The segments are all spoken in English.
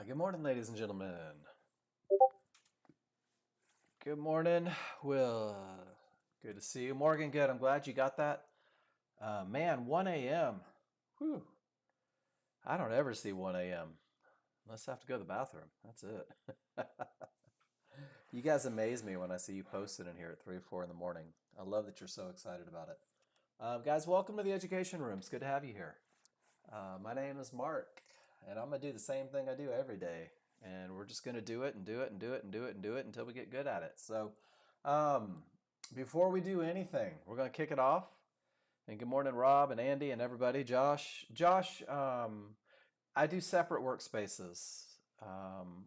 Good morning, ladies and gentlemen. Good morning, Will. Good to see you. Morgan, good. I'm glad you got that. Man, 1 a.m. Whew. I don't ever see 1 a.m. unless I have to go to the bathroom. That's it. You guys amaze me when I see you posted in here at 3 or 4 in the morning. I love that you're so excited about it. Guys, welcome to the Education Room. It's good to have you here. My name is Mark, and I'm going to do the same thing I do every day. And we're just going to do it and do it and do it and do it and do it until we get good at it. So, um, before we do anything, we're going to kick it off. And good morning, Rob and Andy and everybody. Josh, I do separate workspaces.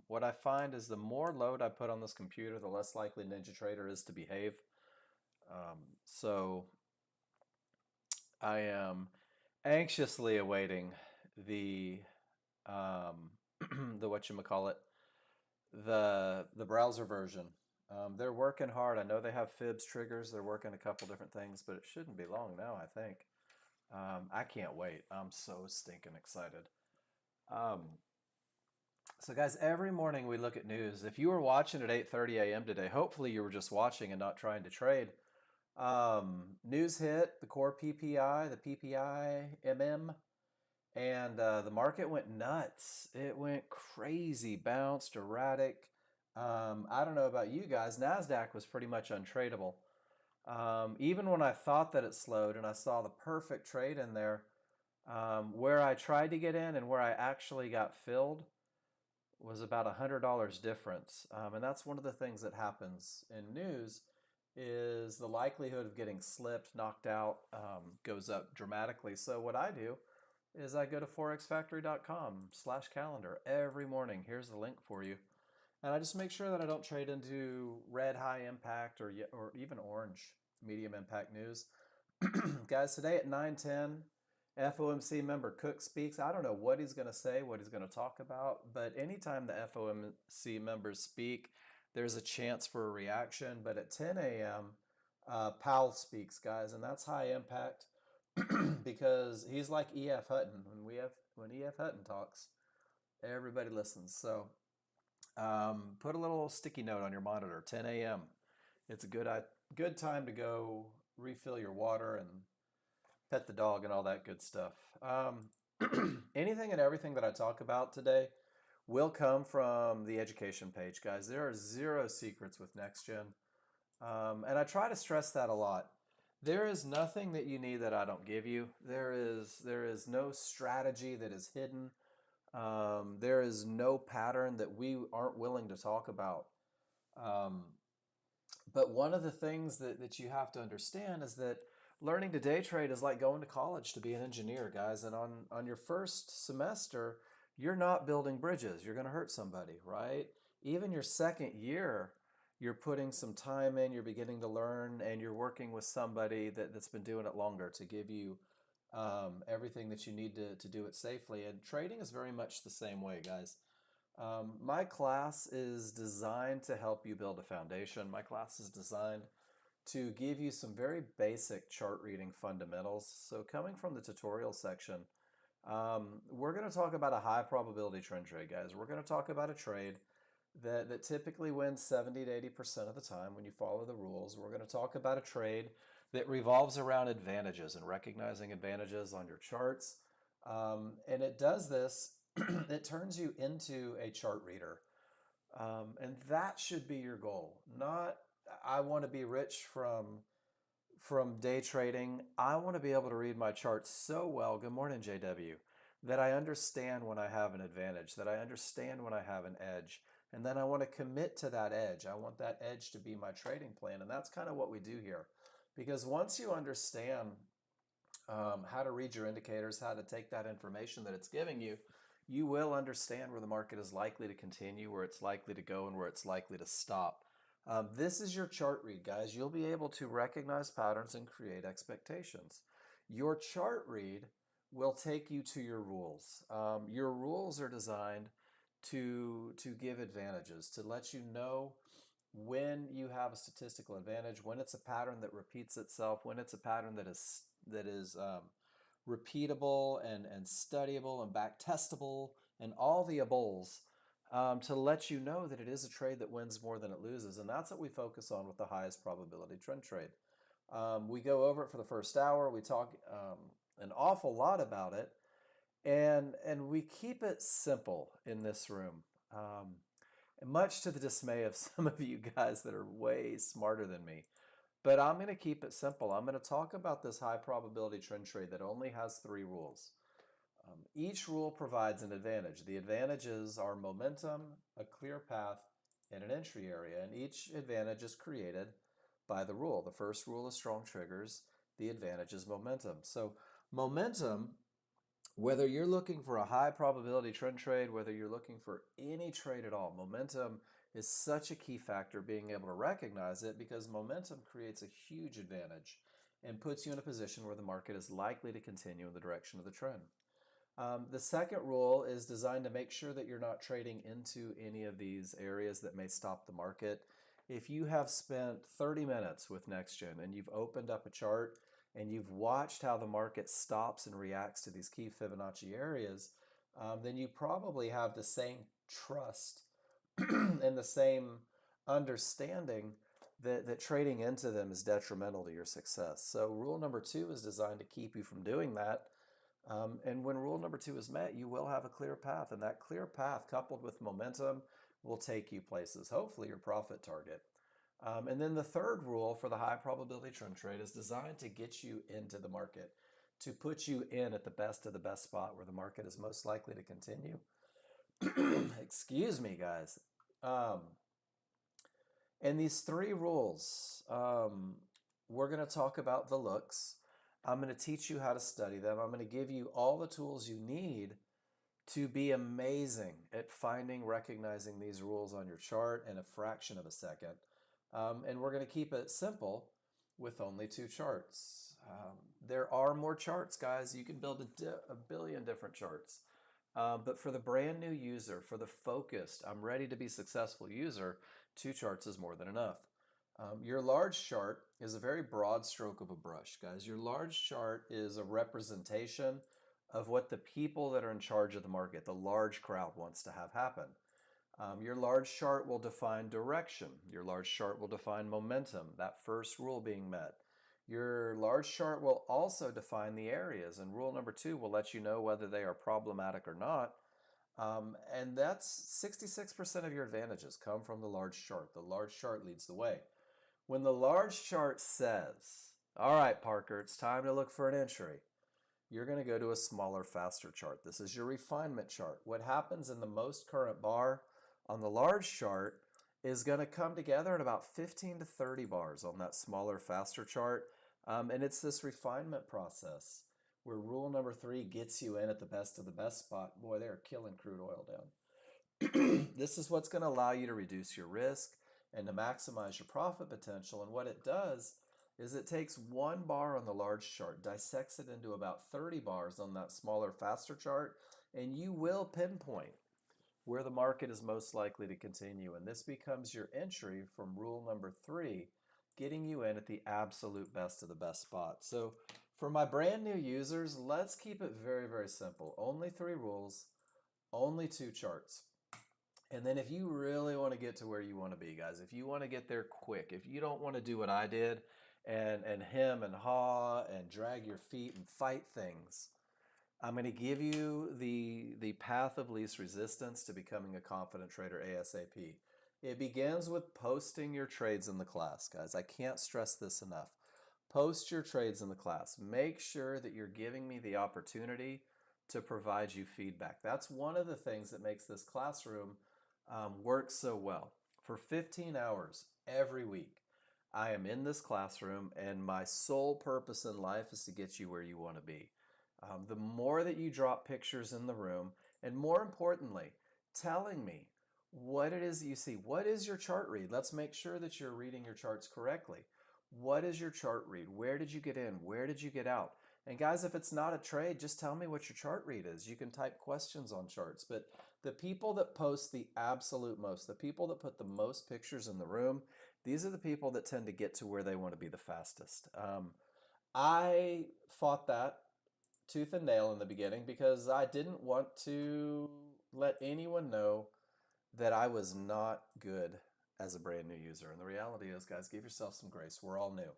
What I find is the more load I put on this computer, the less likely NinjaTrader is to behave. So I am anxiously awaiting the the whatchamacallit, the browser version. They're working hard. I know they have fibs triggers. They're working a couple different things, but it shouldn't be long now, I think. I can't wait. I'm so stinking excited. Um, so guys, every morning we look at news. If you were watching at 8:30 a.m. today, hopefully you were just watching and not trying to trade. News hit the core PPI, the PPI MM. And the market went nuts. It went crazy, bounced, erratic. I don't know about you guys. NASDAQ was pretty much untradeable. Even when I thought that it slowed and I saw the perfect trade in there, where I tried to get in and where I actually got filled was about $100 difference. And that's one of the things that happens in news is the likelihood of getting slipped, knocked out, goes up dramatically. So what I do is I go to forexfactory.com/calendar every morning. Here's the link for you. And I just make sure that I don't trade into red high impact or even orange medium impact news. Guys, today at 9:10, FOMC member Cook speaks. I don't know what he's going to say, what he's going to talk about, but anytime the FOMC members speak, there's a chance for a reaction. But at 10 a.m., Powell speaks, guys, and that's high impact because he's like E.F. Hutton. When E.F. Hutton talks, everybody listens. So put a little sticky note on your monitor. 10 a.m. It's a good time to go refill your water and pet the dog and all that good stuff. Anything and everything that I talk about today will come from the education page, guys. There are zero secrets with Nexgen. And I try to stress that a lot. There is nothing that you need that I don't give you. There is no strategy that is hidden. There is no pattern that we aren't willing to talk about. Um, but one of the things that you have to understand is that learning to day trade is like going to college to be an engineer, guys. And on your first semester, you're not building bridges. You're going to hurt somebody, right? Even your second year, you're putting some time in, you're beginning to learn, and you're working with somebody that's been doing it longer to give you everything that you need to do it safely. And trading is very much the same way, guys. My class is designed to help you build a foundation. My class is designed to give you some very basic chart reading fundamentals. So coming from the tutorial section, we're going to talk about a high probability trend trade, guys. We're going to talk about a trade that typically wins 70 to 80% of the time when you follow the rules. We're going to talk about a trade that revolves around advantages and recognizing advantages on your charts. And it does this, it turns you into a chart reader. And that should be your goal. Not, I want to be rich from day trading. I want to be able to read my charts so well, good morning, JW, that I understand when I have an advantage, that I understand when I have an edge. And then I want to commit to that edge. I want that edge to be my trading plan. And that's kind of what we do here. Because once you understand how to read your indicators, how to take that information that it's giving you, you will understand where the market is likely to continue, where it's likely to go, and where it's likely to stop. This is your chart read, guys. You'll be able to recognize patterns and create expectations. Your chart read will take you to your rules. Your rules are designed to give advantages, to let you know when you have a statistical advantage, when it's a pattern that repeats itself, when it's a pattern that is repeatable and studyable and back testable and all the ables. to let you know that it is a trade that wins more than it loses. And that's what we focus on with the highest probability trend trade. We go over it for the first hour. We talk an awful lot about it, and we keep it simple in this room. And much to the dismay of some of you guys that are way smarter than me. But I'm going to keep it simple. I'm going to talk about this high probability trend trade that only has 3 rules. Each rule provides an advantage. The advantages are momentum, a clear path, and an entry area. And each advantage is created by the rule. The first rule is strong triggers. The advantage is momentum. So momentum, whether you're looking for a high probability trend trade, whether you're looking for any trade at all, momentum is such a key factor, being able to recognize it, because momentum creates a huge advantage and puts you in a position where the market is likely to continue in the direction of the trend. The second rule is designed to make sure that you're not trading into any of these areas that may stop the market. If you have spent 30 minutes with Nexgen and you've opened up a chart and you've watched how the market stops and reacts to these key Fibonacci areas, then you probably have the same trust and the same understanding that trading into them is detrimental to your success. So rule number 2 is designed to keep you from doing that. And when rule number 2 is met, you will have a clear path. And that clear path, coupled with momentum, will take you places, hopefully your profit target. And then the third rule for the high probability trend trade is designed to get you into the market, to put you in at the best of the best spot where the market is most likely to continue. Excuse me, guys. And these 3 rules, we're going to talk about the looks. I'm going to teach you how to study them. I'm going to give you all the tools you need to be amazing at finding, recognizing these rules on your chart in a fraction of a second. And we're going to keep it simple with only 2 charts. There are more charts, guys. You can build a billion different charts. But for the brand new user, for the focused, I'm ready to be successful user, 2 charts is more than enough. Your large chart is a very broad stroke of a brush, guys. Your large chart is a representation of what the people that are in charge of the market, the large crowd, wants to have happen. Your large chart will define direction. Your large chart will define momentum, that first rule being met. Your large chart will also define the areas, and rule number 2 will let you know whether they are problematic or not. And that's 66% of your advantages come from the large chart. The large chart leads the way. When the large chart says, all right, Parker, it's time to look for an entry, you're going to go to a smaller, faster chart. This is your refinement chart. What happens in the most current bar on the large chart is going to come together in about 15 to 30 bars on that smaller, faster chart. And it's this refinement process where rule number 3 gets you in at the best of the best spot. Boy, they're killing crude oil down. This is what's going to allow you to reduce your risk and to maximize your profit potential. And what it does is it takes 1 bar on the large chart, dissects it into about 30 bars on that smaller, faster chart, and you will pinpoint where the market is most likely to continue. And this becomes your entry from rule number 3, getting you in at the absolute best of the best spot. So for my brand new users, let's keep it very, very simple. Only 3 rules, only 2 charts. And then if you really want to get to where you want to be, guys, if you want to get there quick, if you don't want to do what I did and hem and haw and drag your feet and fight things, I'm going to give you the path of least resistance to becoming a confident trader ASAP. It begins with posting your trades in the class, guys. I can't stress this enough. Post your trades in the class. Make sure that you're giving me the opportunity to provide you feedback. That's one of the things that makes this classroom work so well. For 15 hours every week, I am in this classroom, and my sole purpose in life is to get you where you want to be. The more that you drop pictures in the room, and more importantly, telling me what it is that you see. What is your chart read? Let's make sure that you're reading your charts correctly. What is your chart read? Where did you get in? Where did you get out? And guys, if it's not a trade, just tell me what your chart read is. You can type questions on charts, but the people that post the absolute most, the people that put the most pictures in the room, these are the people that tend to get to where they want to be the fastest. I fought that tooth and nail in the beginning because I didn't want to let anyone know that I was not good as a brand new user. And the reality is, guys, give yourself some grace. We're all new.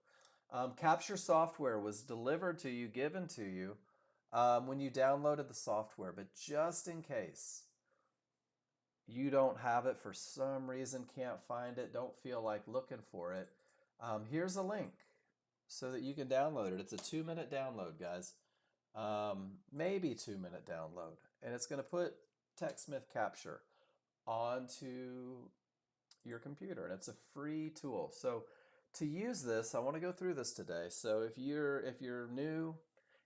Capture software was delivered to you, given to you when you downloaded the software. But just in case you don't have it for some reason, can't find it, don't feel like looking for it, here's a link so that you can download it. It's a 2-minute download, guys. Maybe 2-minute download. And it's going to put TechSmith Capture onto your computer, and it's a free tool. So to use this, I want to go through this today. So if you're new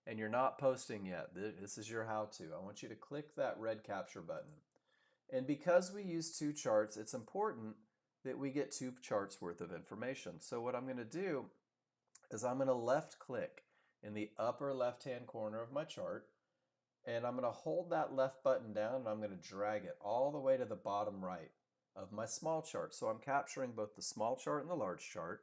and you're not posting yet, this is your how-to. I want you to click that red capture button. And because we use 2 charts, it's important that we get 2 charts worth of information. So what I'm going to do is I'm going to left click in the upper left-hand corner of my chart, and I'm going to hold that left button down, and I'm going to drag it all the way to the bottom right of my small chart. So I'm capturing both the small chart and the large chart.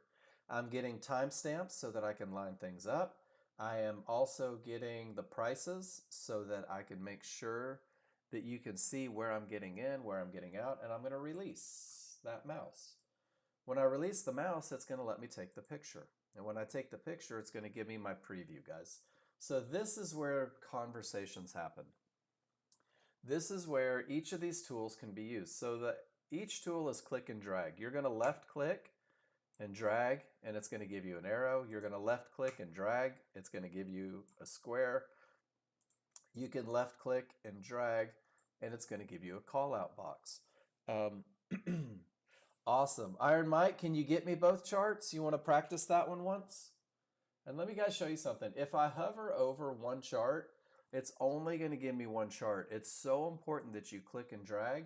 I'm getting timestamps so that I can line things up. I am also getting the prices so that I can make sure that you can see where I'm getting in, where I'm getting out, and I'm going to release that mouse. When I release the mouse, it's going to let me take the picture. And when I take the picture, it's going to give me my preview, guys. So this is where conversations happen. This is where each of these tools can be used. So that each tool is click and drag. You're going to left click and drag, and it's going to give you an arrow. You're going to left click and drag. It's going to give you a square. You can left click and drag, and it's going to give you a call out box. Awesome. Iron Mike, can you get me both charts? You want to practice that one once? And let me guys show you something. If I hover over one chart, it's only going to give me one chart. It's so important that you click and drag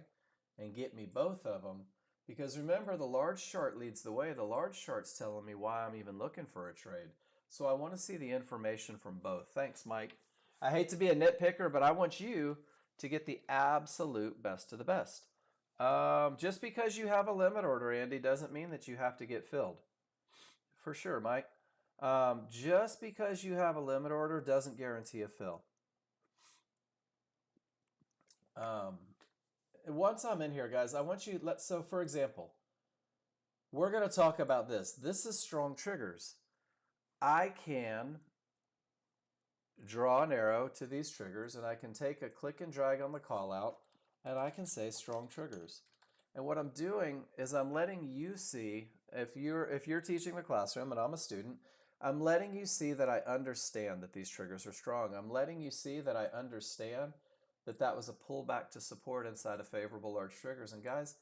and get me both of them, because remember, the large chart leads the way. The large chart's telling me why I'm even looking for a trade. So I want to see the information from both. Thanks, Mike. I hate to be a nitpicker, but I want you to get the absolute best of the best. Just because you have a limit order, Andy, doesn't mean that you have to get filled. For sure, Mike. Just because you have a limit order doesn't guarantee a fill. Once I'm in here, guys, I want you, so for example, we're going to talk about this. This is strong triggers. I can draw an arrow to these triggers, and I can take a click and drag on the call out, and I can say strong triggers. And what I'm doing is I'm letting you see, if you're teaching the classroom and I'm a student, I'm letting you see that I understand that these triggers are strong. I'm letting you see that I understand that that was a pullback to support inside of favorable large triggers. And guys,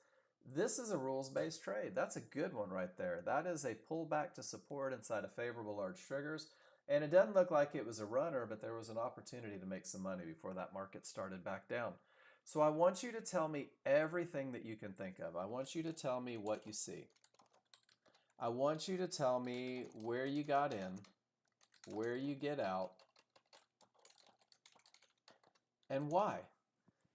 this is a rules-based trade. That's a good one right there. That is a pullback to support inside of favorable large triggers. And it doesn't look like it was a runner, but there was an opportunity to make some money before that market started back down. So I want you to tell me everything that you can think of. I want you to tell me what you see. I want you to tell me where you got in, where you get out, and why.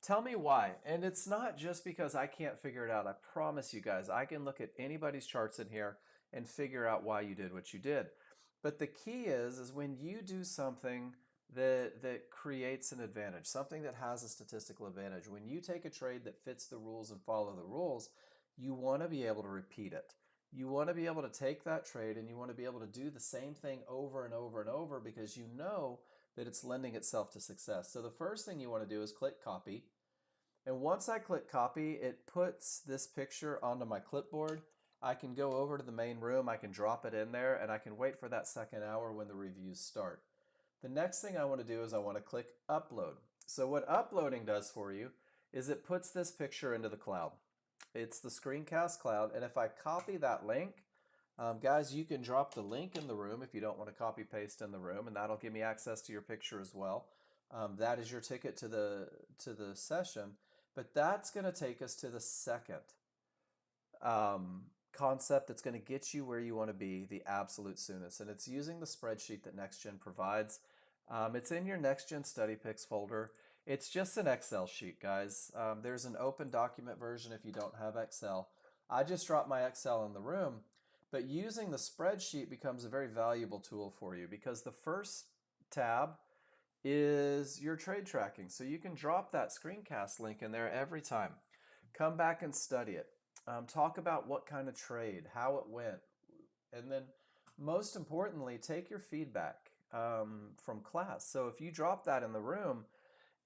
Tell me why. And it's not just because I can't figure it out. I promise you guys, I can look at anybody's charts in here and figure out why you did what you did. But the key is when you do something that creates an advantage, something that has a statistical advantage, when you take a trade that fits the rules and follow the rules, you want to be able to repeat it. You want to be able to take that trade and you want to be able to do the same thing over and over and over, because you know that it's lending itself to success. So the first thing you want to do is click copy. And once I click copy, it puts this picture onto my clipboard. I can go over to the main room, I can drop it in there, and I can wait for that second hour when the reviews start. The next thing I want to do is I want to click upload. So what uploading does for you is it puts this picture into the cloud. It's the screencast cloud, and if I copy that link, guys, you can drop the link in the room if you don't want to copy paste in the room, and that'll give me access to your picture as well. That is your ticket to the session, but that's going to take us to the second concept that's going to get you where you want to be the absolute soonest, and it's using the spreadsheet that Nexgen provides. It's in your Nexgen Study Picks folder. It's just an Excel sheet, guys. There's an open document version if you don't have Excel. I just dropped my Excel in the room, but using the spreadsheet becomes a very valuable tool for you, because the first tab is your trade tracking. So you can drop that screencast link in there every time. Come back and study it. Talk about what kind of trade, how it went, and then most importantly, take your feedback from class. So if you drop that in the room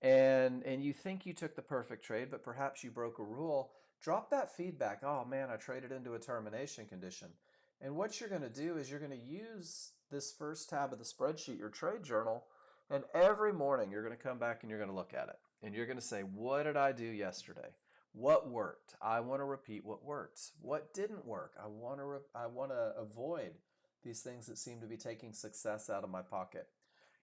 and you think you took the perfect trade, but perhaps you broke a rule, drop that feedback. Oh man, I traded into a termination condition. And what you're going to do is you're going to use this first tab of the spreadsheet, your trade journal, and every morning you're going to come back and you're going to look at it. And you're going to say, what did I do yesterday? What worked? I want to repeat what worked. What didn't work? I want to avoid these things that seem to be taking success out of my pocket.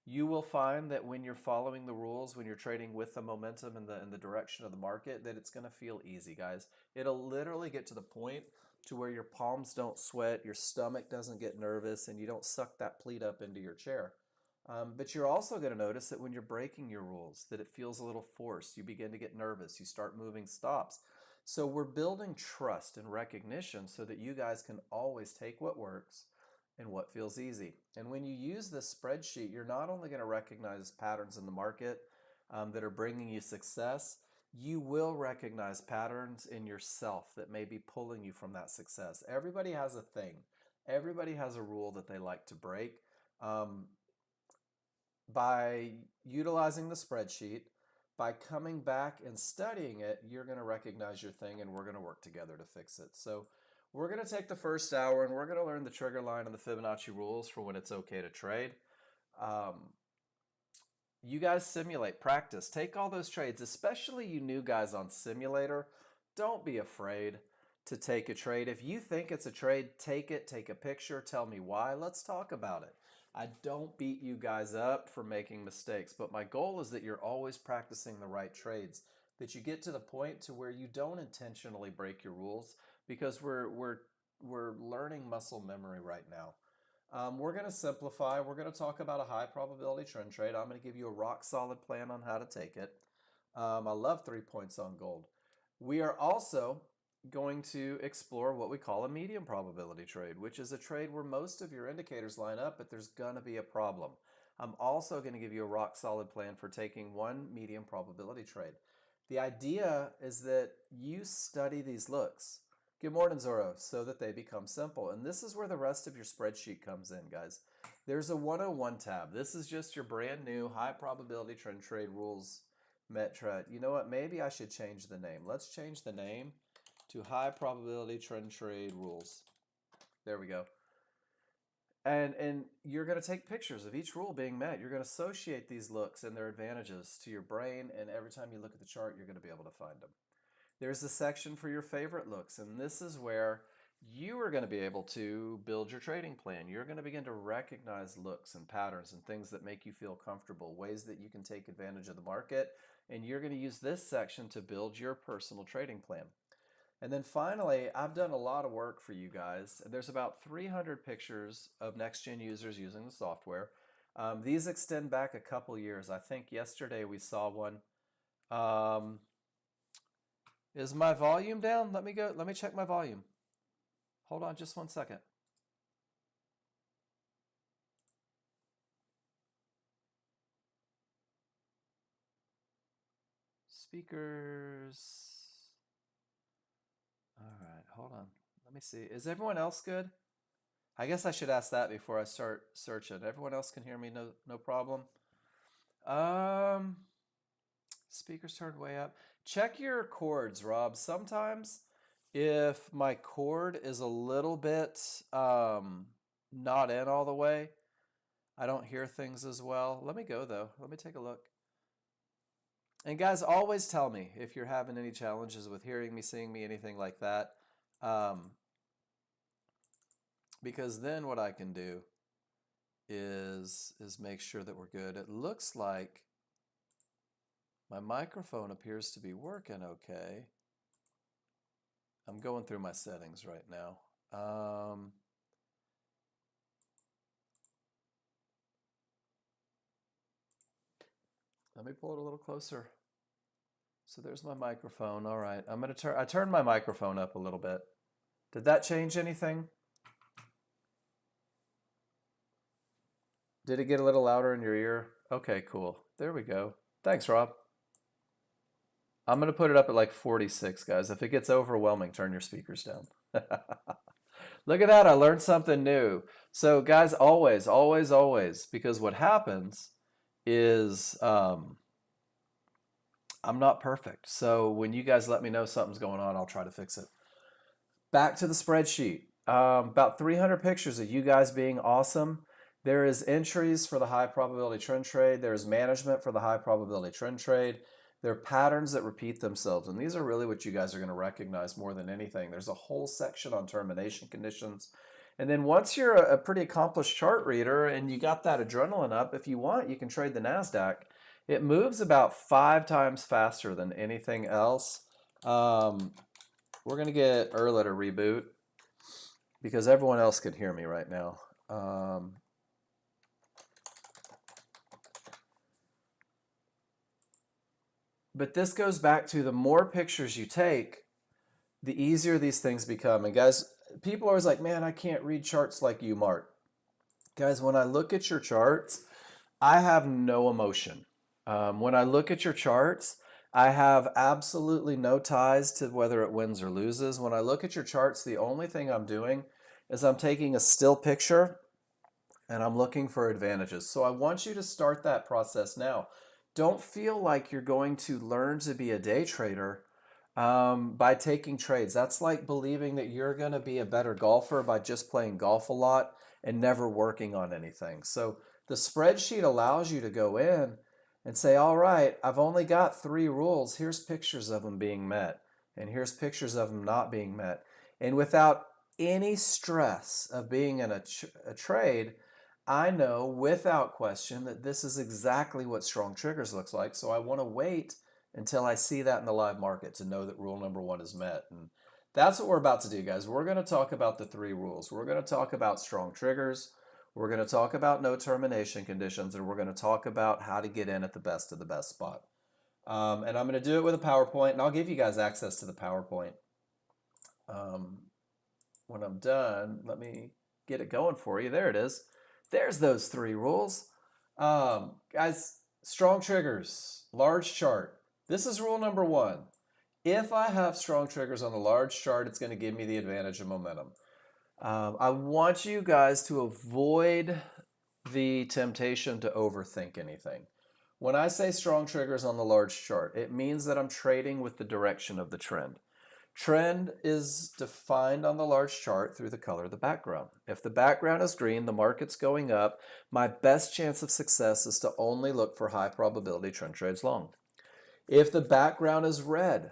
You will find that when you're following the rules, when you're trading with the momentum and the direction of the market, that it's going to feel easy, guys. It'll literally get to the point to where your palms don't sweat, your stomach doesn't get nervous, and you don't suck that pleat up into your chair. But you're also going to notice that when you're breaking your rules, that it feels a little forced. You begin to get nervous. You start moving stops. So we're building trust and recognition so that you guys can always take what works and what feels easy. And when you use this spreadsheet, you're not only going to recognize patterns in the market that are bringing you success, you will recognize patterns in yourself that may be pulling you from that success. Everybody has a thing. Everybody has a rule that they like to break. By utilizing the spreadsheet, by coming back and studying it, you're going to recognize your thing and we're going to work together to fix it. So we're going to take the first hour and we're going to learn the trigger line and the Fibonacci rules for when it's okay to trade. You guys simulate, practice, take all those trades, especially you new guys on simulator. Don't be afraid to take a trade. If you think it's a trade, take it, take a picture, tell me why. Let's talk about it. I don't beat you guys up for making mistakes, but my goal is that you're always practicing the right trades, that you get to the point to where you don't intentionally break your rules, because we're learning muscle memory right now. We're going to simplify. We're going to talk about a high probability trend trade. I'm going to give you a rock solid plan on how to take it. I love 3 points on gold. We are also going to explore what we call a medium probability trade, which is a trade where most of your indicators line up, but there's going to be a problem. I'm also going to give you a rock solid plan for taking one medium probability trade. The idea is that you study these looks. Good morning, Zorro, so that they become simple. And this is where the rest of your spreadsheet comes in, guys. There's a 101 tab. This is just your brand new high probability trend trade rules Metra. You know what? Maybe I should change the name. Let's change the name to high probability trend trade rules. There we go. And you're going to take pictures of each rule being met. You're going to associate these looks and their advantages to your brain, and every time you look at the chart, you're going to be able to find them. There's a section for your favorite looks, and this is where you are going to be able to build your trading plan. You're going to begin to recognize looks and patterns and things that make you feel comfortable, ways that you can take advantage of the market, and you're going to use this section to build your personal trading plan. And then finally, I've done a lot of work for you guys. There's about 300 pictures of Nexgen users using the software. These extend back a couple years. I think yesterday we saw one. Is my volume down? Let me check my volume. Hold on just 1 second. Speakers. All right, hold on. Let me see. Is everyone else good? I guess I should ask that before I start searching. Everyone else can hear me, no problem. Speakers turned way up. Check your cords, Rob. Sometimes if my cord is a little bit not in all the way, I don't hear things as well. Let me go though. Let me take a look. And guys, always tell me if you're having any challenges with hearing me, seeing me, anything like that. Because then what I can do is make sure that we're good. It looks like my microphone appears to be working okay. I'm going through my settings right now. Let me pull it a little closer. So there's my microphone. All right, I turned my microphone up a little bit. Did that change anything? Did it get a little louder in your ear? Okay, cool. There we go. Thanks, Rob. I'm going to put it up at like 46, guys. If it gets overwhelming, turn your speakers down. Look at that. I learned something new. So, guys, always, always, always, because what happens is I'm not perfect. So, when you guys let me know something's going on, I'll try to fix it. Back to the spreadsheet. About 300 pictures of you guys being awesome. There is entries for the high probability trend trade. There's management for the high probability trend trade. There are patterns that repeat themselves. And these are really what you guys are going to recognize more than anything. There's a whole section on termination conditions. And then once you're a pretty accomplished chart reader and you got that adrenaline up, if you want, you can trade the NASDAQ. It moves about 5 times faster than anything else. We're going to get Erla to reboot because everyone else can hear me right now. But this goes back to the more pictures you take, the easier these things become. And guys, people are always like, man, I can't read charts like you, Mark. Guys, when I look at your charts, I have no emotion. When I look at your charts, I have absolutely no ties to whether it wins or loses. When I look at your charts, the only thing I'm doing is I'm taking a still picture and I'm looking for advantages. So I want you to start that process now. Don't feel like you're going to learn to be a day trader by taking trades. That's like believing that you're going to be a better golfer by just playing golf a lot and never working on anything. So the spreadsheet allows you to go in and say, all right, I've only got 3 rules. Here's pictures of them being met, and here's pictures of them not being met. And without any stress of being in a trade, I know without question that this is exactly what strong triggers looks like. So I want to wait until I see that in the live market to know that rule number 1 is met. And that's what we're about to do, guys. We're going to talk about the 3 rules. We're going to talk about strong triggers. We're going to talk about no termination conditions, and we're going to talk about how to get in at the best of the best spot. And I'm going to do it with a PowerPoint, and I'll give you guys access to the PowerPoint. When I'm done, let me get it going for you. There it is. There's those 3 rules. Guys, strong triggers, large chart. This is rule number 1. If I have strong triggers on the large chart, it's going to give me the advantage of momentum. I want you guys to avoid the temptation to overthink anything. When I say strong triggers on the large chart, it means that I'm trading with the direction of the trend. Trend is defined on the large chart through the color of the background. If the background is green, the market's going up. My best chance of success is to only look for high probability trend trades long. If the background is red,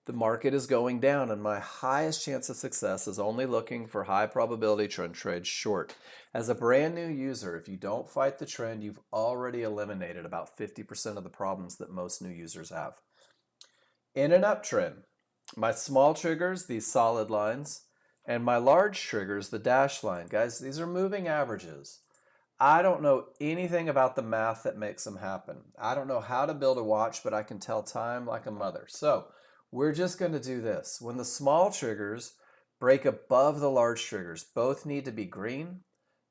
the market is going down, and my highest chance of success is only looking for high probability trend trades short. As a brand new user, if you don't fight the trend, you've already eliminated about 50% of the problems that most new users have. In an uptrend, my small triggers, these solid lines, and my large triggers, the dashed line. Guys, these are moving averages. I don't know anything about the math that makes them happen. I don't know how to build a watch, but I can tell time like a mother. So we're just going to do this. When the small triggers break above the large triggers, both need to be green,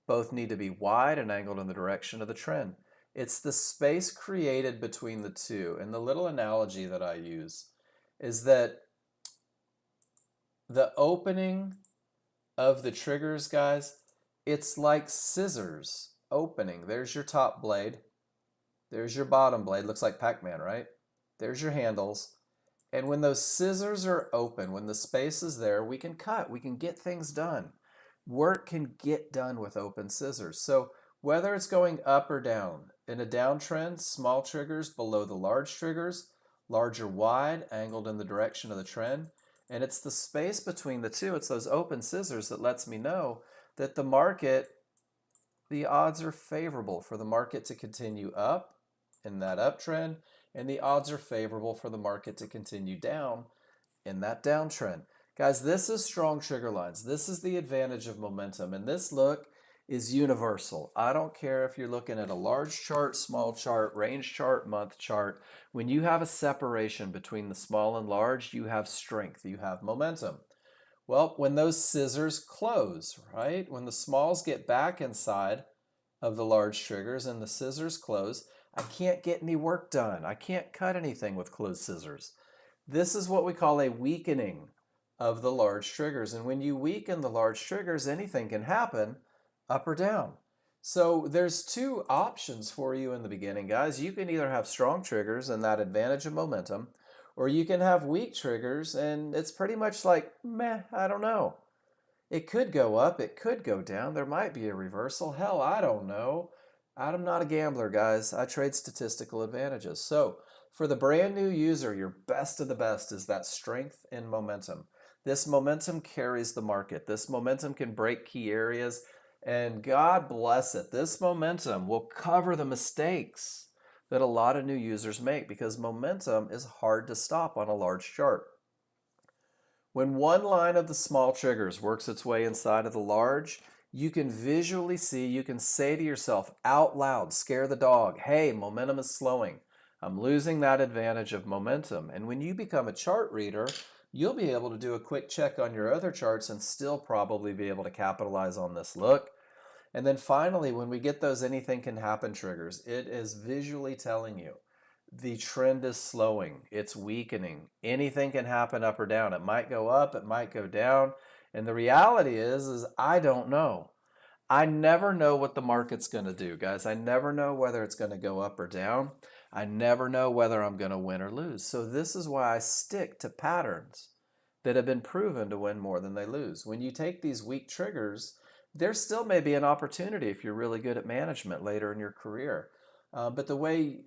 both need to be wide and angled in the direction of the trend. It's the space created between the two. And the little analogy that I use is that the opening of the triggers, guys, it's like scissors opening. There's your top blade. There's your bottom blade. Looks like Pac-Man, right? There's your handles. And when those scissors are open, when the space is there, we can cut. We can get things done. Work can get done with open scissors. So whether it's going up or down, in a downtrend, small triggers below the large triggers, larger wide, angled in the direction of the trend. And it's the space between the two, it's those open scissors that lets me know that the market, the odds are favorable for the market to continue up in that uptrend, and the odds are favorable for the market to continue down in that downtrend. Guys, this is strong trigger lines. This is the advantage of momentum, and this look is universal. I don't care if you're looking at a large chart, small chart, range chart, month chart. When you have a separation between the small and large, you have strength, you have momentum. Well, when those scissors close, right? When the smalls get back inside of the large triggers and the scissors close, I can't get any work done. I can't cut anything with closed scissors. This is what we call a weakening of the large triggers. And when you weaken the large triggers, anything can happen, up or down. So there's two options for you in the beginning, guys. You can either have strong triggers and that advantage of momentum, or you can have weak triggers and it's pretty much like, meh, I don't know. It could go up, it could go down, there might be a reversal. Hell, I don't know. I'm not a gambler, guys. I trade statistical advantages. So for the brand new user, your best of the best is that strength and momentum. This momentum carries the market. This momentum can break key areas, and God bless it, this momentum will cover the mistakes that a lot of new users make because momentum is hard to stop on a large chart. When one line of the small triggers works its way inside of the large, you can visually see, you can say to yourself out loud, scare the dog, hey, momentum is slowing. I'm losing that advantage of momentum. And when you become a chart reader, you'll be able to do a quick check on your other charts and still probably be able to capitalize on this look. And then finally, when we get those anything can happen triggers, it is visually telling you the trend is slowing, it's weakening. Anything can happen up or down. It might go up, it might go down. And the reality is I don't know. I never know what the market's going to do, guys. I never know whether it's going to go up or down. I never know whether I'm going to win or lose. So this is why I stick to patterns that have been proven to win more than they lose. When you take these weak triggers, there still may be an opportunity if you're really good at management later in your career. But the way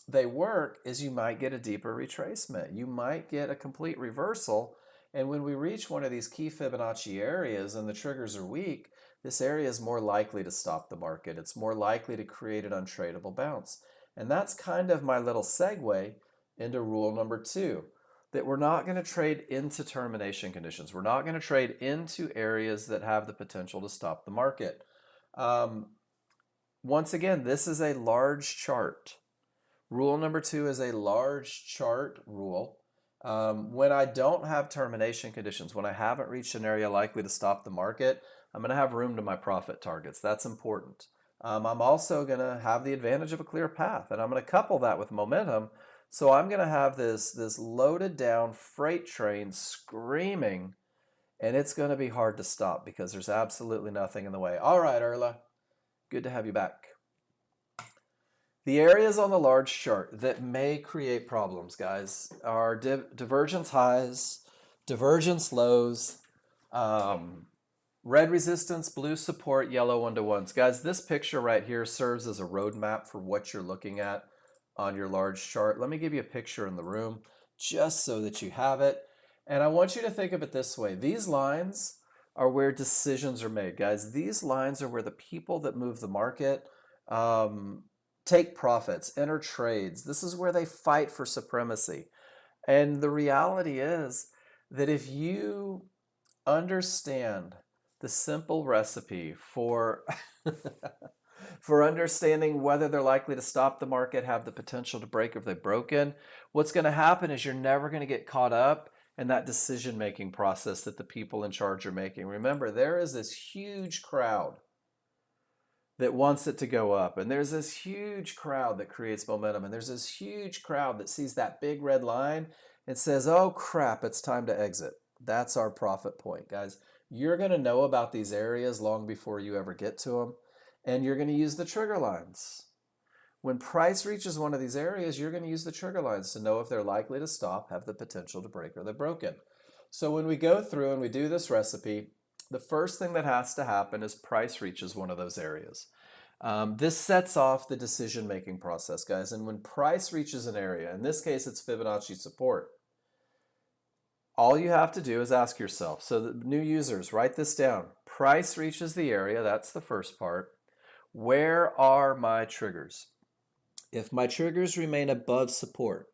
they work is you might get a deeper retracement. You might get a complete reversal. And when we reach one of these key Fibonacci areas and the triggers are weak, this area is more likely to stop the market. It's more likely to create an untradeable bounce. And that's kind of my little segue into rule number 2, that we're not going to trade into termination conditions. We're not going to trade into areas that have the potential to stop the market. Once again, this is a large chart. Rule number 2 is a large chart rule. When I don't have termination conditions, when I haven't reached an area likely to stop the market, I'm going to have room to my profit targets. That's important. I'm also going to have the advantage of a clear path, and I'm going to couple that with momentum. So I'm going to have this loaded down freight train screaming, and it's going to be hard to stop because there's absolutely nothing in the way. All right, Erla, good to have you back. The areas on the large chart that may create problems, guys, are divergence highs, divergence lows, red resistance, blue support, yellow one-to-ones. Guys, this picture right here serves as a roadmap for what you're looking at on your large chart. Let me give you a picture in the room just so that you have it. And I want you to think of it this way. These lines are where decisions are made, guys. These lines are where the people that move the market take profits, enter trades. This is where they fight for supremacy. And the reality is that if you understand the simple recipe for for understanding whether they're likely to stop the market, have the potential to break if they've broken, what's going to happen is you're never going to get caught up in that decision-making process that the people in charge are making. Remember, there is this huge crowd that wants it to go up, and there's this huge crowd that creates momentum, and there's this huge crowd that sees that big red line and says, oh crap, it's time to exit. That's our profit point, guys. You're going to know about these areas long before you ever get to them, and you're going to use the trigger lines. When price reaches one of these areas, you're going to use the trigger lines to know if they're likely to stop, have the potential to break, or they're broken. So when we go through and we do this recipe, the first thing that has to happen is price reaches one of those areas. This sets off the decision-making process, guys. And when price reaches an area, in this case, it's Fibonacci support, all you have to do is ask yourself, so the new users, write this down. Price reaches the area, that's the first part. Where are my triggers? If my triggers remain above support,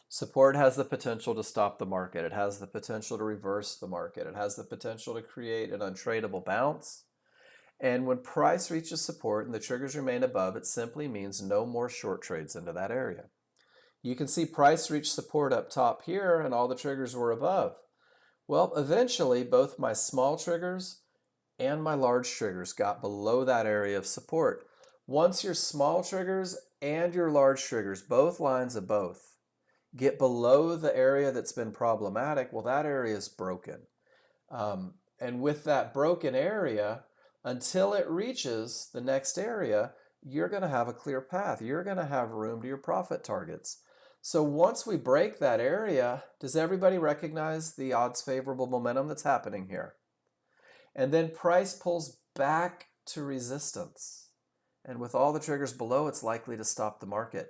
support has the potential to stop the market. It has the potential to reverse the market. It has the potential to create an untradeable bounce. And when price reaches support and the triggers remain above, it simply means no more short trades into that area. You can see price reached support up top here and all the triggers were above. Well, eventually both my small triggers and my large triggers got below that area of support. Once your small triggers and your large triggers, both lines of both, get below the area that's been problematic, well, that area is broken. And with that broken area, until it reaches the next area, you're going to have a clear path. You're going to have room to your profit targets. So once we break that area, does everybody recognize the odds favorable momentum that's happening here? And then price pulls back to resistance. And with all the triggers below, it's likely to stop the market.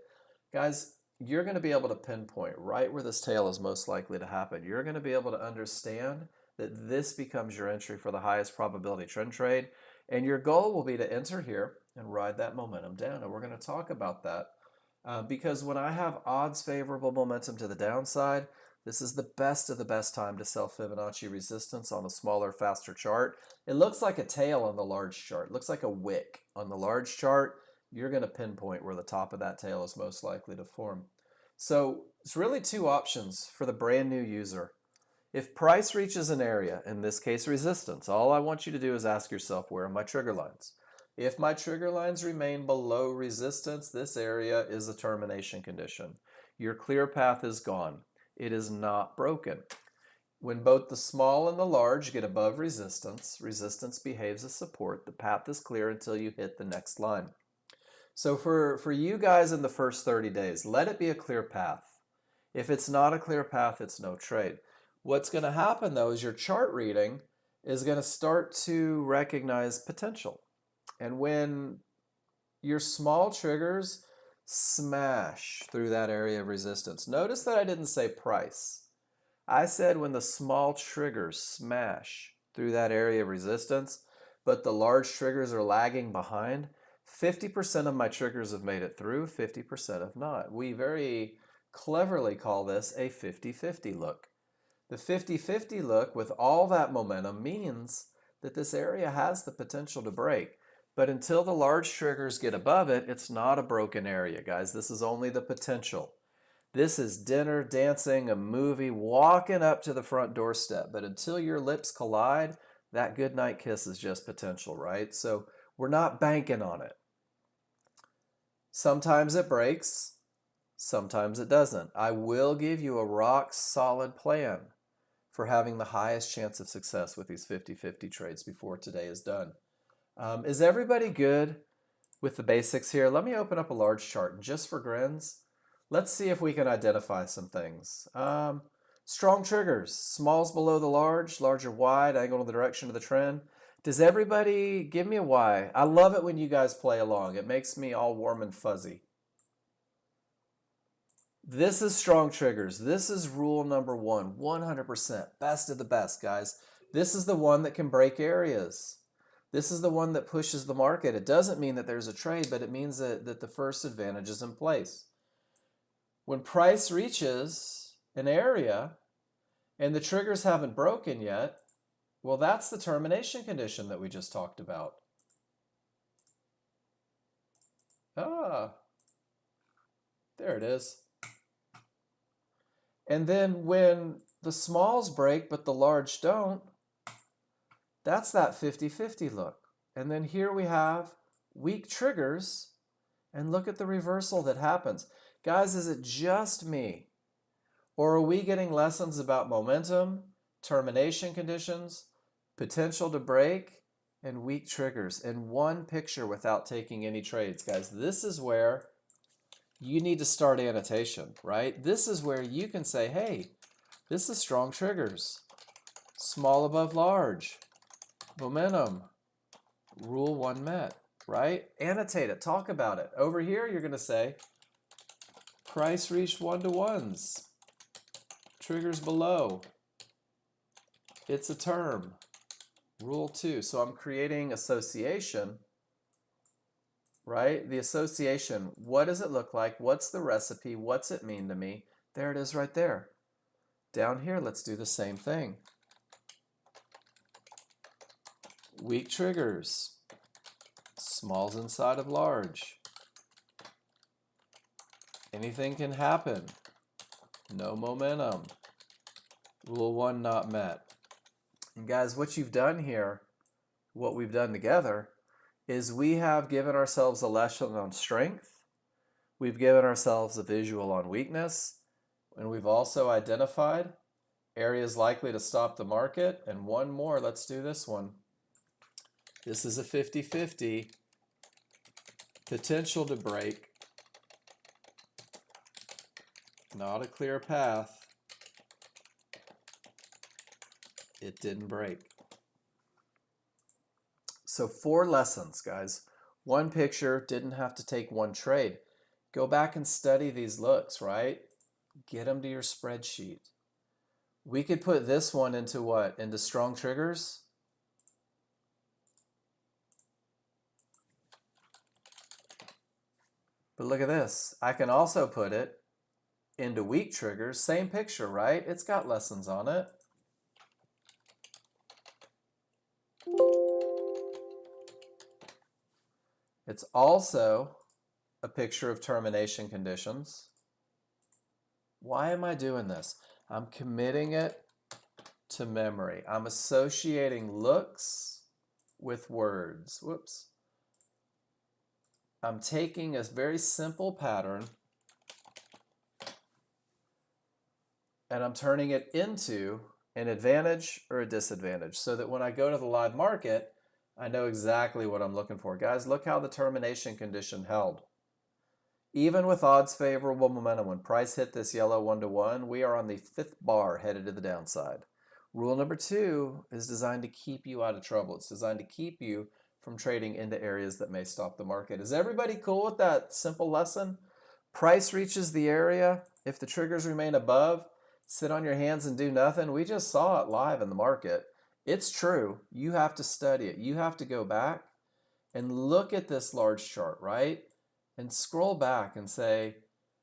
Guys, you're going to be able to pinpoint right where this tail is most likely to happen. You're going to be able to understand that this becomes your entry for the highest probability trend trade. And your goal will be to enter here and ride that momentum down. And we're going to talk about that because when I have odds favorable momentum to the downside, this is the best of the best time to sell Fibonacci resistance on a smaller, faster chart. It looks like a tail on the large chart. It looks like a wick on the large chart. You're going to pinpoint where the top of that tail is most likely to form. So it's really two options for the brand new user. If price reaches an area, in this case resistance, all I want you to do is ask yourself, where are my trigger lines? If my trigger lines remain below resistance, this area is a termination condition. Your clear path is gone. It is not broken. When both the small and the large get above resistance, resistance behaves as support. The path is clear until you hit the next line. So for you guys in the first 30 days, let it be a clear path. If it's not a clear path, it's no trade. What's going to happen though is your chart reading is going to start to recognize potential. And when your small triggers smash through that area of resistance, notice that I didn't say price. I said when the small triggers smash through that area of resistance, but the large triggers are lagging behind, 50% of my triggers have made it through, 50% have not. We very cleverly call this a 50-50 look. The 50-50 look with all that momentum means that this area has the potential to break. But until the large triggers get above it, it's not a broken area, guys. This is only the potential. This is dinner, dancing, a movie, walking up to the front doorstep. But until your lips collide, that goodnight kiss is just potential, right? So we're not banking on it. Sometimes it breaks, sometimes it doesn't. I will give you a rock solid plan for having the highest chance of success with these 50-50 trades before today is done. Is everybody good with the basics here? Let me open up a large chart and just for grins, let's see if we can identify some things. Strong triggers, smalls below the large, larger wide, angle in the direction of the trend. Does everybody give me a Y? I love it when you guys play along. It makes me all warm and fuzzy. This is strong triggers. This is rule number one, 100%. Best of the best, guys. This is the one that can break areas. This is the one that pushes the market. It doesn't mean that there's a trade, but it means that the first advantage is in place. When price reaches an area and the triggers haven't broken yet, well, that's the termination condition that we just talked about. Ah, there it is. And then when the smalls break but the large don't, that's that 50-50 look. And then here we have weak triggers, and look at the reversal that happens. Guys, is it just me? Or are we getting lessons about momentum, termination conditions, potential to break, and weak triggers in one picture without taking any trades? Guys, this is where you need to start annotation, right? This is where you can say, hey, this is strong triggers, small above large, momentum, rule one met, right? Annotate it, talk about it. Over here, you're gonna say, price reached 1-to-1s, triggers below, it's a term, rule 2. So I'm creating association, right? The association, what does it look like? What's the recipe? What's it mean to me? There it is right there. Down here, let's do the same thing. Weak triggers, smalls inside of large. Anything can happen. No momentum. Rule 1 not met. And guys, what you've done here, what we've done together, is we have given ourselves a lesson on strength. We've given ourselves a visual on weakness. And we've also identified areas likely to stop the market. And one more, let's do this one. This is a 50-50 potential to break. Not a clear path. It didn't break. So 4 lessons, guys. One picture, didn't have to take one trade. Go back and study these looks, right? Get them to your spreadsheet. We could put this one into what? Into strong triggers? But look at this. I can also put it into weak triggers. Same picture, right? It's got lessons on it. It's also a picture of termination conditions. Why am I doing this? I'm committing it to memory. I'm associating looks with words. Whoops. I'm taking a very simple pattern and I'm turning it into an advantage or a disadvantage so that when I go to the live market, I know exactly what I'm looking for. Guys, look how the termination condition held. Even with odds favorable momentum, when price hit this yellow 1-to-1, we are on the 5th bar headed to the downside. Rule number 2 is designed to keep you out of trouble. It's designed to keep you from trading into areas that may stop the market. Is everybody cool with that simple lesson? Price reaches the area. If the triggers remain above, sit on your hands and do nothing. We just saw it live in the market. It's true. You have to study it. You have to go back and look at this large chart, right? And scroll back and say,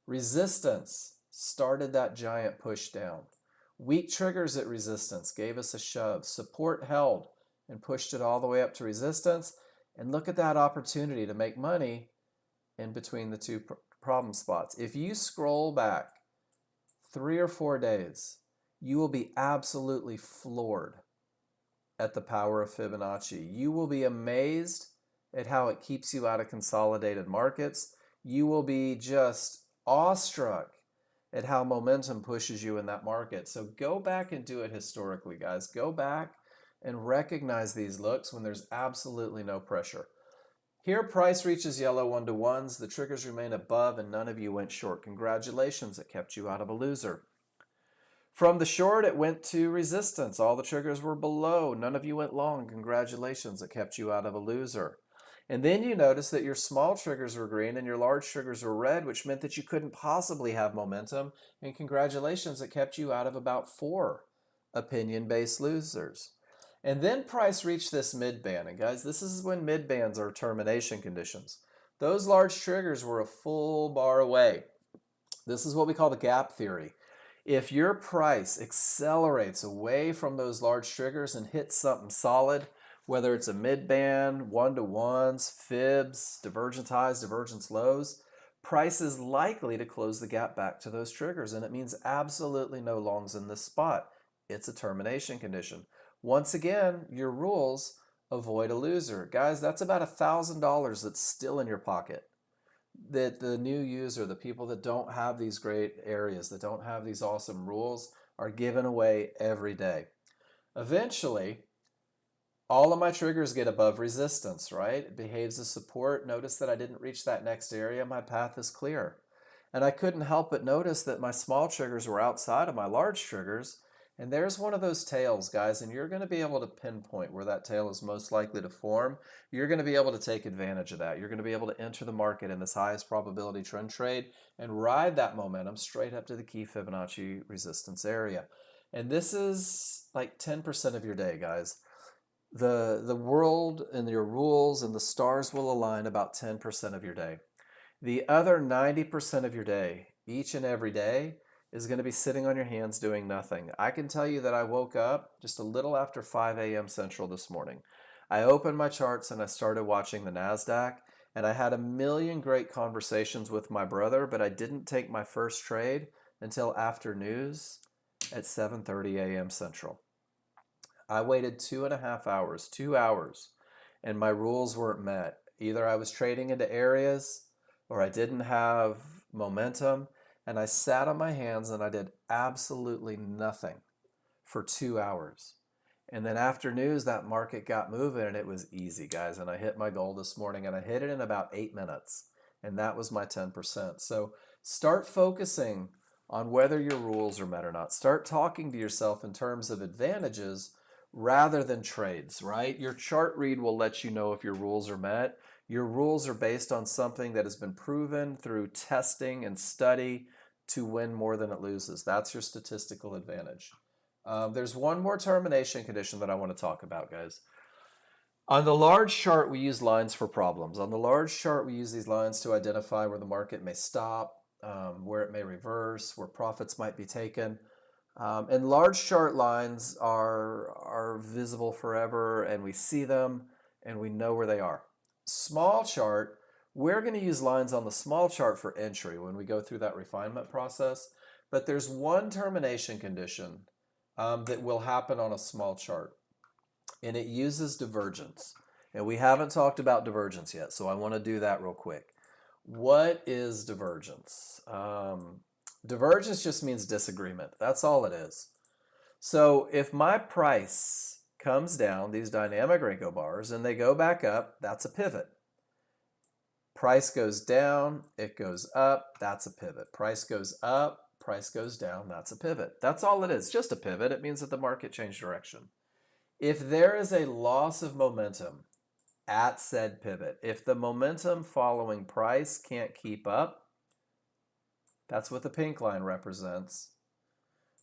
resistance started that giant push down. Weak triggers at resistance gave us a shove. Support held and pushed it all the way up to resistance. And look at that opportunity to make money in between the two problem spots. If you scroll back 3 or 4 days, you will be absolutely floored at the power of Fibonacci. You will be amazed at how it keeps you out of consolidated markets. You will be just awestruck at how momentum pushes you in that market. So go back and do it historically, guys. Go back and recognize these looks when there's absolutely no pressure. Here, price reaches yellow 1-to-1s. The triggers remain above and none of you went short. Congratulations, it kept you out of a loser. From the short, it went to resistance. All the triggers were below. None of you went long. Congratulations, it kept you out of a loser. And then you notice that your small triggers were green and your large triggers were red, which meant that you couldn't possibly have momentum. And congratulations, it kept you out of about 4 opinion-based losers. And then price reached this mid-band. And guys, this is when mid-bands are termination conditions. Those large triggers were a full bar away. This is what we call the gap theory. If your price accelerates away from those large triggers and hits something solid, whether it's a mid-band, 1-to-1s, fibs, divergence highs, divergence lows, price is likely to close the gap back to those triggers, and it means absolutely no longs in this spot. It's a termination condition. Once again, your rules, avoid a loser. Guys, that's about $1,000 that's still in your pocket. That the new user, the people that don't have these great areas, that don't have these awesome rules, are given away every day. Eventually, all of my triggers get above resistance, right? It behaves as support. Notice that I didn't reach that next area. My path is clear. And I couldn't help but notice that my small triggers were outside of my large triggers. And there's one of those tails, guys, and you're going to be able to pinpoint where that tail is most likely to form. You're going to be able to take advantage of that. You're going to be able to enter the market in this highest probability trend trade and ride that momentum straight up to the key Fibonacci resistance area. And this is like 10% of your day, guys. The world and your rules and the stars will align about 10% of your day. The other 90% of your day, each and every day, is going to be sitting on your hands doing nothing. I can tell you that I woke up just a little after 5 a.m. Central this morning. I opened my charts and I started watching the NASDAQ, and I had a million great conversations with my brother, but I didn't take my first trade until after news at 7:30 a.m. Central. I waited 2.5 hours, 2 hours, and my rules weren't met. Either I was trading into areas or I didn't have momentum. and I sat on my hands and I did absolutely nothing for 2 hours. And then after news, that market got moving and it was easy, guys. And I hit my goal this morning and I hit it in about 8 minutes. And that was my 10%. So start focusing on whether your rules are met or not. Start talking to yourself in terms of advantages rather than trades, right? Your chart read will let you know if your rules are met. Your rules are based on something that has been proven through testing and study to win more than it loses. That's your statistical advantage. There's one more termination condition that I want to talk about, guys. On the large chart, we use lines for problems. On the large chart, we use these lines to identify where the market may stop, where it may reverse, where profits might be taken. And large chart lines are visible forever, and we see them, and we know where they are. Small chart, we're going to use lines on the small chart for entry when we go through that refinement process. But there's one termination condition that will happen on a small chart, and it uses divergence. And we haven't talked about divergence yet, so I want to do that real quick. What is divergence? Divergence just means disagreement. That's all it is. So if my price comes down, these dynamic Renko bars, and they go back up, that's a pivot. Price goes down, it goes up, that's a pivot. Price goes up, price goes down, that's a pivot. That's all it is, just a pivot. It means that the market changed direction. If there is a loss of momentum at said pivot, if the momentum following price can't keep up, that's what the pink line represents.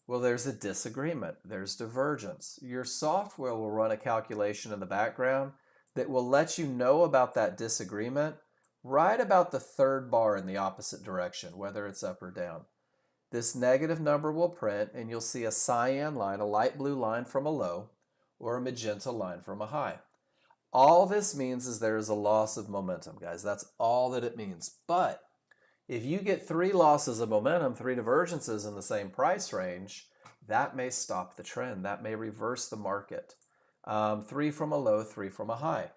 Well, there's a disagreement. There's divergence. Your software will run a calculation in the background that will let you know about that disagreement right about the third bar in the opposite direction, whether it's up or down. This negative number will print, and you'll see a cyan line, a light blue line from a low, or a magenta line from a high. All this means is there is a loss of momentum, guys. That's all that it means. But if you get 3 losses of momentum, 3 divergences in the same price range, that may stop the trend. That may reverse the market. 3 from a low, 3 from a high.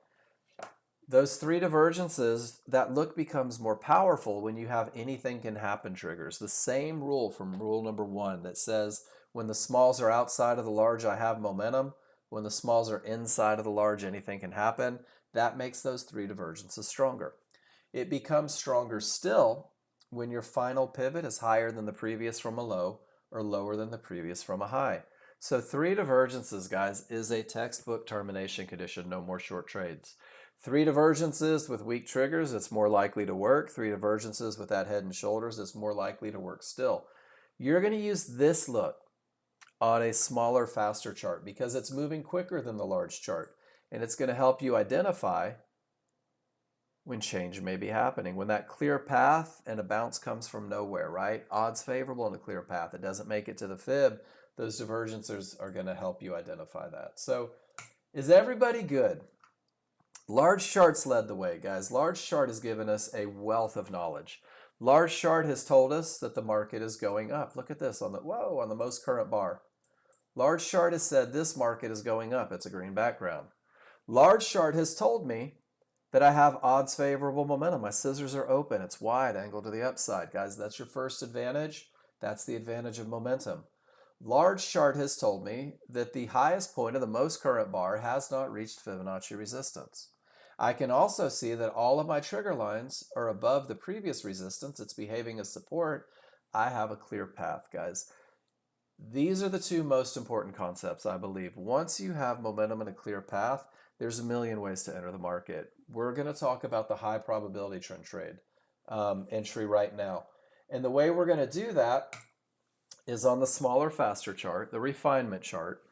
Those 3 divergences, that look becomes more powerful when you have anything can happen triggers. The same rule from rule number 1 that says when the smalls are outside of the large, I have momentum. When the smalls are inside of the large, anything can happen. That makes those 3 divergences stronger. It becomes stronger still when your final pivot is higher than the previous from a low or lower than the previous from a high. So 3 divergences, guys, is a textbook termination condition, no more short trades. 3 divergences with weak triggers, it's more likely to work. 3 divergences with that head and shoulders, it's more likely to work still. You're going to use this look on a smaller, faster chart because it's moving quicker than the large chart. And it's going to help you identify when change may be happening. When that clear path and a bounce comes from nowhere, right? Odds favorable in a clear path. It doesn't make it to the fib. Those divergences are going to help you identify that. So is everybody good? Large charts led the way, guys. Large chart has given us a wealth of knowledge. Large chart has told us that the market is going up. Look at this on the most current bar. Large chart has said this market is going up. It's a green background. Large chart has told me that I have odds favorable momentum. My scissors are open. It's wide angle to the upside. Guys, that's your first advantage. That's the advantage of momentum. Large chart has told me that the highest point of the most current bar has not reached Fibonacci resistance. I can also see that all of my trigger lines are above the previous resistance. It's behaving as support. I have a clear path, guys. These are the 2 most important concepts, I believe. Once you have momentum and a clear path, there's a million ways to enter the market. We're going to talk about the high probability trend trade entry right now. And the way we're going to do that is on the smaller, faster chart, the refinement chart.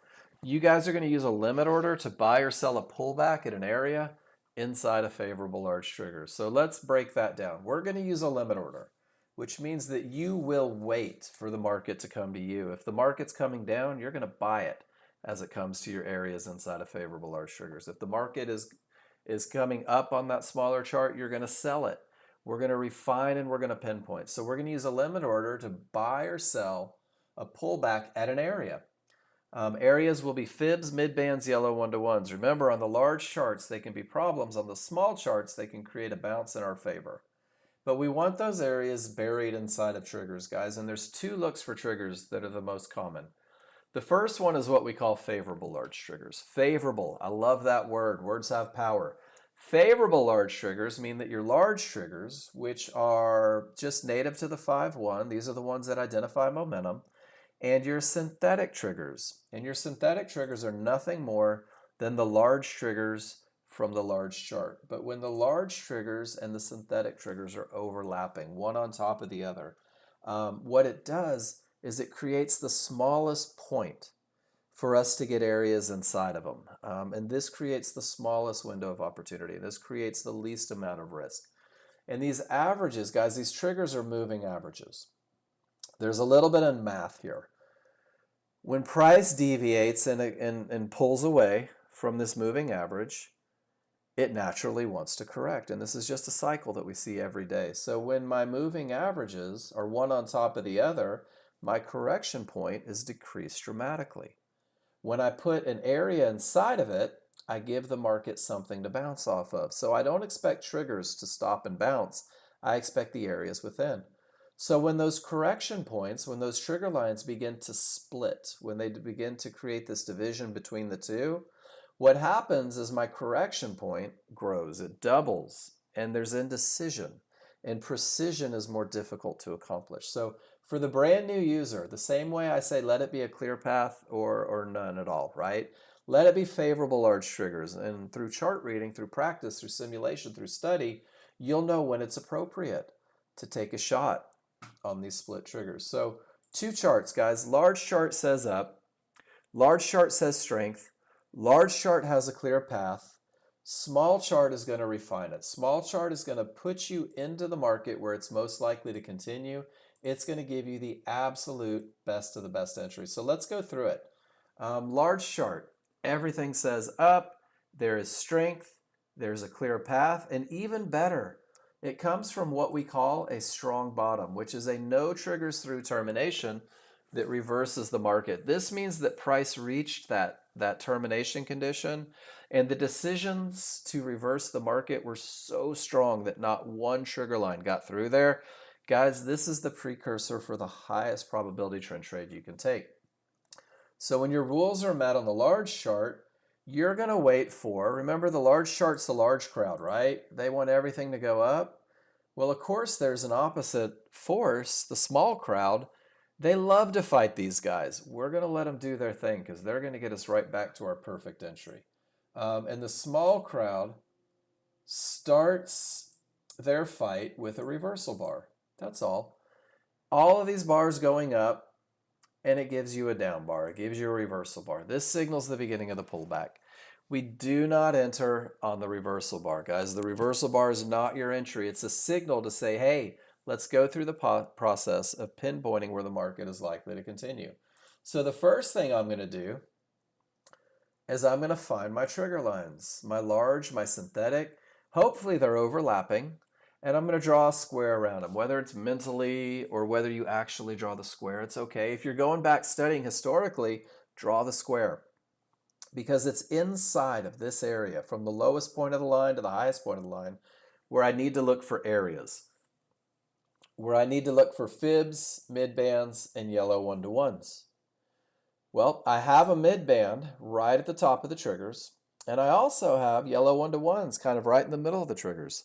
You guys are going to use a limit order to buy or sell a pullback at an area inside a favorable large trigger. So let's break that down. We're going to use a limit order, which means that you will wait for the market to come to you. If the market's coming down, you're going to buy it as it comes to your areas inside of favorable large triggers. If the market is coming up on that smaller chart, you're going to sell it. We're going to refine and we're going to pinpoint. So we're going to use a limit order to buy or sell a pullback at an area. Areas will be fibs, midbands, yellow 1-to-1s. Remember, on the large charts, they can be problems. On the small charts, they can create a bounce in our favor. But we want those areas buried inside of triggers, guys. And there's two looks for triggers that are the most common. The first one is what we call favorable large triggers. Favorable, I love that word. Words have power. Favorable large triggers mean that your large triggers, which are just native to the 5-1, these are the ones that identify momentum, and your synthetic triggers. And your synthetic triggers are nothing more than the large triggers from the large chart. But when the large triggers and the synthetic triggers are overlapping, one on top of the other, what it does is it creates the smallest point for us to get areas inside of them. And this creates the smallest window of opportunity. This creates the least amount of risk. And these averages, guys, these triggers are moving averages. There's a little bit of math here. When price deviates and pulls away from this moving average, it naturally wants to correct. And this is just a cycle that we see every day. So when my moving averages are one on top of the other, my correction point is decreased dramatically. When I put an area inside of it, I give the market something to bounce off of. So I don't expect triggers to stop and bounce. I expect the areas within. So when those correction points, when those trigger lines begin to split, when they begin to create this division between the two, what happens is my correction point grows, it doubles, and there's indecision, and precision is more difficult to accomplish. So for the brand new user, the same way I say let it be a clear path or none at all, right? Let it be favorable large triggers, and through chart reading, through practice, through simulation, through study, you'll know when it's appropriate to take a shot on these split triggers. So two charts, guys. Large chart says up, large chart says strength, large chart has a clear path, small chart is going to refine it. Small chart is going to put you into the market where it's most likely to continue. It's going to give you the absolute best of the best entry. So let's go through it. Large chart, everything says up, there is strength, there's a clear path, and even better, it comes from what we call a strong bottom, which is a no triggers through termination that reverses the market. This means that price reached that termination condition, and the decisions to reverse the market were so strong that not one trigger line got through there. Guys, this is the precursor for the highest probability trend trade you can take. So when your rules are met on the large chart, you're going to wait for, remember the large chart's the large crowd, right? They want everything to go up. Well, of course, there's an opposite force, the small crowd. They love to fight these guys. We're going to let them do their thing because they're going to get us right back to our perfect entry. And the small crowd starts their fight with a reversal bar. That's all. All of these bars going up, and it gives you a down bar. It gives you a reversal bar. This signals the beginning of the pullback. We do not enter on the reversal bar, guys. The reversal bar is not your entry. It's a signal to say, hey, let's go through the process of pinpointing where the market is likely to continue. So the first thing I'm going to do is I'm going to find my trigger lines, my large, my synthetic. Hopefully they're overlapping. And I'm going to draw a square around them, whether it's mentally or whether you actually draw the square. It's okay. If you're going back studying historically, draw the square because it's inside of this area from the lowest point of the line to the highest point of the line where I need to look for areas, where I need to look for fibs, mid-bands, and yellow 1-to-1s. Well, I have a mid-band right at the top of the triggers, and I also have yellow 1-to-1s kind of right in the middle of the triggers.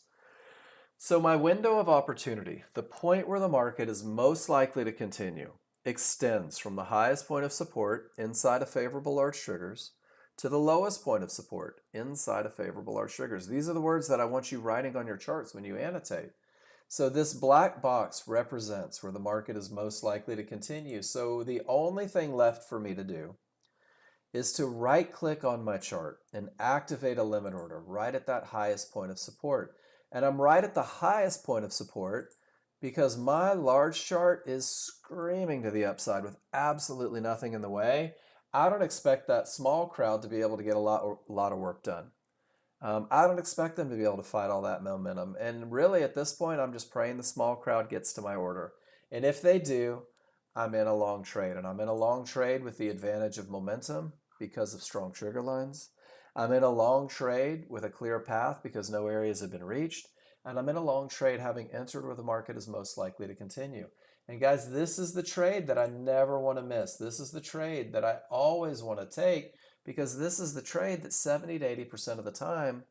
So my window of opportunity, the point where the market is most likely to continue, extends from the highest point of support inside of favorable large triggers to the lowest point of support inside of favorable large triggers. These are the words that I want you writing on your charts when you annotate. So this black box represents where the market is most likely to continue. So the only thing left for me to do is to right-click on my chart and activate a limit order right at that highest point of support. And I'm right at the highest point of support because my large chart is screaming to the upside with absolutely nothing in the way. I don't expect that small crowd to be able to get a lot of work done. I don't expect them to be able to fight all that momentum. And really at this point, I'm just praying the small crowd gets to my order. And if they do, I'm in a long trade. And I'm in a long trade with the advantage of momentum because of strong trigger lines. I'm in a long trade with a clear path because no areas have been reached. and I'm in a long trade having entered where the market is most likely to continue. And guys, this is the trade that I never want to miss. This is the trade that I always want to take, because this is the trade that 70 to 80% of the time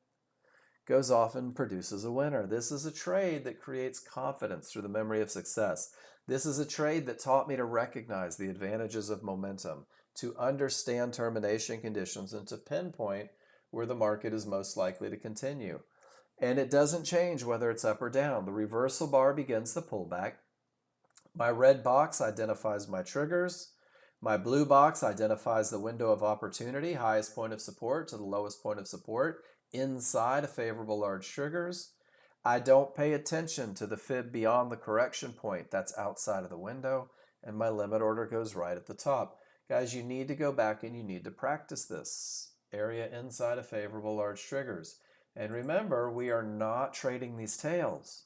goes off and produces a winner. This is a trade that creates confidence through the memory of success. This is a trade that taught me to recognize the advantages of momentum, to understand termination conditions, and to pinpoint where the market is most likely to continue. And it doesn't change whether it's up or down. The reversal bar begins the pullback. My red box identifies my triggers. My blue box identifies the window of opportunity, highest point of support to the lowest point of support, inside of favorable large triggers. I don't pay attention to the fib beyond the correction point. That's outside of the window. And my limit order goes right at the top. Guys, you need to go back and you need to practice this area inside of favorable large triggers. And remember, we are not trading these tails.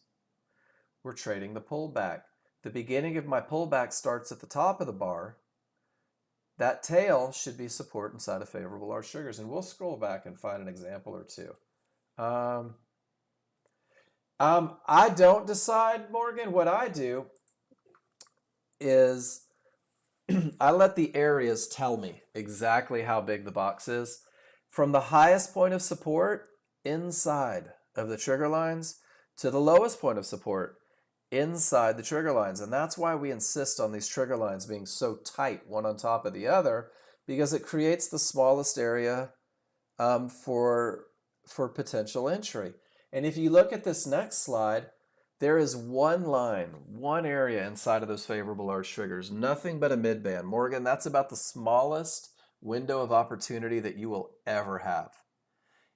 We're trading the pullback. The beginning of my pullback starts at the top of the bar. That tail should be support inside of favorable large triggers. And we'll scroll back and find an example or two. I don't decide, Morgan. What I do is I let the areas tell me exactly how big the box is. From the highest point of support inside of the trigger lines to the lowest point of support inside the trigger lines. And that's why we insist on these trigger lines being so tight, one on top of the other, because it creates the smallest area for potential entry. And if you look at this next slide, there is one line, one area inside of those favorable large triggers, nothing but a midband. Morgan, that's about the smallest window of opportunity that you will ever have.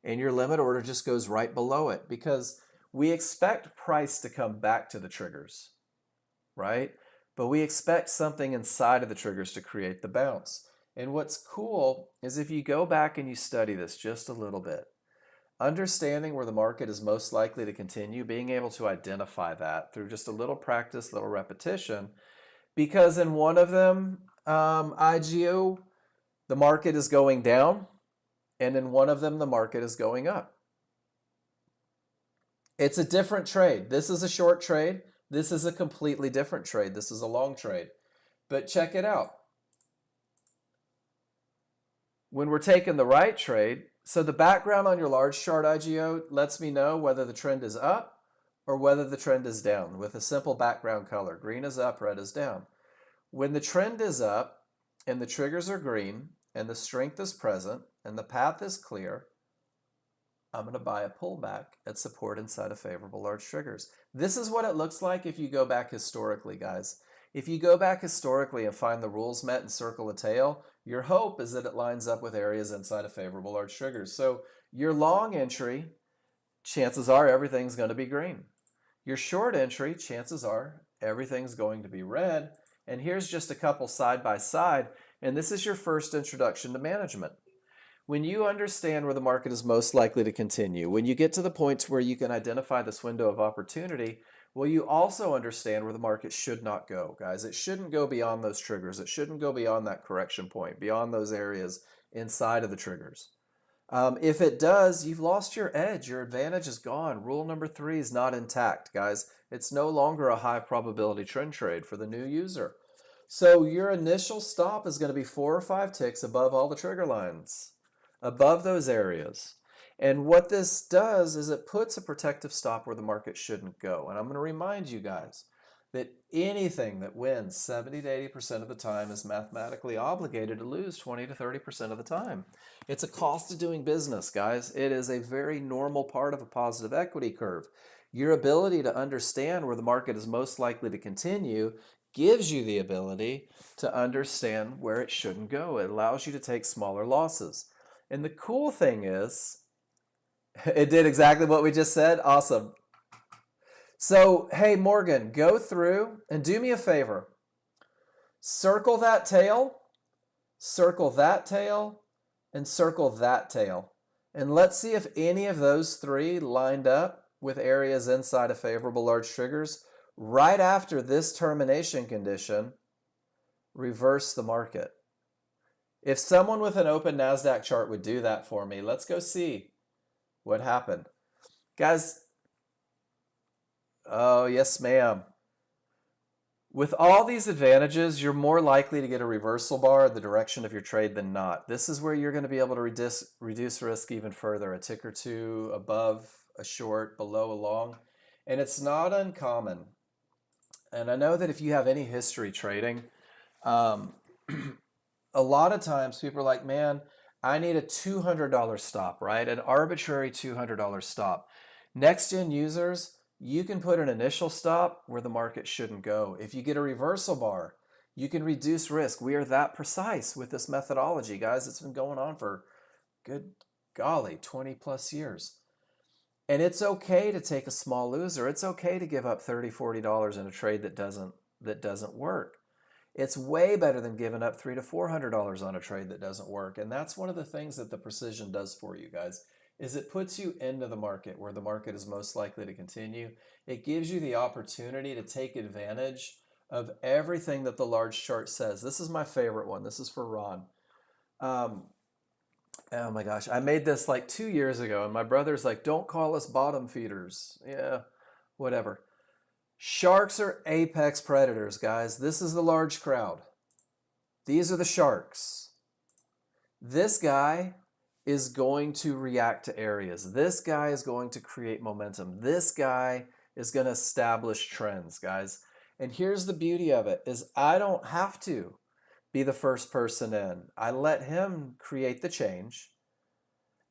And your limit order just goes right below it, because we expect price to come back to the triggers, right? But we expect something inside of the triggers to create the bounce. And what's cool is if you go back and you study this just a little bit, understanding where the market is most likely to continue, being able to identify that through just a little practice, little repetition, because in one of them, IGO, the market is going down, and in one of them, the market is going up. It's a different trade. This is a short trade. This is a completely different trade. This is a long trade. But check it out. When we're taking the right trade, so the background on your large chart IGO lets me know whether the trend is up or whether the trend is down with a simple background color. Green is up, red is down. When the trend is up and the triggers are green and the strength is present and the path is clear, I'm going to buy a pullback at support inside of favorable large triggers. This is what it looks like if you go back historically, guys. If you go back historically and find the rules met and circle a tail, your hope is that it lines up with areas inside of favorable large triggers. So your long entry, chances are everything's going to be green. Your short entry, chances are everything's going to be red. And here's just a couple side by side. And this is your first introduction to management. When you understand where the market is most likely to continue, when you get to the points where you can identify this window of opportunity, well, you also understand where the market should not go, guys. It shouldn't go beyond those triggers. It shouldn't go beyond that correction point, beyond those areas inside of the triggers. If it does, you've lost your edge. Your advantage is gone. Rule number 3 is not intact, guys. It's no longer a high probability trend trade for the new user. So your initial stop is going to be 4 or 5 ticks above all the trigger lines, above those areas. And what this does is it puts a protective stop where the market shouldn't go. And I'm going to remind you guys that anything that wins 70 to 80% of the time is mathematically obligated to lose 20 to 30% of the time. It's a cost of doing business, guys. It is a very normal part of a positive equity curve. Your ability to understand where the market is most likely to continue gives you the ability to understand where it shouldn't go. It allows you to take smaller losses. And the cool thing is, it did exactly what we just said. Awesome. So, hey, Morgan, go through and do me a favor. Circle that tail, and circle that tail. And let's see if any of those 3 lined up with areas inside of favorable large triggers. Right after this termination condition, reverse the market. If someone with an open NASDAQ chart would do that for me, let's go see what happened. Guys, Oh, yes, ma'am. With all these advantages, you're more likely to get a reversal bar in the direction of your trade than not. This is where you're going to be able to reduce risk even further, a tick or two above a short, below a long. And it's not uncommon. And I know that if you have any history trading, um, a lot of times people are like, man, I need a $200 stop, right? An arbitrary $200 stop. Next gen users, you can put an initial stop where the market shouldn't go. If you get a reversal bar, you can reduce risk. We are that precise with this methodology, guys. It's been going on for good golly, 20 plus years. And it's okay to take a small loser. It's okay to give up $30, $40 in a trade that doesn't work. It's way better than giving up $300 to $400 on a trade that doesn't work. And that's one of the things that the precision does for you guys, is it puts you into the market where the market is most likely to continue. It gives you the opportunity to take advantage of everything that the large chart says. This is my favorite one. This is for Ron. Um, oh my gosh, I made this like 2 years ago, and my brother's like, don't call us bottom feeders. Yeah, whatever. Sharks are apex predators, guys. This is the large crowd. These are the sharks. This guy is going to react to areas. This guy is going to create momentum. This guy is going to establish trends, guys. And here's the beauty of it is I don't have to be the first person in. I let him create the change.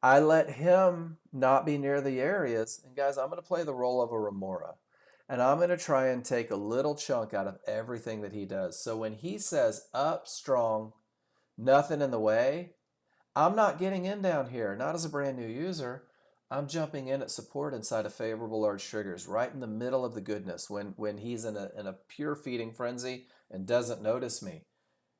I let him not be near the areas. And guys, I'm going to play the role of a remora. And I'm going to try and take a little chunk out of everything that he does. So when he says up strong, nothing in the way, I'm not getting in down here, not as a brand new user. I'm jumping in at support inside of favorable large triggers, right in the middle of the goodness when he's in a pure feeding frenzy and doesn't notice me.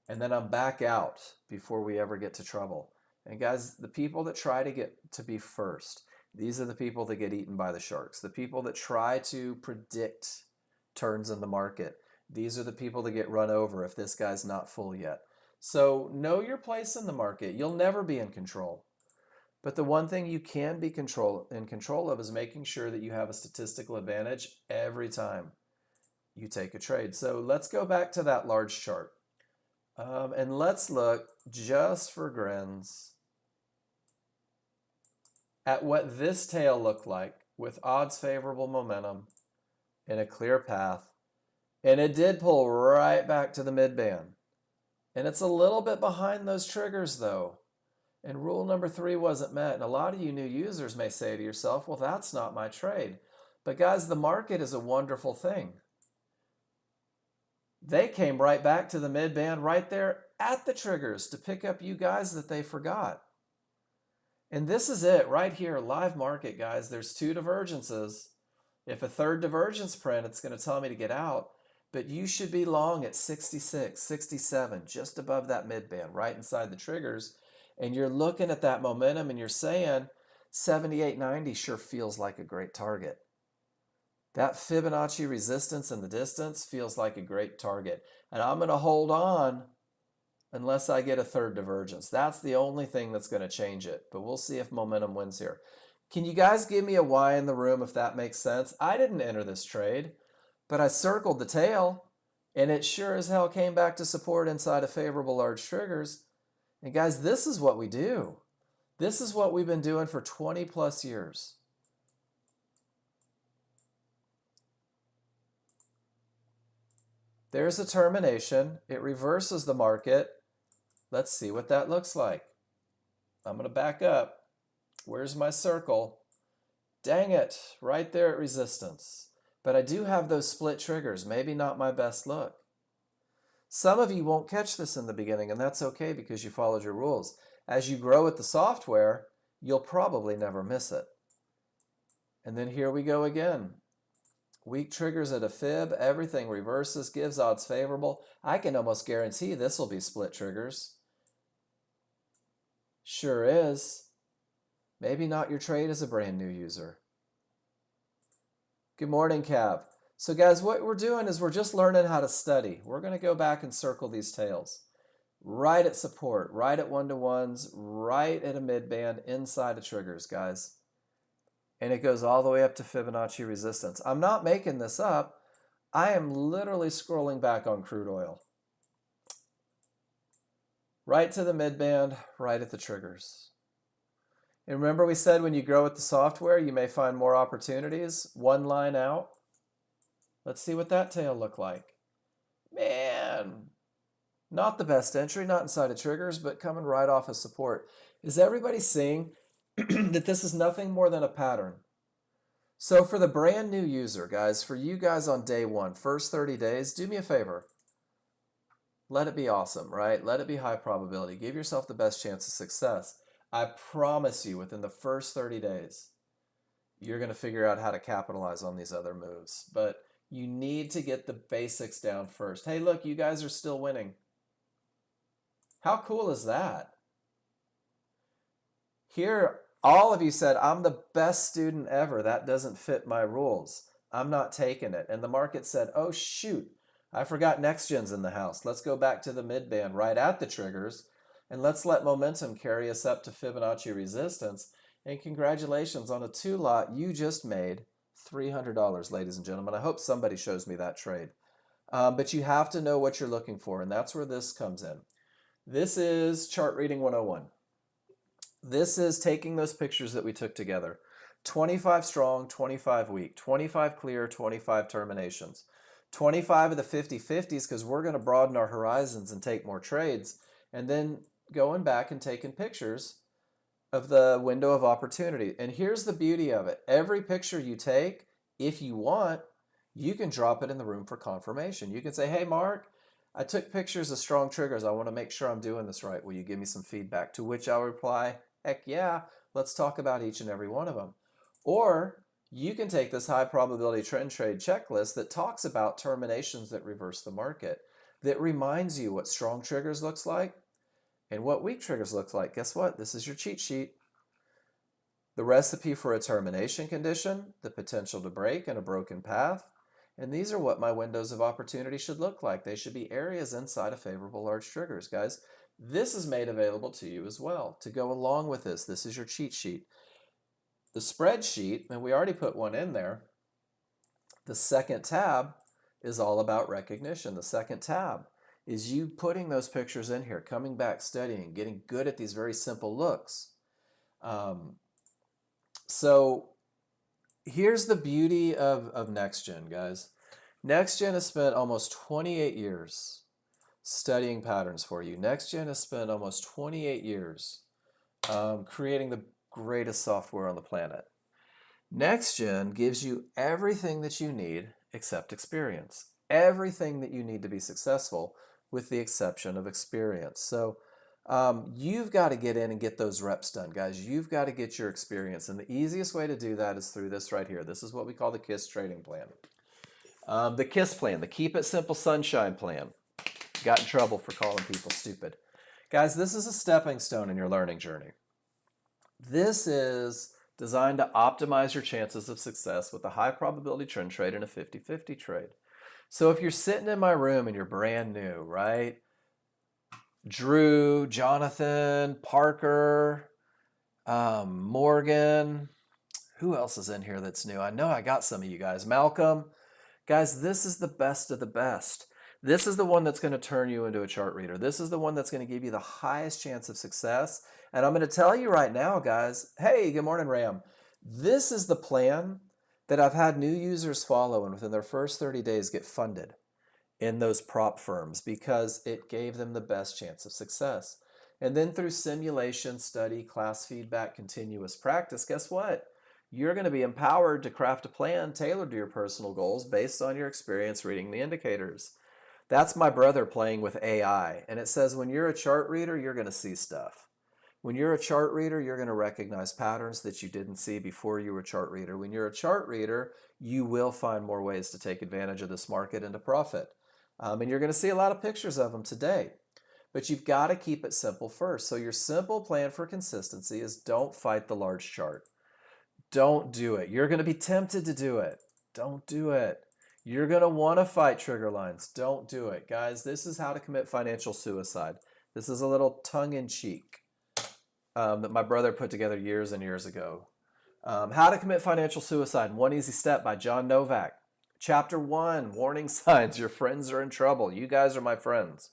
And then I'm back out before we ever get to trouble. And guys, the people that try to get to be first, these are the people that get eaten by the sharks. The people that try to predict turns in the market, these are the people that get run over if this guy's not full yet. So know your place in the market. You'll never be in control. But the one thing you can be in control of is making sure that you have a statistical advantage every time you take a trade. So let's go back to that large chart. And let's look, just for grins, at what this tail looked like with odds favorable momentum in a clear path. And it did pull right back to the mid-band. And it's a little bit behind those triggers though. And rule number 3 wasn't met. And a lot of you new users may say to yourself, well, that's not my trade. But guys, the market is a wonderful thing. They came right back to the mid-band right there at the triggers to pick up you guys that they forgot. And this is it right here, live market, guys. There's 2 divergences. If a third divergence print, it's going to tell me to get out. But you should be long at 66, 67, just above that mid-band, right inside the triggers. And you're looking at that momentum and you're saying 78.90 sure feels like a great target. That Fibonacci resistance in the distance feels like a great target. And I'm going to hold on unless I get a third divergence. That's the only thing that's going to change it. But we'll see if momentum wins here. Can you guys give me a Y in the room if that makes sense? I didn't enter this trade, but I circled the tail, and it sure as hell came back to support inside of favorable large triggers. And guys, this is what we do. This is what we've been doing for 20 plus years. There's a termination. It reverses the market. Let's see what that looks like. I'm going to back up. Where's my circle? Dang it, right there at resistance. But I do have those split triggers. Maybe not my best look. Some of you won't catch this in the beginning, and that's okay because you followed your rules. As you grow with the software, you'll probably never miss it. And then here we go again. Weak triggers at a fib, everything reverses, gives odds favorable. I can almost guarantee this will be split triggers. Sure is. Maybe not your trade as a brand new user. Good morning, Cav. So guys, what we're doing is we're just learning how to study. We're going to go back and circle these tails. Right at support, right at 1-to-1s, right at a mid-band, inside of triggers, guys. and it goes all the way up to Fibonacci resistance. I'm not making this up. I am literally scrolling back on crude oil. Right to the mid-band, right at the triggers. And remember we said when you grow with the software, you may find more opportunities. One line out. Let's see what that tail looked like. Man, not the best entry, not inside of triggers, but coming right off of support. Is everybody seeing that this is nothing more than a pattern? So for the brand new user, guys, for you guys on day one, first 30 days, do me a favor. Let it be awesome, right? Let it be high probability. Give yourself the best chance of success. I promise you within the first 30 days, you're going to figure out how to capitalize on these other moves. But you need to get the basics down first. Hey, look, you guys are still winning. How cool is that? Here, all of you said, I'm the best student ever. That doesn't fit my rules. I'm not taking it. And the market said, oh, shoot, I forgot Nexgen's in the house. Let's go back to the mid-band right at the triggers, and let's let momentum carry us up to Fibonacci resistance. And congratulations on a 2-lot. You just made $300, ladies and gentlemen. I hope somebody shows me that trade. But you have to know what you're looking for, and that's where this comes in. This is Chart Reading 101. This is taking those pictures that we took together. 25 strong, 25 weak, 25 clear, 25 terminations. 25 of the 50-50s because we're going to broaden our horizons and take more trades. And then going back and taking pictures of the window of opportunity. And here's the beauty of it. Every picture you take, if you want, you can drop it in the room for confirmation. You can say, hey, Mark, I took pictures of strong triggers. I want to make sure I'm doing this right. Will you give me some feedback? To which I'll reply, heck yeah, let's talk about each and every one of them. Or you can take this high probability trend trade checklist that talks about terminations that reverse the market, that reminds you what strong triggers looks like and what weak triggers looks like. Guess what? This is your cheat sheet. The recipe for a termination condition, the potential to break and a broken path. And these are what my windows of opportunity should look like. They should be areas inside of favorable large triggers, guys. This is made available to you as well. To go along with this, this is your cheat sheet. The spreadsheet, and we already put one in there, the second tab is all about recognition. The second tab is you putting those pictures in here, coming back, studying, getting good at these very simple looks. So here's the beauty of Nexgen, guys. Nexgen has spent almost 28 years studying patterns for you. Nexgen has spent almost 28 years creating the greatest software on the planet. Nexgen gives you everything that you need except experience. Everything that you need to be successful with the exception of experience. So you've got to get in and get those reps done, guys. You've got to get your experience. And the easiest way to do that is through this right here. This is what we call the KISS trading plan. The KISS plan, the Keep It Simple Sunshine plan. Got in trouble for calling people stupid. Guys, this is a stepping stone in your learning journey. This is designed to optimize your chances of success with a high probability trend trade and a 50-50 trade. So if you're sitting in my room and you're brand new, right? Drew, Jonathan, Parker, Morgan, who else is in here that's new? I know I got some of you guys. Malcolm. Guys, this is the best of the best. This is the one that's going to turn you into a chart reader. This is the one that's going to give you the highest chance of success. And I'm going to tell you right now, guys, hey, good morning, Ram. This is the plan that I've had new users follow and within their first 30 days get funded in those prop firms because it gave them the best chance of success. And then through simulation, study, class feedback, continuous practice, guess what? You're going to be empowered to craft a plan tailored to your personal goals based on your experience reading the indicators. That's my brother playing with AI. And it says when you're a chart reader, you're going to see stuff. When you're a chart reader, you're going to recognize patterns that you didn't see before you were a chart reader. When you're a chart reader, you will find more ways to take advantage of this market and to profit. And you're going to see a lot of pictures of them today. But you've got to keep it simple first. So your simple plan for consistency is don't fight the large chart. Don't do it. You're going to be tempted to do it. Don't do it. You're going to want to fight trigger lines. Don't do it. Guys, this is how to commit financial suicide. This is a little tongue-in-cheek that my brother put together years and years ago. How to Commit Financial Suicide in One Easy Step by John Novak. Chapter 1, Warning Signs. Your friends are in trouble. You guys are my friends.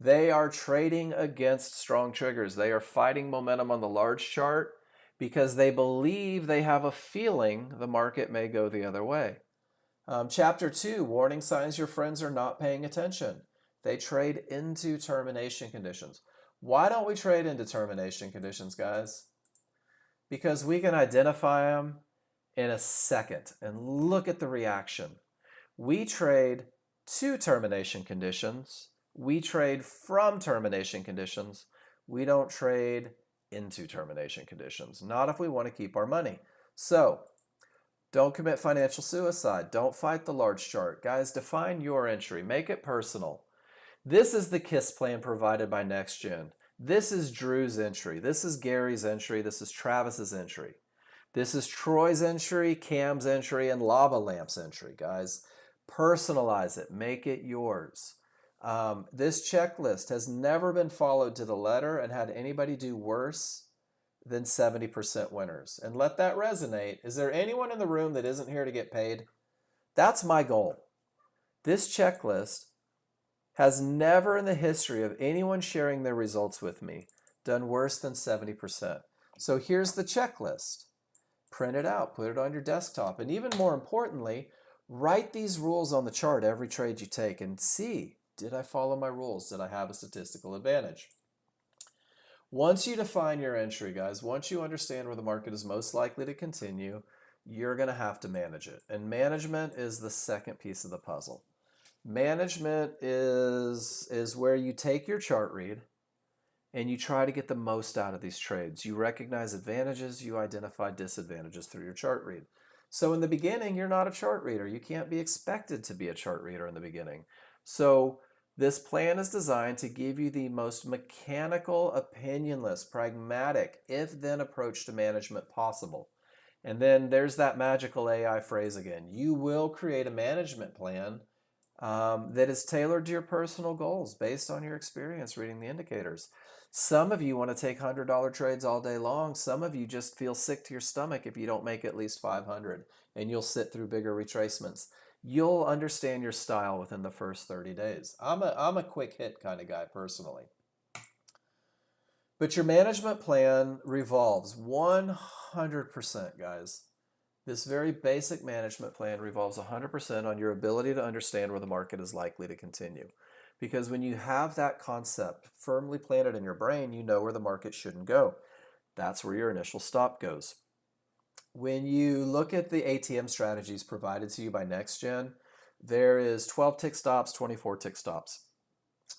They are trading against strong triggers. They are fighting momentum on the large chart because they believe they have a feeling the market may go the other way. Chapter 2, Warning Signs. Your friends are not paying attention. They trade into termination conditions. Why don't we trade into termination conditions, guys? Because we can identify them in a second and look at the reaction. We trade to termination conditions. We trade from termination conditions. We don't trade into termination conditions. Not if we want to keep our money. So, don't commit financial suicide. Don't fight the large chart. Guys, define your entry. Make it personal. This is the KISS plan provided by Nexgen. This is Drew's entry. This is Gary's entry. This is Travis's entry. This is Troy's entry, Cam's entry, and Lava Lamp's entry, guys. Personalize it. Make it yours. This checklist has never been followed to the letter and had anybody do worse than 70% winners. And let that resonate. Is there anyone in the room that isn't here to get paid? That's my goal. This checklist has never in the history of anyone sharing their results with me done worse than 70%. So here's the checklist. Print it out, put it on your desktop, and even more importantly, write these rules on the chart every trade you take and see, did I follow my rules? Did I have a statistical advantage? Once you define your entry, guys, once you understand where the market is most likely to continue, you're going to have to manage it. And management is the second piece of the puzzle. Management is where you take your chart read and you try to get the most out of these trades. You recognize advantages, you identify disadvantages through your chart read. So in the beginning, you're not a chart reader. You can't be expected to be a chart reader in the beginning. So this plan is designed to give you the most mechanical, opinionless, pragmatic, if-then approach to management possible. And then there's that magical AI phrase again. You will create a management plan that is tailored to your personal goals based on your experience reading the indicators. Some of you want to take $100 trades all day long. Some of you just feel sick to your stomach if you don't make at least 500, and you'll sit through bigger retracements. You'll understand your style within the first 30 days. I'm a quick hit kind of guy personally. But your management plan revolves 100%, guys. This very basic management plan revolves 100% on your ability to understand where the market is likely to continue. Because when you have that concept firmly planted in your brain, you know where the market shouldn't go. That's where your initial stop goes. When you look at the ATM strategies provided to you by Nexgen, there is 12 tick stops, 24 tick stops.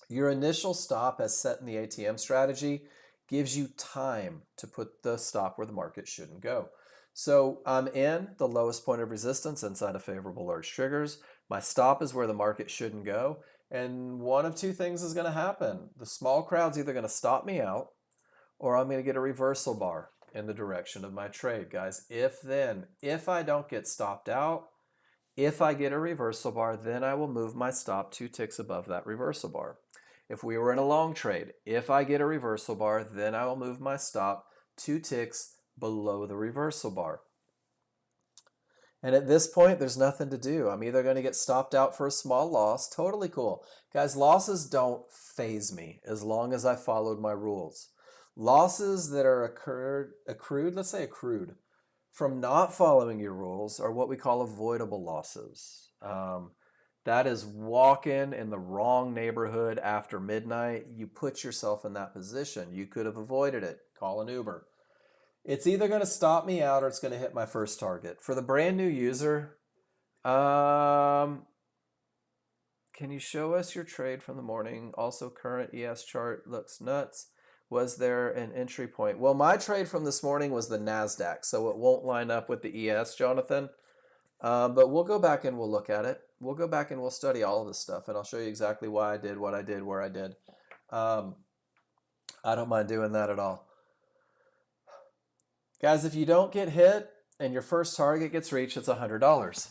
Your initial stop as set in the ATM strategy gives you time to put the stop where the market shouldn't go. So I'm in the lowest point of resistance inside of favorable large triggers. My stop is where the market shouldn't go. And one of two things is going to happen. The small crowd's either going to stop me out or I'm going to get a reversal bar in the direction of my trade, guys. If I don't get stopped out, if I get a reversal bar, then I will move my stop 2 ticks above that reversal bar. If we were in a long trade, if I get a reversal bar, then I will move my stop 2 ticks below the reversal bar. And at this point, there's nothing to do. I'm either going to get stopped out for a small loss. Totally cool. Guys, losses don't faze me as long as I followed my rules. Losses that are accrued, let's say accrued, from not following your rules are what we call avoidable losses. That is walking in the wrong neighborhood after midnight. You put yourself in that position. You could have avoided it. Call an Uber. It's either going to stop me out or it's going to hit my first target. For the brand new user, can you show us your trade from the morning? Also, current ES chart looks nuts. Was there an entry point? Well, my trade from this morning was the NASDAQ, so it won't line up with the ES, Jonathan. But we'll go back and we'll look at it. We'll go back and we'll study all of this stuff, and I'll show you exactly why I did what I did, where I did. I don't mind doing that at all. Guys, if you don't get hit and your first target gets reached, it's $100.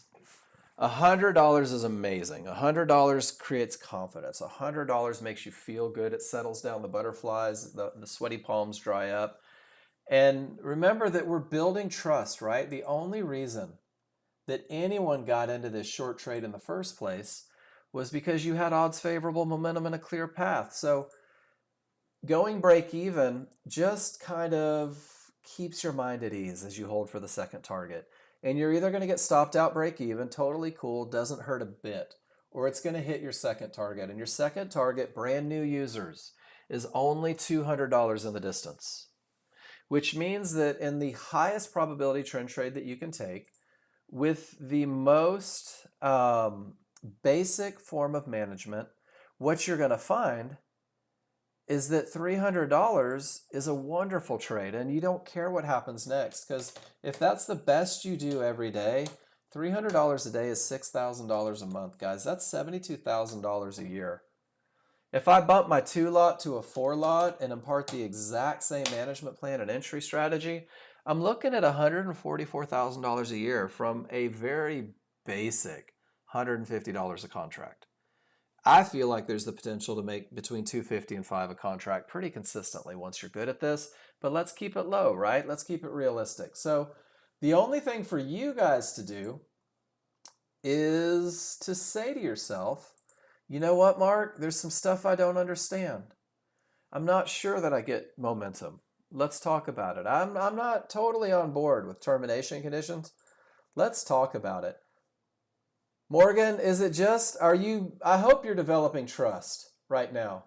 $100 is amazing. $100 creates confidence. $100 makes you feel good. It settles down the butterflies, the sweaty palms dry up. And remember that we're building trust, right? The only reason that anyone got into this short trade in the first place was because you had odds favorable momentum and a clear path. So going break even just kind of keeps your mind at ease as you hold for the second target. And you're either going to get stopped out break even, totally cool, doesn't hurt a bit, or it's going to hit your second target. And your second target, brand new users, is only $200 in the distance, which means that in the highest probability trend trade that you can take, with the most basic form of management, what you're going to find is that $300 is a wonderful trade, and you don't care what happens next, because if that's the best you do every day, $300 a day is $6,000 a month, guys. That's $72,000 a year. If I bump my 2-lot to a 4-lot and impart the exact same management plan and entry strategy, I'm looking at $144,000 a year from a very basic $150 a contract. I feel like there's the potential to make between $250 and $5 a contract pretty consistently once you're good at this, but let's keep it low, right? Let's keep it realistic. So the only thing for you guys to do is to say to yourself, you know what, Mark? There's some stuff I don't understand. I'm not sure that I get momentum. Let's talk about it. I'm not totally on board with termination conditions. Let's talk about it. Morgan, is it just, I hope you're developing trust right now.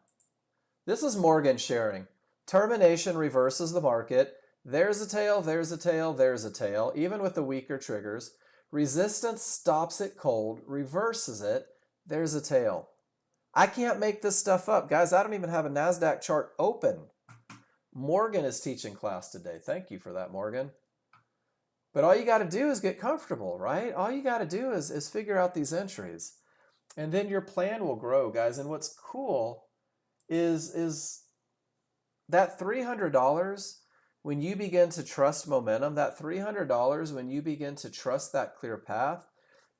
This is Morgan sharing. Termination reverses the market. There's a tail, there's a tail, there's a tail, even with the weaker triggers. Resistance stops it cold, reverses it, there's a tail. I can't make this stuff up. Guys, I don't even have a NASDAQ chart open. Morgan is teaching class today. Thank you for that, Morgan. But all you got to do is get comfortable, right? All you got to do is figure out these entries. And then your plan will grow, guys. And what's cool is that $300, when you begin to trust momentum, that $300, when you begin to trust that clear path,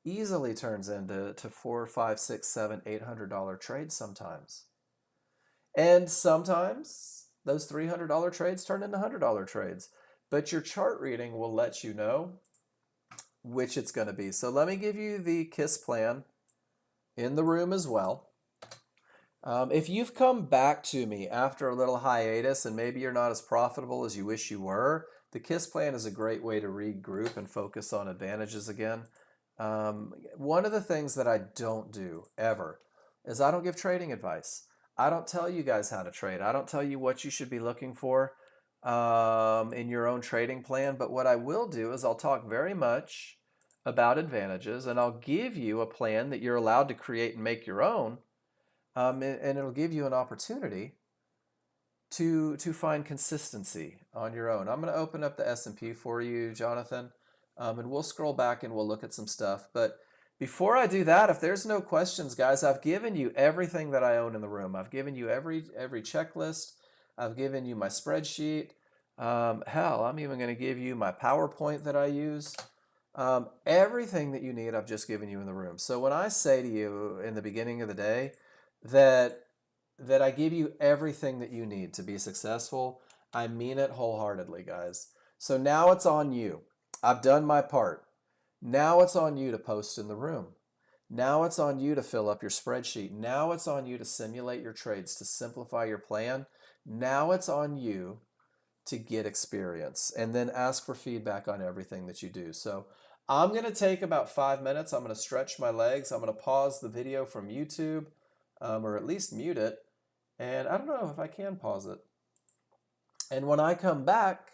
easily turns into $400, $500, $600, $700, $800 trades sometimes. And sometimes those $300 trades turn into $100 trades. But your chart reading will let you know which it's going to be. So let me give you the KISS plan in the room as well. If you've come back to me after a little hiatus and maybe you're not as profitable as you wish you were, the KISS plan is a great way to regroup and focus on advantages again. One of the things that I don't do ever is I don't give trading advice. I don't tell you guys how to trade. I don't tell you what you should be looking for in your own trading plan. But what I will do is I'll talk very much about advantages, and I'll give you a plan that you're allowed to create and make your own. And it'll give you an opportunity to find consistency on your own. I'm going to open up the S&P for you, Jonathan, and we'll scroll back and we'll look at some stuff. But before I do that, if there's no questions, guys, I've given you everything that I own in the room. I've given you every checklist. I've given you my spreadsheet. Hell, I'm even going to give you my PowerPoint that I use. Everything that you need, I've just given you in the room. So when I say to you in the beginning of the day that I give you everything that you need to be successful, I mean it wholeheartedly, guys. So now it's on you. I've done my part. Now it's on you to post in the room. Now it's on you to fill up your spreadsheet. Now it's on you to simulate your trades, to simplify your plan. Now it's on you to get experience and then ask for feedback on everything that you do. So I'm going to take about 5 minutes. I'm going to stretch my legs. I'm going to pause the video from YouTube, or at least mute it. And I don't know if I can pause it. And when I come back,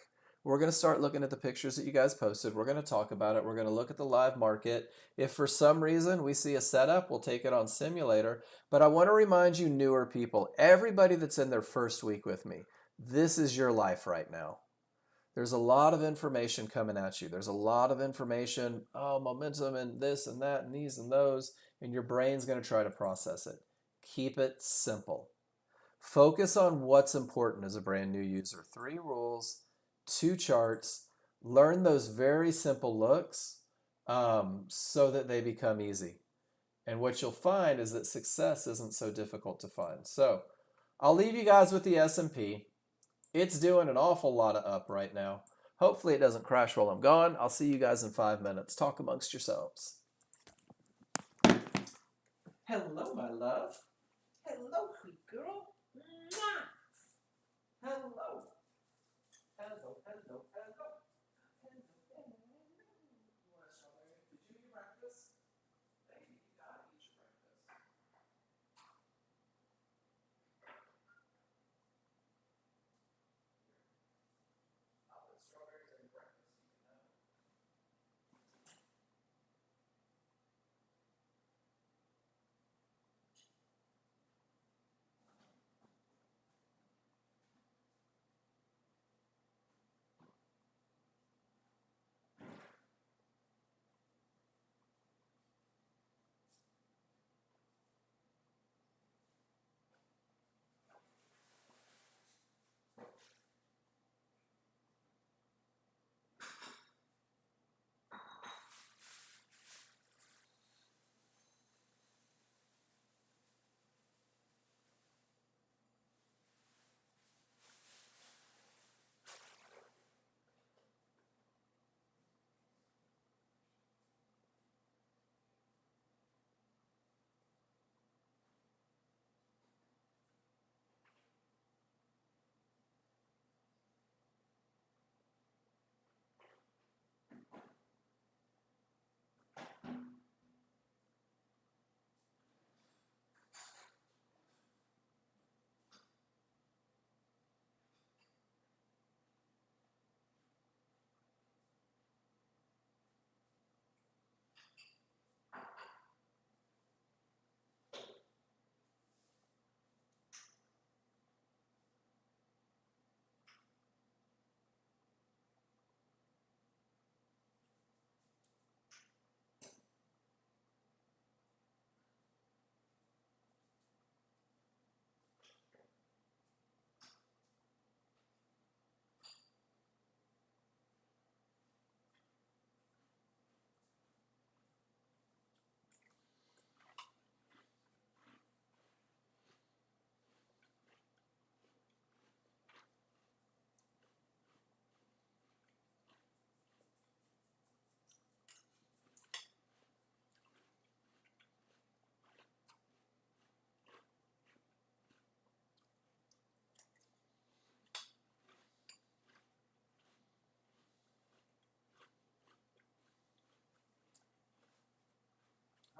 we're going to start looking at the pictures that you guys posted. We're going to talk about it. We're going to look at the live market. If for some reason we see a setup, we'll take it on simulator. But I want to remind you newer people, everybody that's in their first week with me, this is your life right now. There's a lot of information coming at you. There's a lot of information, momentum and this and that and these and those, and your brain's going to try to process it. Keep it simple. Focus on what's important as a brand new user. 3 rules, 2 charts. Learn those very simple looks so that they become easy. And what you'll find is that success isn't so difficult to find. So I'll leave you guys with the S&P. It's doing an awful lot of up right now. Hopefully it doesn't crash while I'm gone. I'll see you guys in 5 minutes. Talk amongst yourselves. Hello, my love. Hello, sweet girl. Mwah. Hello. Hello, hello, hello. You want a strawberry? Did you eat breakfast? Baby, you gotta eat your breakfast. I'll put strawberries in your breakfast. You can have them.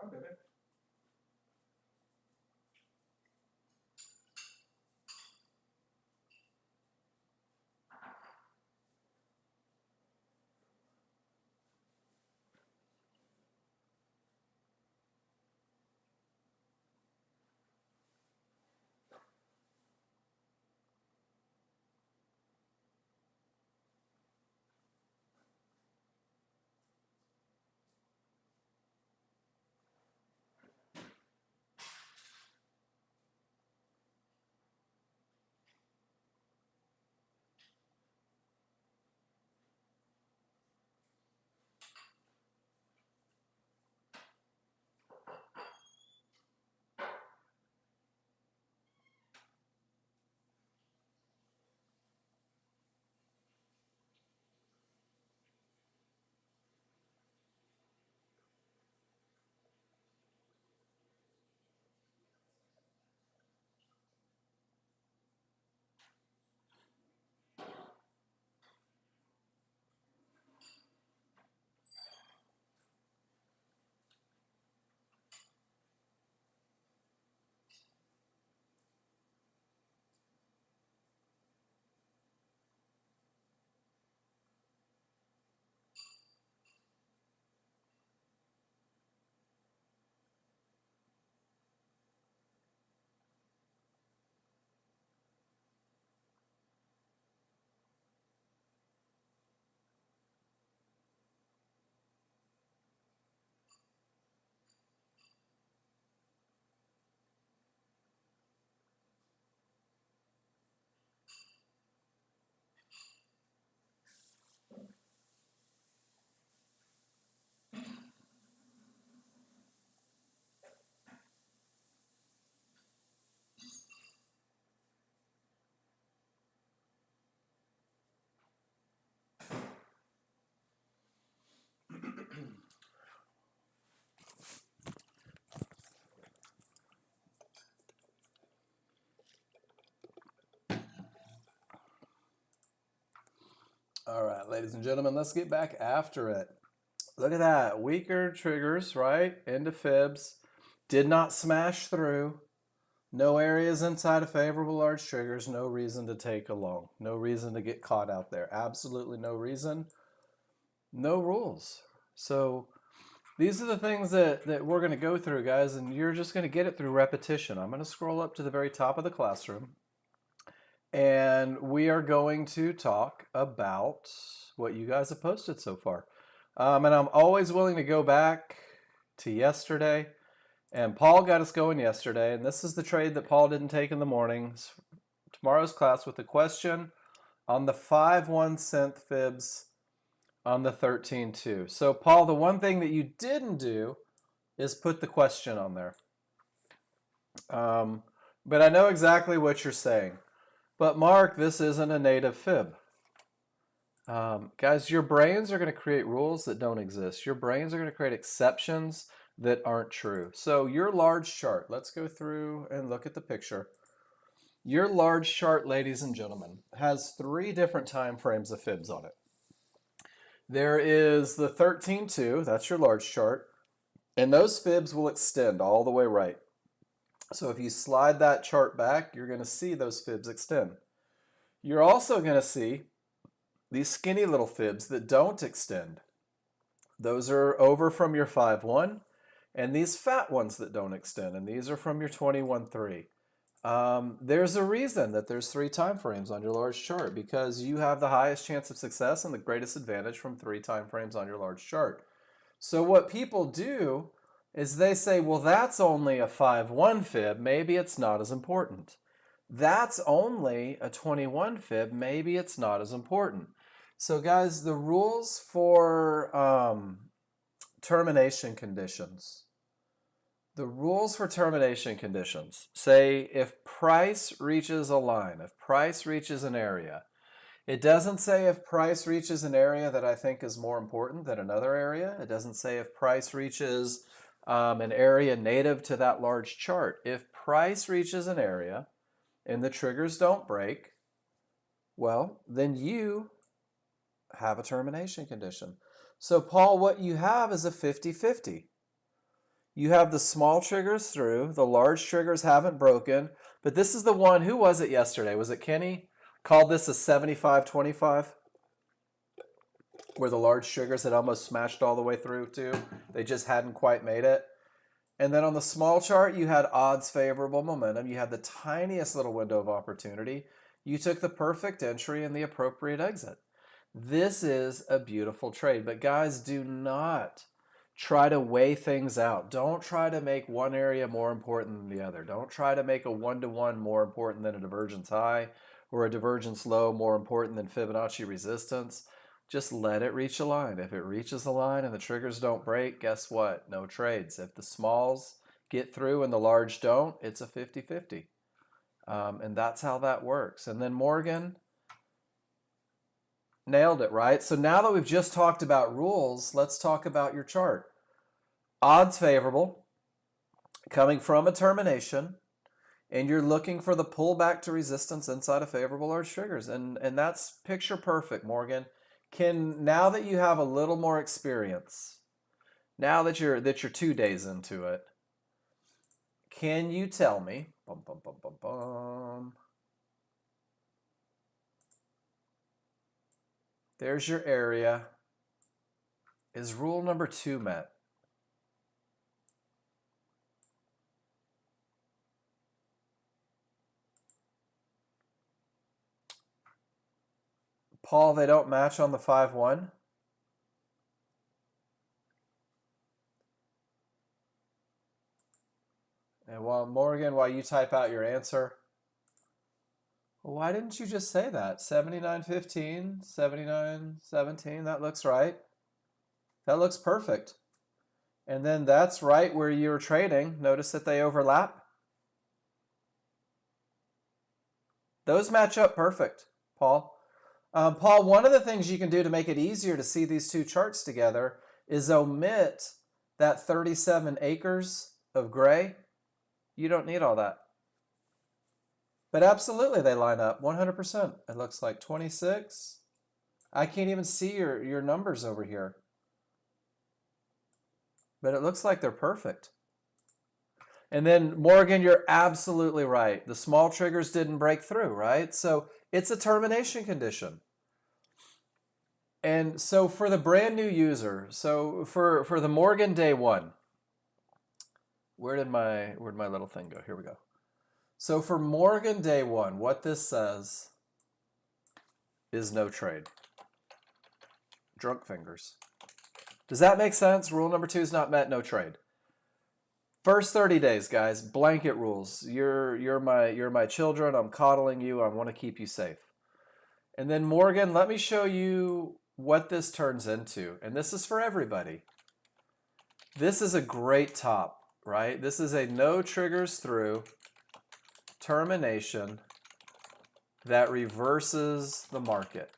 Oh, baby. All right, ladies and gentlemen, let's get back after it. Look at that. Weaker triggers, right? Into fibs. Did not smash through. No areas inside of favorable large triggers. No reason to take a long. No reason to get caught out there. Absolutely no reason. No rules. So these are the things that we're going to go through, guys, and you're just going to get it through repetition. I'm going to scroll up to the very top of the classroom, and we are going to talk about what you guys have posted so far. And I'm always willing to go back to yesterday. And Paul got us going yesterday, and this is the trade that Paul didn't take in the mornings. Tomorrow's class with a question on the 5-1 synth fibs on the 13-2. So, Paul, the one thing that you didn't do is put the question on there. But I know exactly what you're saying. But, Mark, this isn't a native fib. Guys, your brains are going to create rules that don't exist. Your brains are going to create exceptions that aren't true. So your large chart, let's go through and look at the picture. Your large chart, ladies and gentlemen, has 3 different time frames of fibs on it. There is the 13-2, that's your large chart, and those fibs will extend all the way right. So if you slide that chart back, you're going to see those fibs extend. You're also going to see these skinny little fibs that don't extend. Those are over from your 5-1, and these fat ones that don't extend, and these are from your 21-3. There's a reason that there's 3 time frames on your large chart, because you have the highest chance of success and the greatest advantage from 3 time frames on your large chart. So what people do is they say, well, that's only a 5-1 fib, maybe it's not as important. That's only a 21 fib, maybe it's not as important. So guys, the rules for termination conditions. The rules for termination conditions say if price reaches a line, if price reaches an area. It doesn't say if price reaches an area that I think is more important than another area. It doesn't say if price reaches an area native to that large chart. If price reaches an area and the triggers don't break, well, then you have a termination condition. So Paul, what you have is a 50-50. You have the small triggers through, the large triggers haven't broken, but this is the one, who was it yesterday? Was it Kenny? Called this a 75-25, where the large triggers had almost smashed all the way through too. They just hadn't quite made it. And then on the small chart, you had odds favorable momentum. You had the tiniest little window of opportunity. You took the perfect entry and the appropriate exit. This is a beautiful trade, but guys, do not try to weigh things out. Don't try to make one area more important than the other. Don't try to make a 1-to-1 more important than a divergence high or a divergence low more important than Fibonacci resistance. Just let it reach a line. If it reaches the line and the triggers don't break, guess what? No trades. If the smalls get through and the large don't, it's a 50-50. And that's how that works. And then Morgan nailed it, right? So now that we've just talked about rules, let's talk about your chart. Odds favorable, coming from a termination, and you're looking for the pullback to resistance inside of favorable large triggers. And that's picture perfect, Morgan. Now that you have a little more experience, now that you're 2 days into it, can you tell me, there's your area, is rule number 2 met? Paul, they don't match on the 5-1? And Morgan, while you type out your answer, well, why didn't you just say that? 79-15, 79-17, that looks right. That looks perfect. And then that's right where you're trading. Notice that they overlap. Those match up perfect, Paul. Paul, one of the things you can do to make it easier to see these 2 charts together is omit that 37 acres of gray. You don't need all that. But absolutely they line up 100%. It looks like 26, I can't even see your numbers over here. But it looks like they're perfect. And then Morgan, you're absolutely right. The small triggers didn't break through, right? So it's a termination condition. And so for the brand new user, so for the Morgan day one, where'd my little thing go? Here we go. So for Morgan day one, what this says is no trade. Drunk fingers. Does that make sense? Rule number 2 is not met, no trade. First 30 days, guys, blanket rules. You're my children. I'm coddling you. I want to keep you safe. And then Morgan, let me show you what this turns into. And this is for everybody. This is a great top, right? This is a no triggers through termination that reverses the market.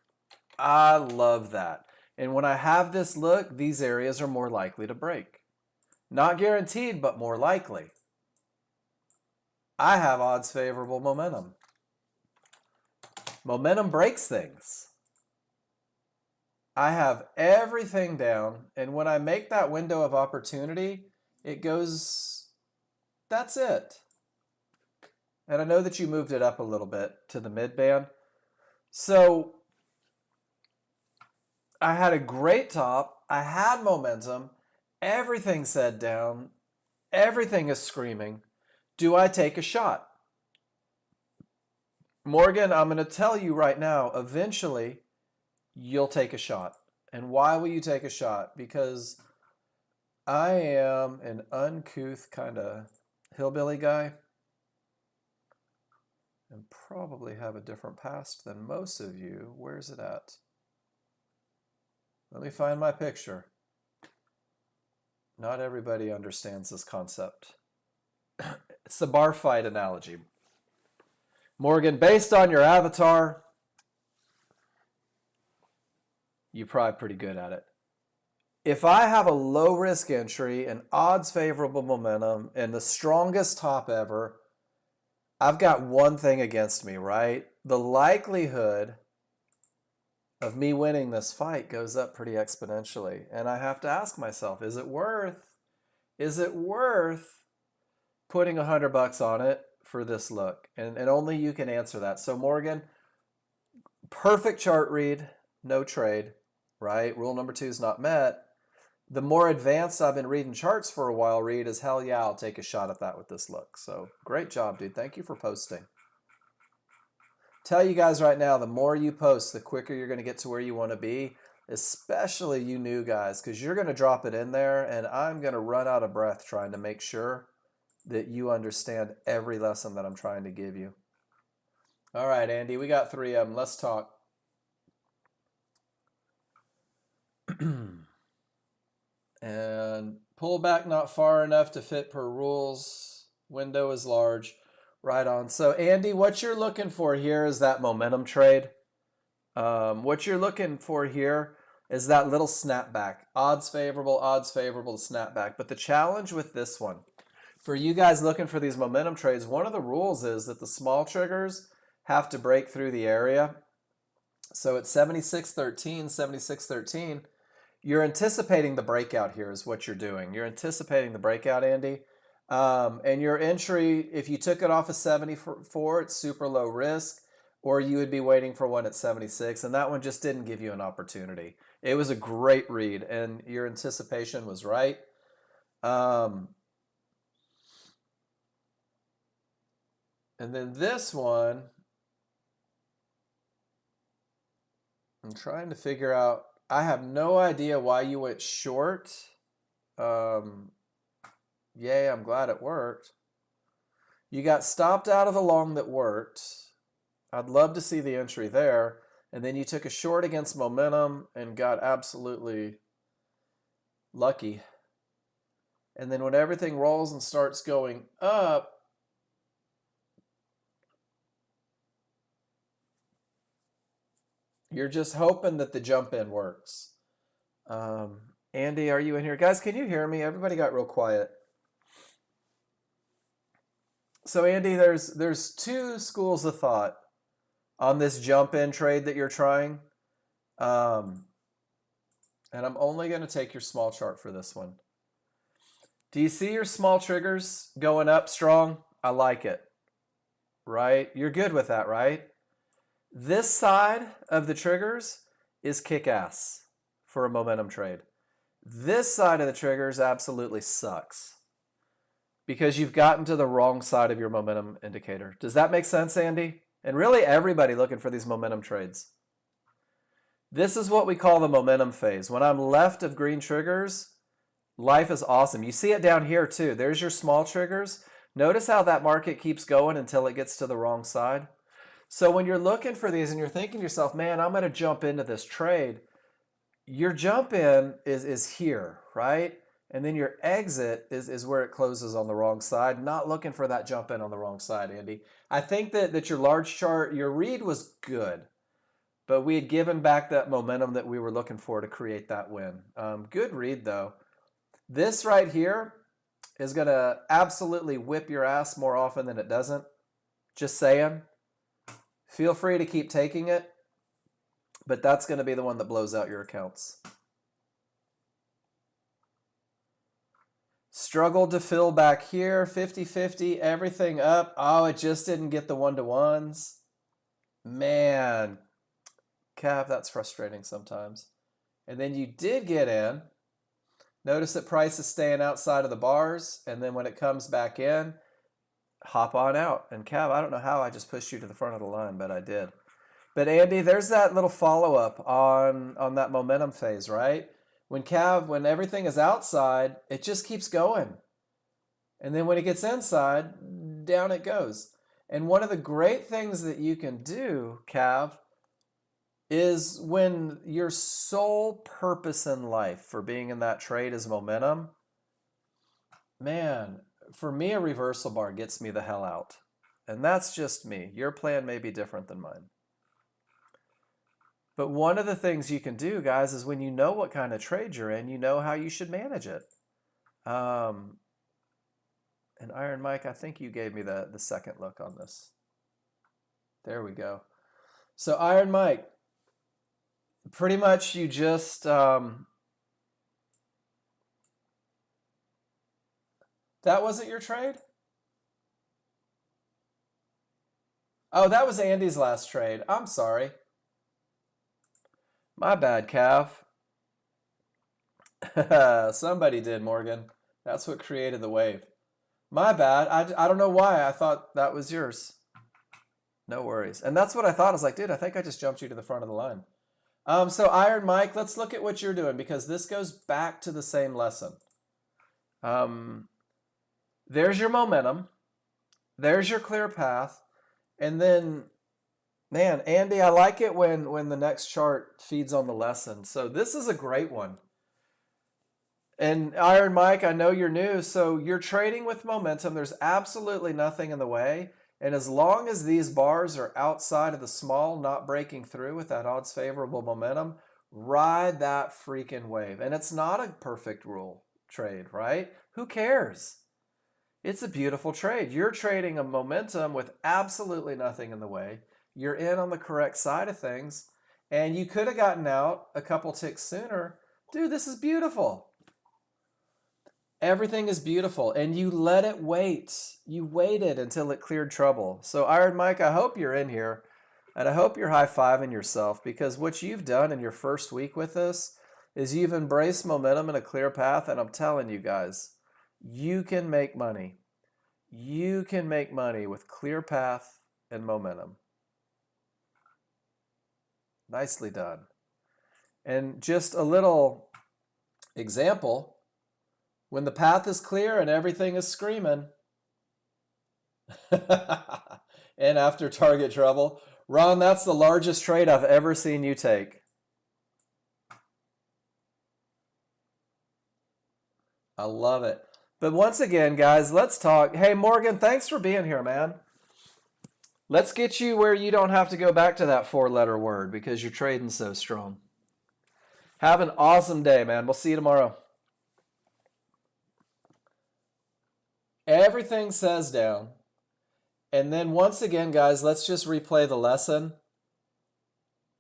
I love that. And when I have this look, these areas are more likely to break. Not guaranteed, but more likely. I have odds favorable momentum. Momentum breaks things. I have everything down, and when I make that window of opportunity, it goes, that's it. And I know that you moved it up a little bit to the mid band. So I had a great top. I had momentum. Everything said down. Everything is screaming. Do I take a shot? Morgan, I'm going to tell you right now, eventually you'll take a shot. And why will you take a shot? Because I am an uncouth kind of hillbilly guy and probably have a different past than most of you. Where's it at? Let me find my picture. Not everybody understands this concept. It's the bar fight analogy. Morgan, based on your avatar, you're probably pretty good at it. If I have a low risk entry and odds favorable momentum and the strongest top ever, I've got one thing against me, right? The likelihood of me winning this fight goes up pretty exponentially. And I have to ask myself, is it worth putting $100 on it for this look? And only you can answer that. So Morgan, perfect chart read, no trade, right? Rule number 2 is not met. The more advanced I've been reading charts for a while, Reed, is hell yeah, I'll take a shot at that with this look. So great job, dude. Thank you for posting. Tell you guys right now, the more you post, the quicker you're going to get to where you want to be, especially you new guys, because you're going to drop it in there, and I'm going to run out of breath trying to make sure that you understand every lesson that I'm trying to give you. All right, Andy, we got 3 of them. Let's talk. And pull back not far enough to fit per rules. Window is large. Right on. So Andy, what you're looking for here is that momentum trade. What you're looking for here is that little snapback. Odds favorable snapback. But the challenge with this one, for you guys looking for these momentum trades, one of the rules is that the small triggers have to break through the area. So at 76.13, 76.13, you're anticipating the breakout here is what you're doing. You're anticipating the breakout, Andy. And your entry, if you took it off of 74, it's super low risk, or you would be waiting for one at 76, and that one just didn't give you an opportunity. It was a great read, and your anticipation was right. And then this one, I'm trying to figure out, I have no idea why you went short. Yay, I'm glad it worked. You got stopped out of the long that worked. I'd love to see the entry there. And then you took a short against momentum and got absolutely lucky. And then when everything rolls and starts going up, you're just hoping that the jump in works. Andy, are you in here? Guys, can you hear me? Everybody got real quiet. So Andy, there's 2 schools of thought on this jump in trade that you're trying. And I'm only going to take your small chart for this one. Do you see your small triggers going up strong? I like it, right? You're good with that, right? This side of the triggers is kick-ass for a momentum trade. This side of the triggers absolutely sucks because you've gotten to the wrong side of your momentum indicator. Does that make sense, Andy? And really everybody looking for these momentum trades. This is what we call the momentum phase. When I'm left of green triggers, life is awesome. You see it down here too. There's your small triggers. Notice how that market keeps going until it gets to the wrong side. So when you're looking for these and you're thinking to yourself, man, I'm going to jump into this trade, your jump in is here, right? And then your exit is where it closes on the wrong side. Not looking for that jump in on the wrong side, Andy. I think that your large chart, your read was good, but we had given back that momentum that we were looking for to create that win. Good read, though. This right here is going to absolutely whip your ass more often than it doesn't. Just saying. Feel free to keep taking it, but that's going to be the one that blows out your accounts. Struggled to fill back here, 50-50, everything up. Oh, it just didn't get the one-to-ones. Man, Cav, that's frustrating sometimes. And then you did get in. Notice that price is staying outside of the bars, and then when it comes back in, hop on out. And Cav, I don't know how I just pushed you to the front of the line, but I did. But Andy, there's that little follow-up on that momentum phase, right? When everything is outside, it just keeps going. And then when it gets inside, down it goes. And one of the great things that you can do, Cav, is when your sole purpose in life for being in that trade is momentum, man, for me, a reversal bar gets me the hell out. And that's just me. Your plan may be different than mine. But one of the things you can do, guys, is when you know what kind of trade you're in, you know how you should manage it. And Iron Mike, I think you gave me the second look on this. There we go. So Iron Mike, pretty much you just... that wasn't your trade? Oh, that was Andy's last trade. I'm sorry. My bad, Cav. Somebody did, Morgan. That's what created the wave. My bad. I don't know why. I thought that was yours. No worries. And that's what I thought. I was like, dude, I think I just jumped you to the front of the line. So Iron Mike, let's look at what you're doing because this goes back to the same lesson. There's your momentum. There's your clear path. And then, man, Andy, I like it when the next chart feeds on the lesson. So this is a great one. And Iron Mike, I know you're new, so you're trading with momentum. There's absolutely nothing in the way. And as long as these bars are outside of the small, not breaking through with that odds favorable momentum, ride that freaking wave. And it's not a perfect rule trade, right? Who cares? It's a beautiful trade. You're trading a momentum with absolutely nothing in the way. You're in on the correct side of things. And you could have gotten out a couple ticks sooner. Dude, this is beautiful. Everything is beautiful. And you let it wait. You waited until it cleared trouble. So Iron Mike, I hope you're in here. And I hope you're high-fiving yourself because what you've done in your first week with this is you've embraced momentum and a clear path. And I'm telling you guys, you can make money. You can make money with clear path and momentum. Nicely done. And just a little example, when the path is clear and everything is screaming, and after target trouble, Ron, that's the largest trade I've ever seen you take. I love it. But once again, guys, let's talk. Hey, Morgan, thanks for being here, man. Let's get you where you don't have to go back to that 4-letter word because you're trading so strong. Have an awesome day, man. We'll see you tomorrow. Everything says down. And then once again, guys, let's just replay the lesson.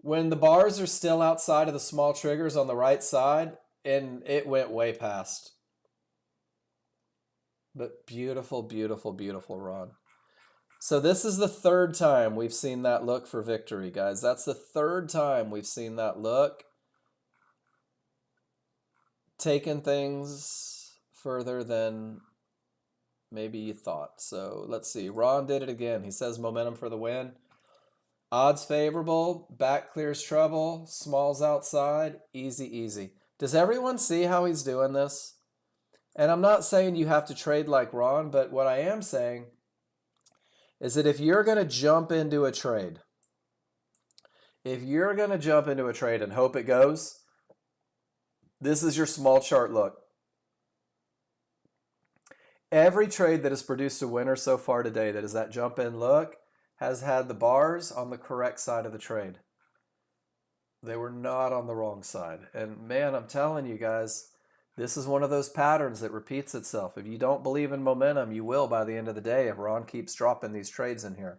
When the bars are still outside of the small triggers on the right side, and it went way past. But beautiful, beautiful, beautiful run. So this is the third time we've seen that look for victory, guys. That's the third time we've seen that look. Taking things further than maybe you thought. So let's see. Ron did it again. He says momentum for the win. Odds favorable. Back clears trouble. Smalls outside. Easy, easy. Does everyone see how he's doing this? And I'm not saying you have to trade like Ron, but what I am saying is that if you're going to jump into a trade, and hope it goes, this is your small chart look. Every trade that has produced a winner so far today that is that jump in look has had the bars on the correct side of the trade. They were not on the wrong side. And man, I'm telling you guys, this is one of those patterns that repeats itself. If you don't believe in momentum, you will by the end of the day if Ron keeps dropping these trades in here.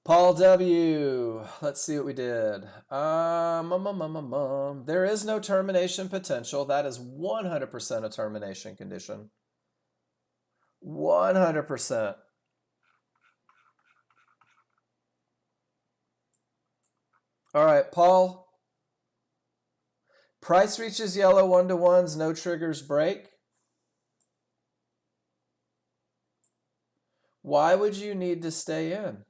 Paul W. Let's see what we did. There is no termination potential. That is 100% a termination condition. 100%. All right, Paul. Price reaches yellow 1-to-1s, no triggers break. Why would you need to stay in?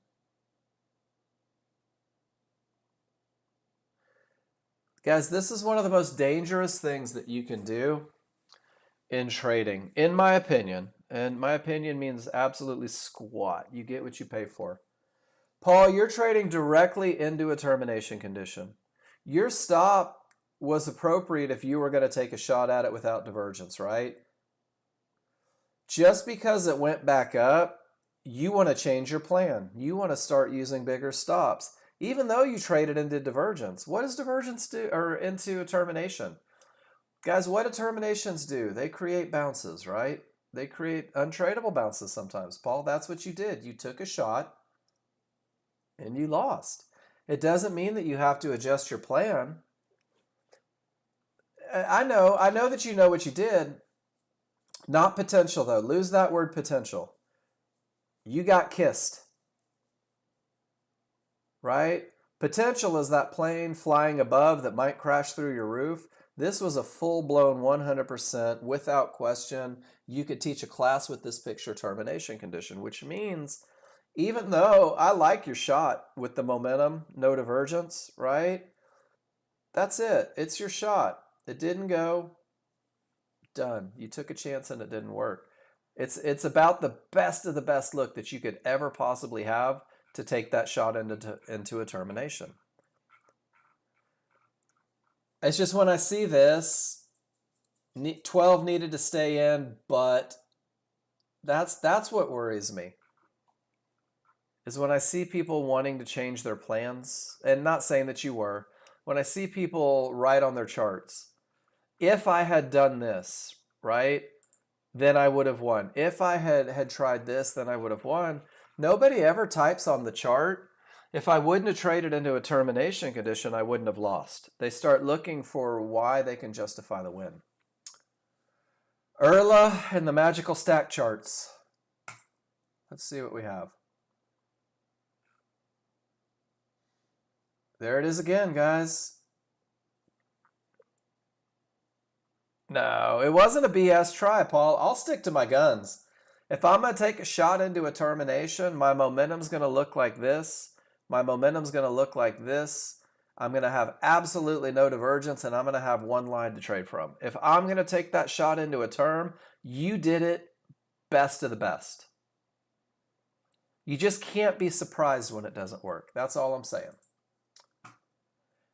Guys, this is one of the most dangerous things that you can do in trading, in my opinion. And my opinion means absolutely squat. You get what you pay for. Paul, you're trading directly into a termination condition. Your stop was appropriate if you were going to take a shot at it without divergence, right? Just because it went back up, you want to change your plan. You want to start using bigger stops. Even though you traded into divergence. What does divergence do, or into a termination? Guys, what do terminations do? They create bounces, right? They create untradeable bounces sometimes. Paul, that's what you did. You took a shot and you lost. It doesn't mean that you have to adjust your plan. I know that you know what you did. Not potential, though. Lose that word potential. You got kissed. Right? Potential is that plane flying above that might crash through your roof. This was a full-blown 100%, without question. You could teach a class with this picture termination condition, which means even though I like your shot with the momentum, no divergence, right? That's it. It's your shot. It didn't go. Done. You took a chance and it didn't work. It's about the best of the best look that you could ever possibly have to take that shot into a termination. It's just when I see this, 12 needed to stay in, but that's what worries me. Is when I see people wanting to change their plans, and not saying that you were, when I see people write on their charts, if I had done this, right, then I would have won. If I had tried this, then I would have won. Nobody ever types on the chart, if I wouldn't have traded into a termination condition, I wouldn't have lost. They start looking for why they can justify the win. Erla and the magical stack charts. Let's see what we have. There it is again, guys. No, it wasn't a BS try, Paul. I'll stick to my guns. If I'm going to take a shot into a termination, my momentum's going to look like this. My momentum's going to look like this. I'm going to have absolutely no divergence, and I'm going to have one line to trade from. If I'm going to take that shot into a term, you did it best of the best. You just can't be surprised when it doesn't work. That's all I'm saying.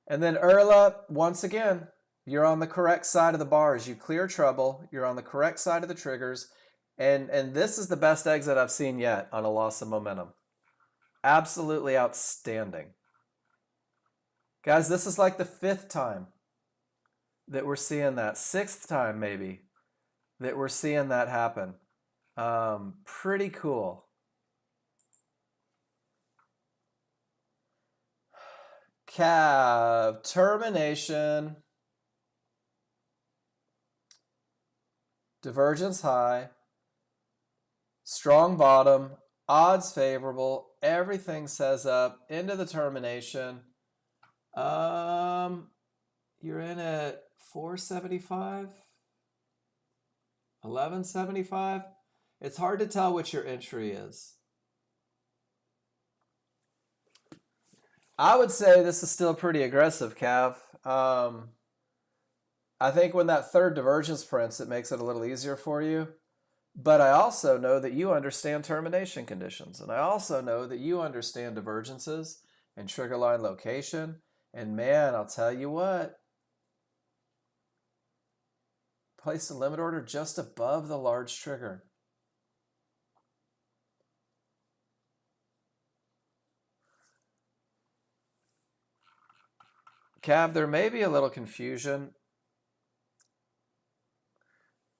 And then Erla, once again, you're on the correct side of the bars. You clear trouble. You're on the correct side of the triggers. And this is the best exit I've seen yet on a loss of momentum. Absolutely outstanding. Guys, this is like the 5th time that we're seeing that. 6th time maybe that we're seeing that happen. Pretty cool. Cav, termination, divergence high, strong bottom, odds favorable, everything says up, into the termination. You're in at 475, 1175. It's hard to tell what your entry is. I would say this is still pretty aggressive, Cav. I think when that third divergence prints, it makes it a little easier for you. But I also know that you understand termination conditions. And I also know that you understand divergences and trigger line location. And man, I'll tell you what. Place the limit order just above the large trigger. Cav, there may be a little confusion.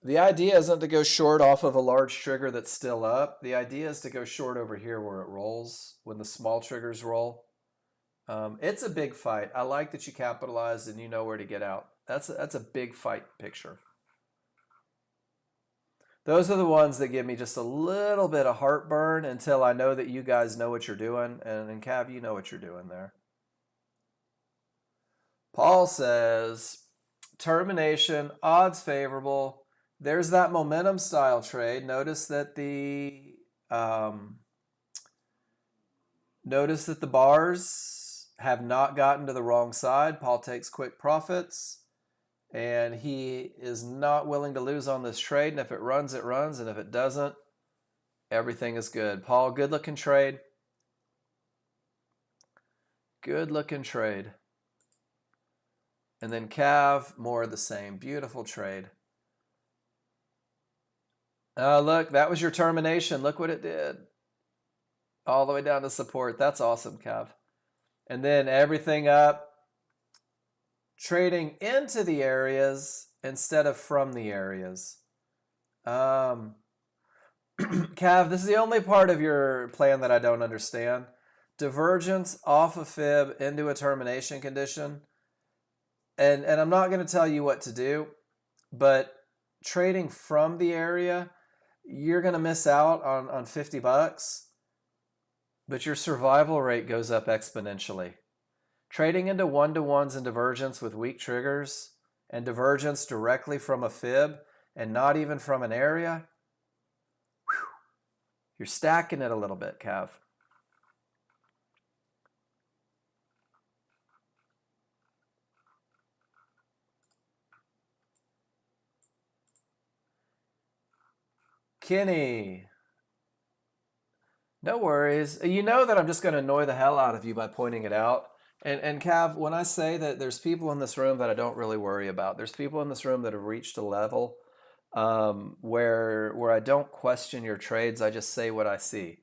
The idea isn't to go short off of a large trigger that's still up. The idea is to go short over here where it rolls, when the small triggers roll. It's a big fight. I like that you capitalized and you know where to get out. That's a big fight picture. Those are the ones that give me just a little bit of heartburn until I know that you guys know what you're doing. And Cav, you know what you're doing there. Paul says, termination, odds favorable. There's that momentum style trade. Notice that the bars have not gotten to the wrong side. Paul takes quick profits, and he is not willing to lose on this trade. And if it runs, it runs, and if it doesn't, everything is good. Paul, good looking trade. Good looking trade. And then Cav, more of the same. Beautiful trade. Look, that was your termination. Look what it did. All the way down to support. That's awesome, Cav. And then everything up. Trading into the areas instead of from the areas. Cav, this is the only part of your plan that I don't understand. Divergence off a fib into a termination condition. And I'm not going to tell you what to do, but trading from the area, you're going to miss out on 50 bucks, but your survival rate goes up exponentially. Trading into one-to-ones and divergence with weak triggers and divergence directly from a fib and not even from an area, you're stacking it a little bit, Cav. Kenny. No worries. You know that I'm just going to annoy the hell out of you by pointing it out. And Cav, when I say that there's people in this room that I don't really worry about, there's people in this room that have reached a level where I don't question your trades. I just say what I see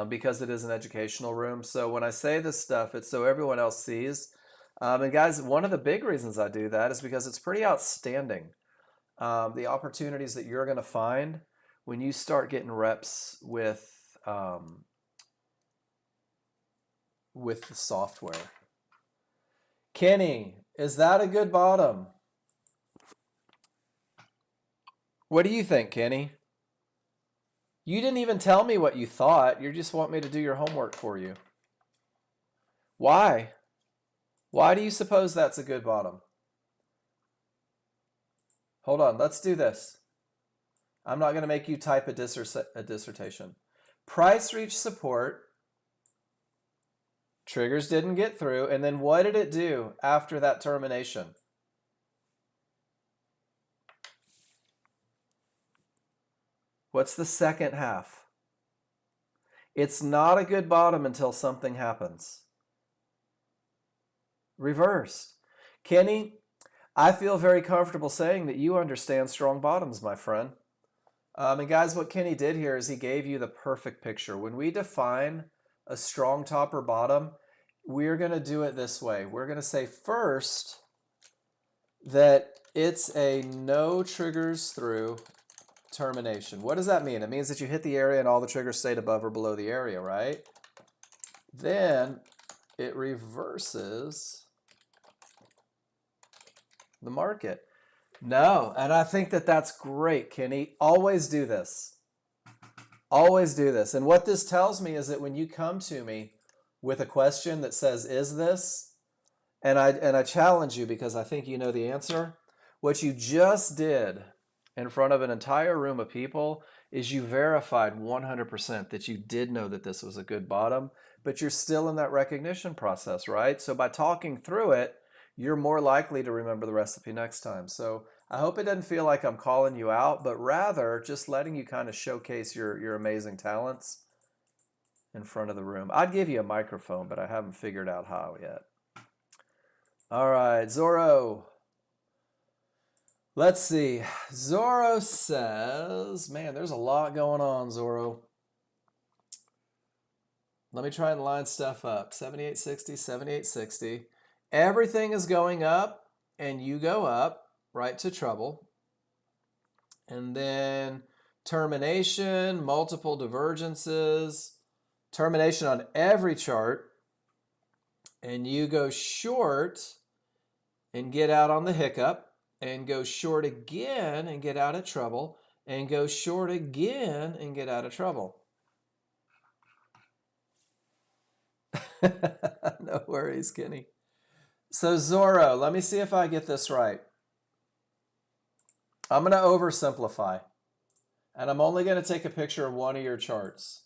because it is an educational room. So when I say this stuff, it's so everyone else sees. And guys, one of the big reasons I do that is because it's pretty outstanding. The opportunities that you're going to find when you start getting reps with the software. Kenny, is that a good bottom? What do you think, Kenny? You didn't even tell me what you thought. You just want me to do your homework for you. Why? Why do you suppose that's a good bottom? Hold on, let's do this. I'm not going to make you type a dissertation. Price reached support. Triggers didn't get through. And then what did it do after that termination? What's the second half? It's not a good bottom until something happens. Reversed. Kenny, I feel very comfortable saying that you understand strong bottoms, my friend. And guys, what Kenny did here is he gave you the perfect picture. When we define a strong top or bottom, we're going to do it this way. We're going to say first that it's a no triggers through termination. What does that mean? It means that you hit the area and all the triggers stayed above or below the area, right? Then it reverses the market. No, and I think that that's great, Kenny. Always do this. Always do this. And what this tells me is that when you come to me with a question that says, is this? And I challenge you because I think you know the answer. What you just did in front of an entire room of people is you verified 100% that you did know that this was a good bottom, but you're still in that recognition process, right? So by talking through it, you're more likely to remember the recipe next time. So I hope it doesn't feel like I'm calling you out, but rather just letting you kind of showcase your amazing talents in front of the room. I'd give you a microphone, but I haven't figured out how yet. All right, Zorro. Let's see. Zorro says, man, there's a lot going on, Zorro. Let me try and line stuff up. 7860, 7860. Everything is going up, and you go up right to trouble. And then termination, multiple divergences, termination on every chart, and you go short and get out on the hiccup, and go short again and get out of trouble, and go short again and get out of trouble. No worries, Kenny. So Zorro, let me see if I get this right. I'm going to oversimplify, and I'm only going to take a picture of one of your charts.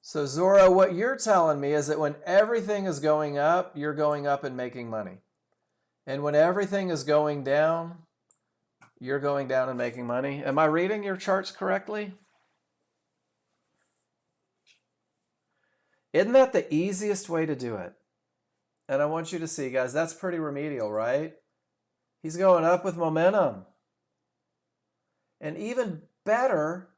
So Zorro, what you're telling me is that when everything is going up, you're going up and making money. And when everything is going down, you're going down and making money. Am I reading your charts correctly? Isn't that the easiest way to do it? And I want you to see, guys, that's pretty remedial, right? He's going up with momentum. And even better,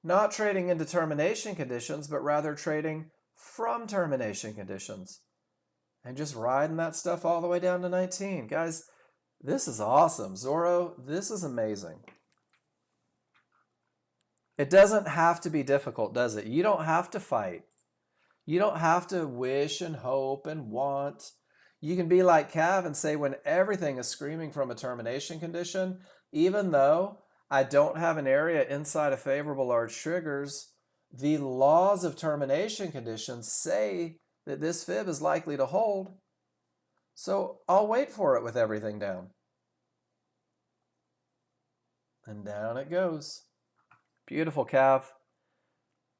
not trading into termination conditions, but rather trading from termination conditions. And just riding that stuff all the way down to 19. Guys, this is awesome. Zorro, this is amazing. It doesn't have to be difficult, does it? You don't have to fight. You don't have to wish and hope and want. You can be like Cav and say when everything is screaming from a termination condition, even though I don't have an area inside of favorable large triggers, the laws of termination conditions say that this fib is likely to hold. So I'll wait for it with everything down. And down it goes. Beautiful, Cav.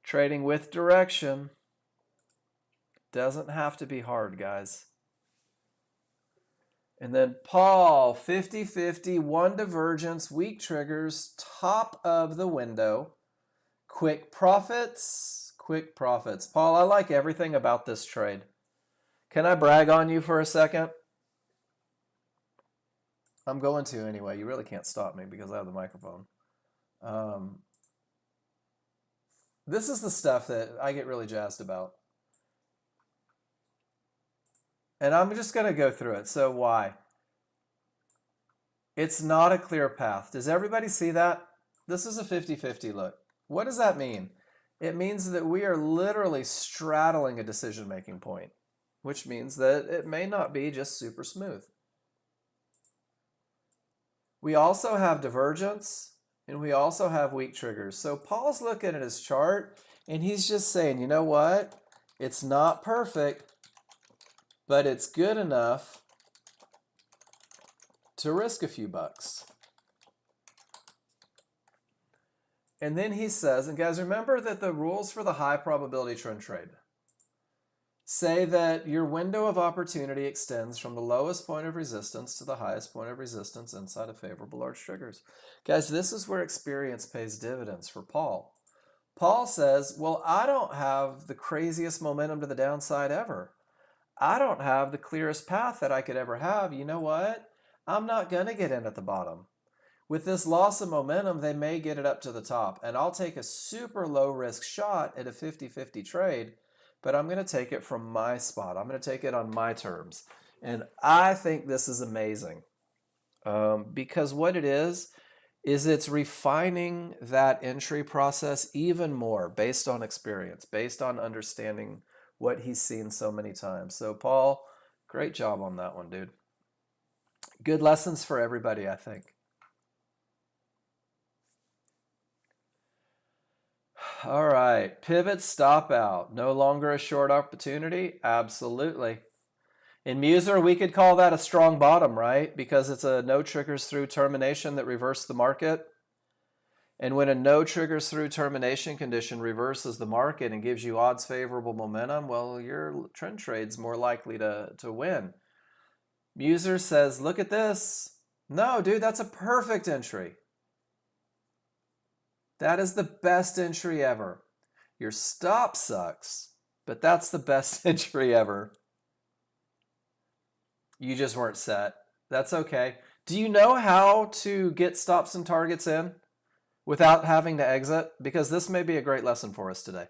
Trading with direction. Doesn't have to be hard, guys. And then Paul, 50-50, one divergence, weak triggers, top of the window. Quick profits, quick profits. Paul, I like everything about this trade. Can I brag on you for a second? I'm going to anyway. You really can't stop me because I have the microphone. This is the stuff that I get really jazzed about. And I'm just going to go through it. So why? It's not a clear path. Does everybody see that? This is a 50-50 look. What does that mean? It means that we are literally straddling a decision-making point, which means that it may not be just super smooth. We also have divergence, and we also have weak triggers. So Paul's looking at his chart, and he's just saying, you know what? It's not perfect, but it's good enough to risk a few bucks. And then he says, and guys, remember that the rules for the high probability trend trade say that your window of opportunity extends from the lowest point of resistance to the highest point of resistance inside of favorable large triggers. Guys, this is where experience pays dividends for Paul. Paul says, well, I don't have the craziest momentum to the downside ever. I don't have the clearest path that I could ever have. You know what? I'm not going to get in at the bottom. With this loss of momentum, they may get it up to the top. And I'll take a super low risk shot at a 50-50 trade, but I'm going to take it from my spot. I'm going to take it on my terms. And I think this is amazing because what it is it's refining that entry process even more based on experience, based on understanding what he's seen so many times. So Paul, great job on that one, dude. Good lessons for everybody, I think. All right, pivot stop out. No longer a short opportunity? Absolutely. In Muser, we could call that a strong bottom, right? Because it's a no triggers through termination that reversed the market. And when a no triggers through termination condition reverses the market and gives you odds favorable momentum, well, your trend trade's more likely to win. Muser says, look at this. No, dude, that's a perfect entry. That is the best entry ever. Your stop sucks, but that's the best entry ever. You just weren't set. That's okay. Do you know how to get stops and targets in without having to exit? Because this may be a great lesson for us today.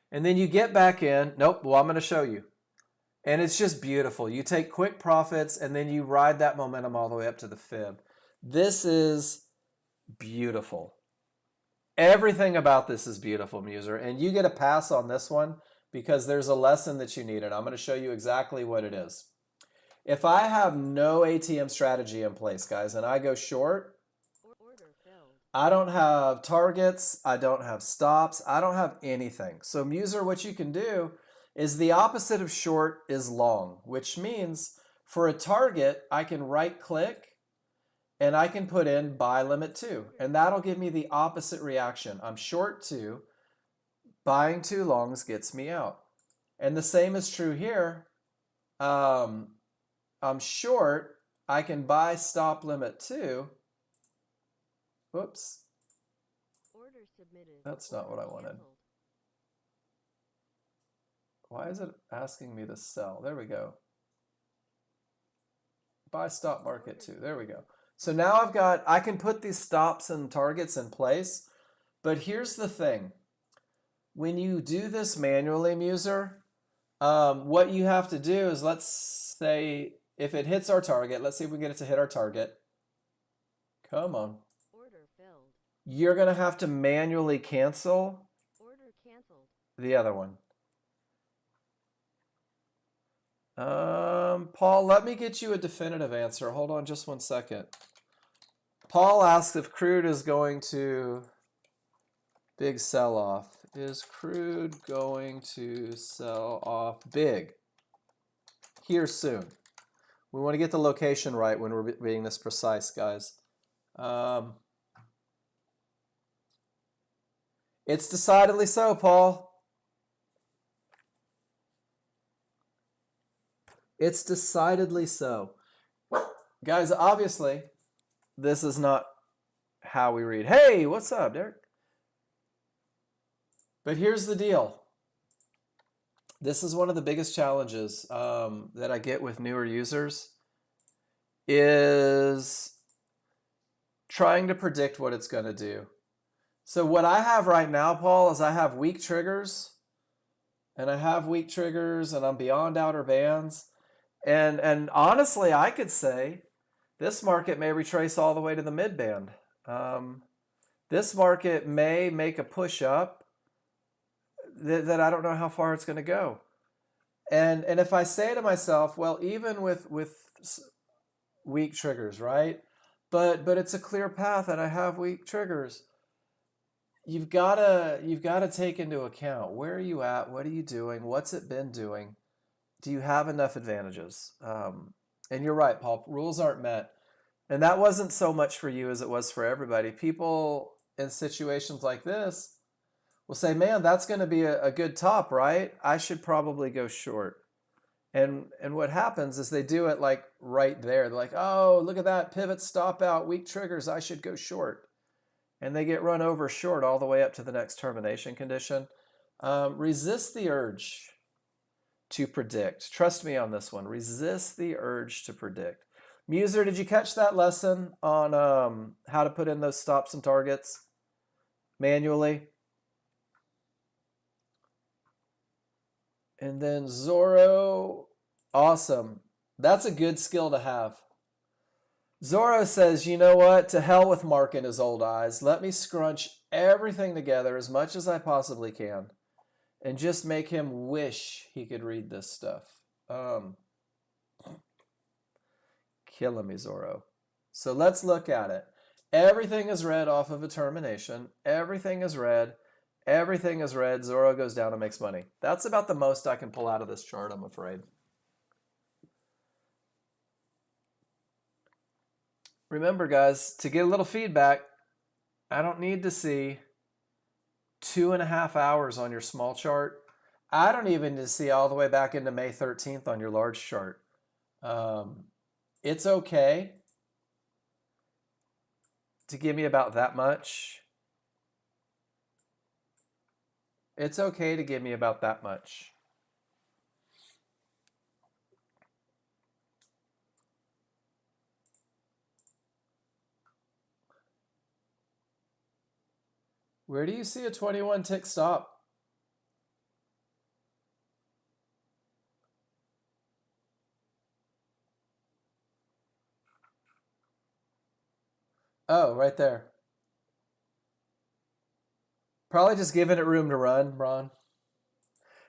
And then you get back in. Nope, well, I'm going to show you. And it's just beautiful. You take quick profits and then you ride that momentum all the way up to the fib. This is beautiful. Everything about this is beautiful, Muser. And you get a pass on this one because there's a lesson that you need. And I'm going to show you exactly what it is. If I have no ATM strategy in place, guys, and I go short, I don't have targets, I don't have stops, I don't have anything. So Muser, what you can do is the opposite of short is long, which means for a target, I can right click and I can put in buy limit 2, and that'll give me the opposite reaction. I'm short 2, buying 2 longs gets me out. And the same is true here. I'm short, I can buy stop limit 2. Whoops. Order submitted. That's not what I wanted. Why is it asking me to sell? There we go. Buy stop market 2. There we go. So now I can put these stops and targets in place, but here's the thing. When you do this manually, Muser, what you have to do is, let's say if it hits our target, let's see if we get it to hit our target. Come on. Order filled. You're going to have to manually cancel order canceled. The other one. Paul, let me get you a definitive answer. Hold on just 1 second. Paul asks if crude is going to big sell off. Is crude going to sell off big here soon? We want to get the location right when we're being this precise, guys. It's decidedly so, Paul. It's decidedly so. Guys, obviously, this is not how we read. Hey, what's up, Derek? But here's the deal. This is one of the biggest challenges that I get with newer users, is trying to predict what it's going to do. So what I have right now, Paul, is I have weak triggers, and I'm beyond outer bands. And honestly, I could say this market may retrace all the way to the mid band. This market may make a push up that I don't know how far it's going to go. And if I say to myself, well, even with weak triggers, right? But it's a clear path and I have weak triggers. You've got to take into account, where are you at? What are you doing? What's it been doing? Do you have enough advantages? And you're right, Paul, rules aren't met. And that wasn't so much for you as it was for everybody. People in situations like this will say, man, that's going to be a good top, right? I should probably go short. And what happens is they do it like right there. They're like, oh, look at that pivot stop out, weak triggers, I should go short. And they get run over short all the way up to the next termination condition. Resist the urge to predict. Trust me on this one. Resist the urge to predict. Muser, did you catch that lesson on how to put in those stops and targets manually? And then Zorro, awesome. That's a good skill to have. Zorro says, you know what? To hell with Mark and his old eyes. Let me scrunch everything together as much as I possibly can and just make him wish he could read this stuff. Killing me, Zorro. So let's look at it. Everything is red off of a termination. Everything is red. Everything is red. Zorro goes down and makes money. That's about the most I can pull out of this chart, I'm afraid. Remember, guys, to get a little feedback, I don't need to see 2.5 hours on your small chart. I don't even need to see all the way back into May 13th on your large chart. It's okay to give me about that much. It's okay to give me about that much. Where do you see a 21 tick stop? Oh, right there. Probably just giving it room to run, Ron.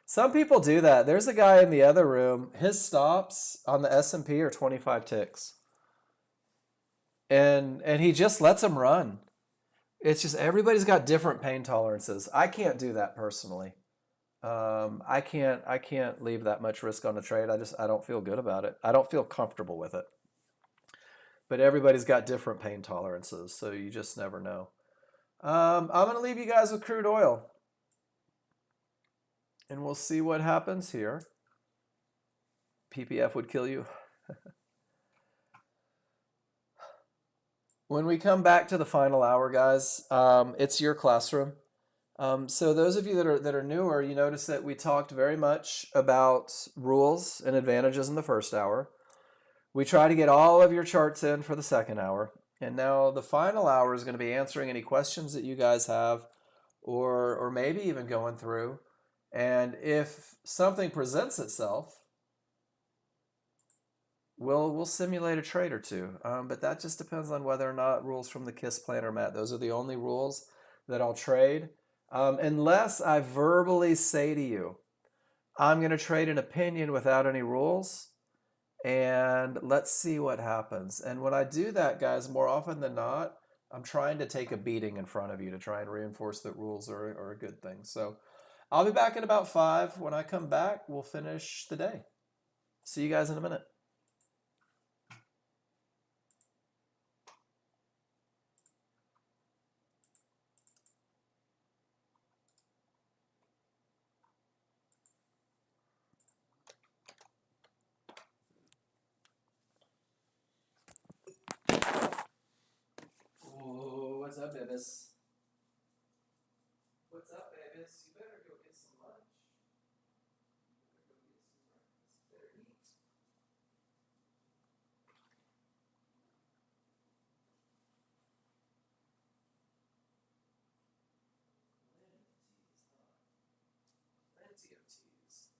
Some people do that. There's a guy in the other room. His stops on the S&P are 25 ticks. And he just lets them run. It's just everybody's got different pain tolerances. I can't do that personally. I can't leave that much risk on a trade. I don't feel good about it. I don't feel comfortable with it. But everybody's got different pain tolerances, so you just never know. I'm going to leave you guys with crude oil. And we'll see what happens here. PPF would kill you. When we come back to the final hour, guys, it's your classroom. So those of you that are newer, you notice that we talked very much about rules and advantages in the first hour. We try to get all of your charts in for the second hour. And now the final hour is going to be answering any questions that you guys have, or maybe even going through. And if something presents itself, we'll simulate a trade or two. But that just depends on whether or not rules from the KISS plan are met. Those are the only rules that I'll trade. Unless I verbally say to you, I'm going to trade an opinion without any rules, and let's see what happens. And when I do that, guys, more often than not, I'm trying to take a beating in front of you to try and reinforce that rules are a good thing. So I'll be back in about 5. When I come back, we'll finish the day. See you guys in a minute. Oh, what's up, babies? What's up, babies? You better go get some lunch. You better go get some breakfast. Better eat. Plenty of teas.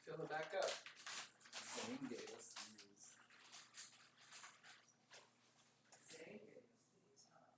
Fill it back up. Zane gave us these. Zane gave us these, huh?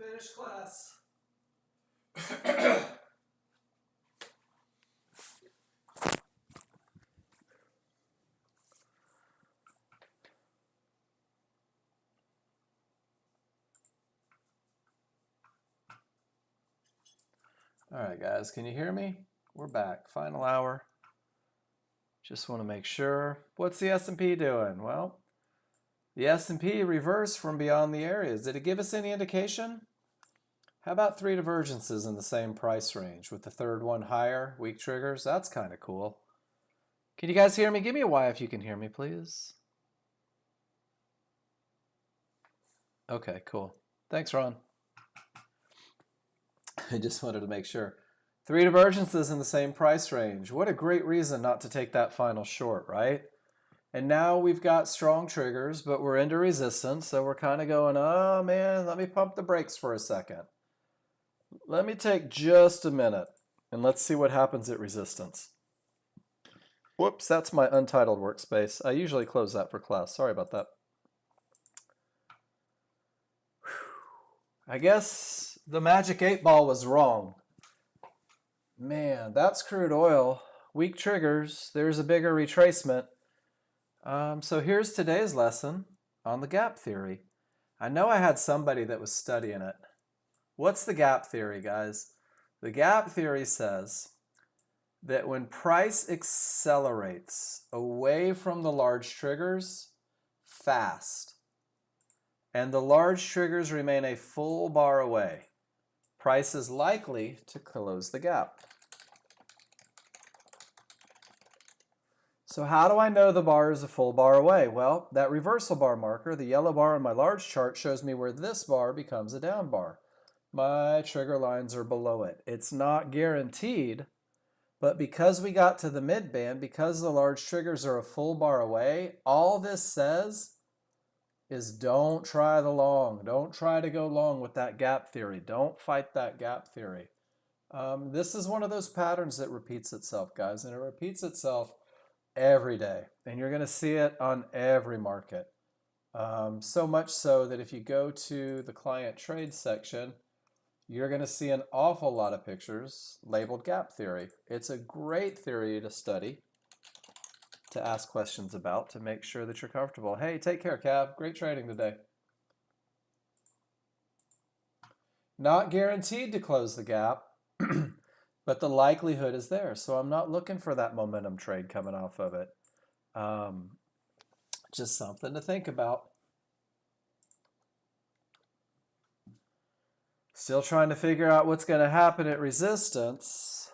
finish class. All right, guys, can you hear me? We're back. Final hour. Just want to make sure. What's the S&P doing? Well, the S&P reversed from beyond the areas. Did it give us any indication? How about 3 divergences in the same price range with the third one higher, weak triggers? That's kind of cool. Can you guys hear me? Give me a Y if you can hear me, please. Okay, cool. Thanks, Ron. I just wanted to make sure. 3 divergences in the same price range. What a great reason not to take that final short, right? And now we've got strong triggers, but we're into resistance, so we're kind of going, oh man, let me pump the brakes for a second. Let me take just a minute, and let's see what happens at resistance. Whoops, that's my untitled workspace. I usually close that for class. Sorry about that. I guess the magic 8 ball was wrong. Man, that's crude oil. Weak triggers. There's a bigger retracement. So here's today's lesson on the gap theory. I know I had somebody that was studying it. What's the gap theory, guys? The gap theory says that when price accelerates away from the large triggers fast, and the large triggers remain a full bar away, price is likely to close the gap. So how do I know the bar is a full bar away? Well, that reversal bar marker, the yellow bar on my large chart, shows me where this bar becomes a down bar. My trigger lines are below it. It's not guaranteed, but because we got to the mid band, because the large triggers are a full bar away, all this says is don't try the long. Don't try to go long with that gap theory. Don't fight that gap theory. This is one of those patterns that repeats itself, guys, and it repeats itself every day, and you're going to see it on every market. So much so that if you go to the client trade section, you're going to see an awful lot of pictures labeled gap theory. It's a great theory to study, to ask questions about, to make sure that you're comfortable. Hey, take care, Cav. Great trading today. Not guaranteed to close the gap, but the likelihood is there. So I'm not looking for that momentum trade coming off of it. Just something to think about. Still trying to figure out what's going to happen at resistance.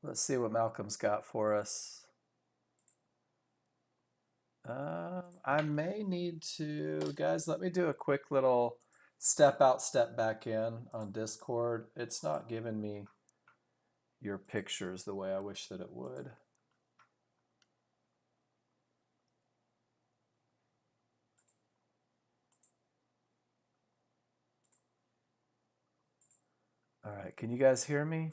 Let's see what Malcolm's got for us. I may need to, guys, let me do a quick little step out, step back in on Discord. It's not giving me your pictures the way I wish that it would. All right, can you guys hear me?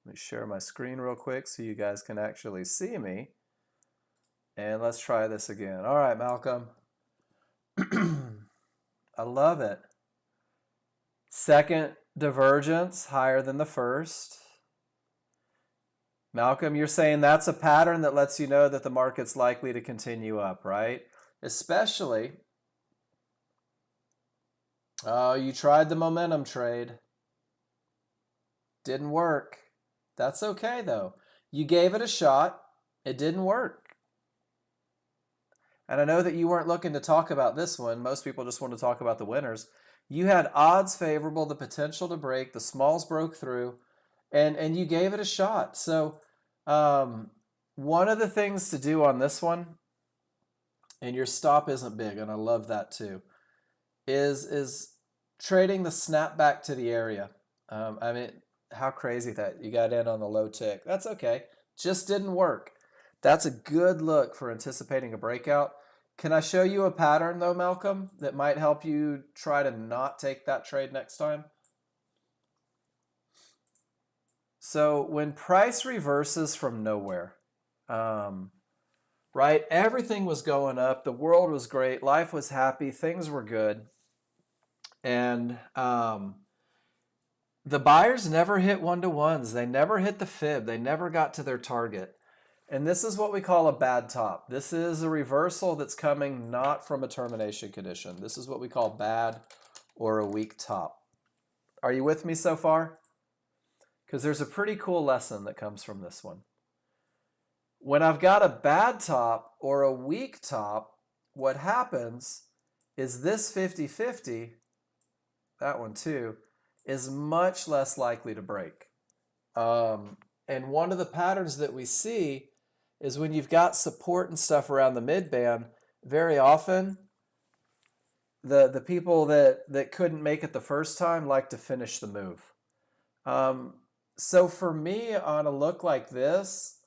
Let me share my screen real quick so you guys can actually see me. And let's try this again. All right, Malcolm. I love it. Second divergence higher than the first. Malcolm, you're saying that's a pattern that lets you know that the market's likely to continue up, right? Especially, oh, you tried the momentum trade. Didn't work. That's okay, though. You gave it a shot. It didn't work. And I know that you weren't looking to talk about this one. Most people just want to talk about the winners. You had odds favorable, the potential to break. The smalls broke through, and you gave it a shot. So one of the things to do on this one, and your stop isn't big, and I love that too, is trading the snapback to the area. I mean, how crazy that you got in on the low tick. That's okay. Just didn't work. That's a good look for anticipating a breakout. Can I show you a pattern though, Malcolm, that might help you try to not take that trade next time? So when price reverses from nowhere, right? Everything was going up. The world was great. Life was happy. Things were good. And the buyers never hit one-to-ones. They never hit the fib. They never got to their target. And this is what we call a bad top. This is a reversal that's coming not from a termination condition. This is what we call bad or a weak top. Are you with me so far? Because there's a pretty cool lesson that comes from this one. When I've got a bad top or a weak top, what happens is this 50-50, that one too, is much less likely to break. And one of the patterns that we see is when you've got support and stuff around the mid-band, very often the people that couldn't make it the first time like to finish the move. So for me, on a look like this,